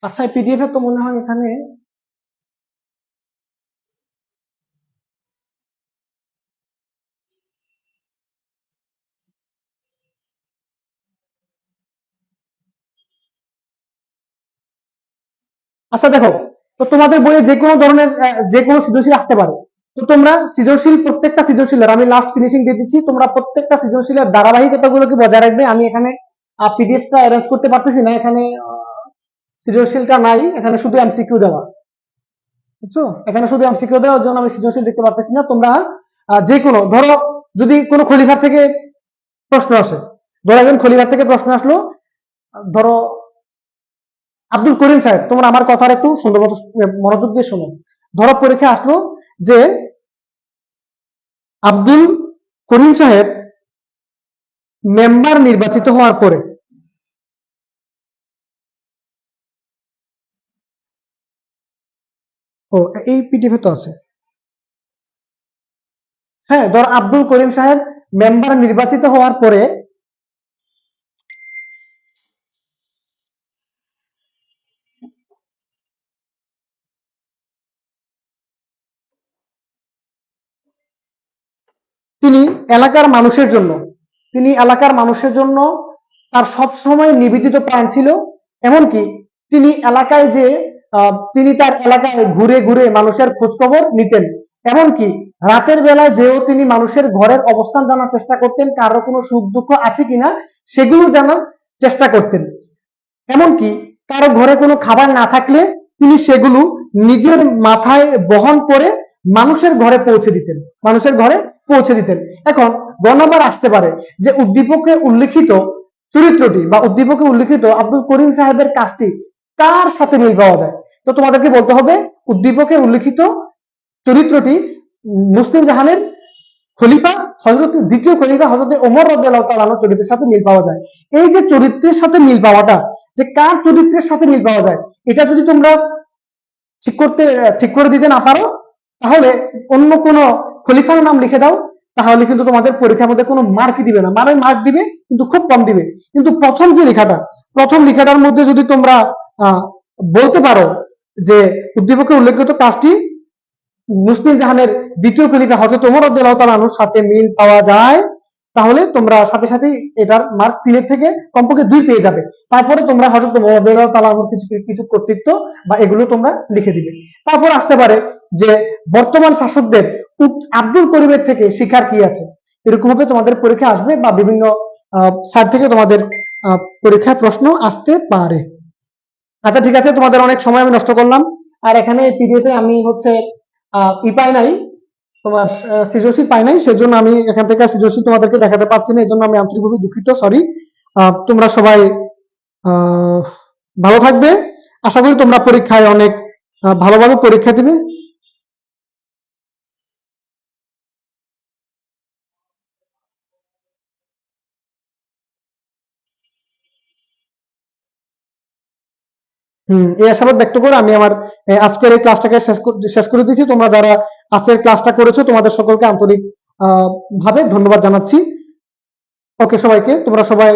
A: আচ্ছা পিডিএফ এ তো মনে হয় এখানে, আচ্ছা দেখো, তো তোমাদের বইয়ে যে কোনো ধরনের যে কোনো সৃজনশীল আসতে পারে। তো তোমরা সৃজনশীল, প্রত্যেকটা সৃজনশীলের আমি লাস্ট ফিনিশিং দিয়ে দিচ্ছি, তোমরা প্রত্যেকটা সৃজনশীলের ধারাবাহিকতাগুলোকে বজায় রাখবে। আমি এখানে পিডিএফটা অ্যারেঞ্জ করতে পারতেছি না, এখানে সৃজনশীলটা নাই, এখানে শুধু এমসিকিউ দেওয়া, বুঝছো? এখানে শুধু এমসিকিউ দেওয়ার জন্য আমি সৃজনশীল দেখতে পারতেছি না। তোমরা যে কোনো, ধরো যদি কোনো খলিফার থেকে প্রশ্ন আসে, ধরো একজন খলিফার থেকে প্রশ্ন আসলো, ধরো আব্দুল করিম সাহেব, তোমরা আমার কথার একটু সুন্দর মতো মনোযোগ দিয়ে শোনো। ধরো পরীক্ষা আসলো যে আব্দুল করিম সাহেব মেম্বার নির্বাচিত হওয়ার পরে, ও এই পিডিএফ তো আছে, হ্যাঁ, ধর আব্দুল করিম সাহেব মেম্বার নির্বাচিত হওয়ার পরে তিনি এলাকার মানুষের জন্য, তিনি এলাকার মানুষের জন্য তার সবসময় নিবেদিত প্রাণ ছিল। এমনকি তিনি এলাকায় যে তিনি তার এলাকায় ঘুরে ঘুরে মানুষের খোঁজ খবর নিতেন। এমনকি রাতের বেলায় যেও তিনি মানুষের ঘরের অবস্থান জানার চেষ্টা করতেন, কারো কোনো সুখ দুঃখ আছে কিনা সেগুলো জানার চেষ্টা করতেন। এমনকি কারো ঘরে কোনো খাবার না থাকলে তিনি সেগুলো নিজের মাথায় বহন করে মানুষের ঘরে পৌঁছে দিতেন, মানুষের ঘরে পৌঁছে দিতেন। এখন গণবার আসতে পারে যে উদ্দীপকে উল্লেখিত চরিত্রটি বা উদ্দীপকে উল্লেখিত আব্দুল করিম সাহেবের কাজটি কার সাথে মিল পাওয়া যায়। তো তোমাদেরকে বলতে হবে উদ্দীপকে উল্লেখিত চরিত্রটি মুসলিম জাহানের খলিফা হযরত দ্বিতীয় খলিফা হযরত ওমর রাদিয়াল্লাহু তাআলা আনহু চরিত্রের সাথে মিল পাওয়া যায়। এই যে চরিত্রের সাথে মিল পাওয়াটা, যে কার চরিত্রের সাথে মিল পাওয়া যায়, এটা যদি তোমরা ঠিক করে দিতে না পারো, তাহলে অন্য কোন খলিফার নাম লিখে দাও, তাহলে কিন্তু তোমাদের পরীক্ষার মধ্যে কোনো মার্কই দিবে না, মানে মার্ক দিবে কিন্তু খুব কম দিবে। কিন্তু প্রথম লেখাটার মধ্যে যদি তোমরা বলতে পারো যে উদ্দীপকে উল্লেখিত কাজটি মুসলিম জাহানের দ্বিতীয় খলিফা হযরত ওমর রাদিয়াল্লাহু তাআলা আনহুর সাথে মিল পাওয়া যায়, তাহলে তোমরা সাথে সাথে এটার মার্ক 3 থেকে কমপক্ষে 2 পেয়ে যাবে। তারপরে তোমরা হযরত ওমর রাদিয়াল্লাহু তাআলা আনহুর কিছু কিছু কর্তৃত্ব বা এগুলো তোমরা লিখে দিবে। তারপর আসতে পারে যে বর্তমান শাসকদের আব্দুল করিমের থেকে শিক্ষার কি আছে, এরকম ভাবে তোমাদের পরীক্ষা আসবে বা বিভিন্ন সাইট থেকে তোমাদের পরীক্ষায় প্রশ্ন আসতে পারে। আচ্ছা ঠিক আছে, তোমাদের অনেক সময় আমি নষ্ট করলাম। আর এখানে পিডিএফ এ আমি হচ্ছে পাই নাই, তোমার সৃজনশীল পাই নাই, সেজন্য আমি এখান থেকে সৃজনশীল তোমাদেরকে দেখাতে পারছি না, এই জন্য আমি আন্তরিকভাবে দুঃখিত, সরি। তোমরা সবাই ভালো থাকবে, আশা করি তোমরা পরীক্ষায় অনেক ভালোভাবে পরীক্ষা দিবে। এই আশাবাদ ব্যক্ত করে আমি আমার আজকের এই ক্লাসটাকে শেষ করে দিচ্ছি। তোমরা যারা আজকের ক্লাসটা করেছো তোমাদের সকলকে আন্তরিক ভাবে ধন্যবাদ জানাচ্ছি। ওকে সবাইকে, তোমরা সবাই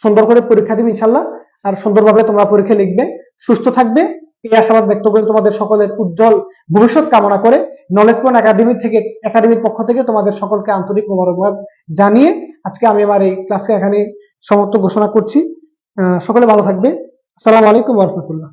A: সুন্দর করে পরীক্ষা দিবে ইনশাল্লাহ, আর সুন্দরভাবে তোমরা পরীক্ষা লিখবে, সুস্থ থাকবে, এই আশাবাদ ব্যক্ত করে তোমাদের সকলের উজ্জ্বল ভবিষ্যৎ কামনা করে নলেজ পয়েন্ট একাডেমির পক্ষ থেকে তোমাদের সকলকে আন্তরিক মোবারকবাদ জানিয়ে আজকে আমি আমার এই ক্লাসকে এখানে সমাপ্ত ঘোষণা করছি। সকলে ভালো থাকবে। আসসালামু আলাইকুম ওয়া রাহমাতুল্লাহ।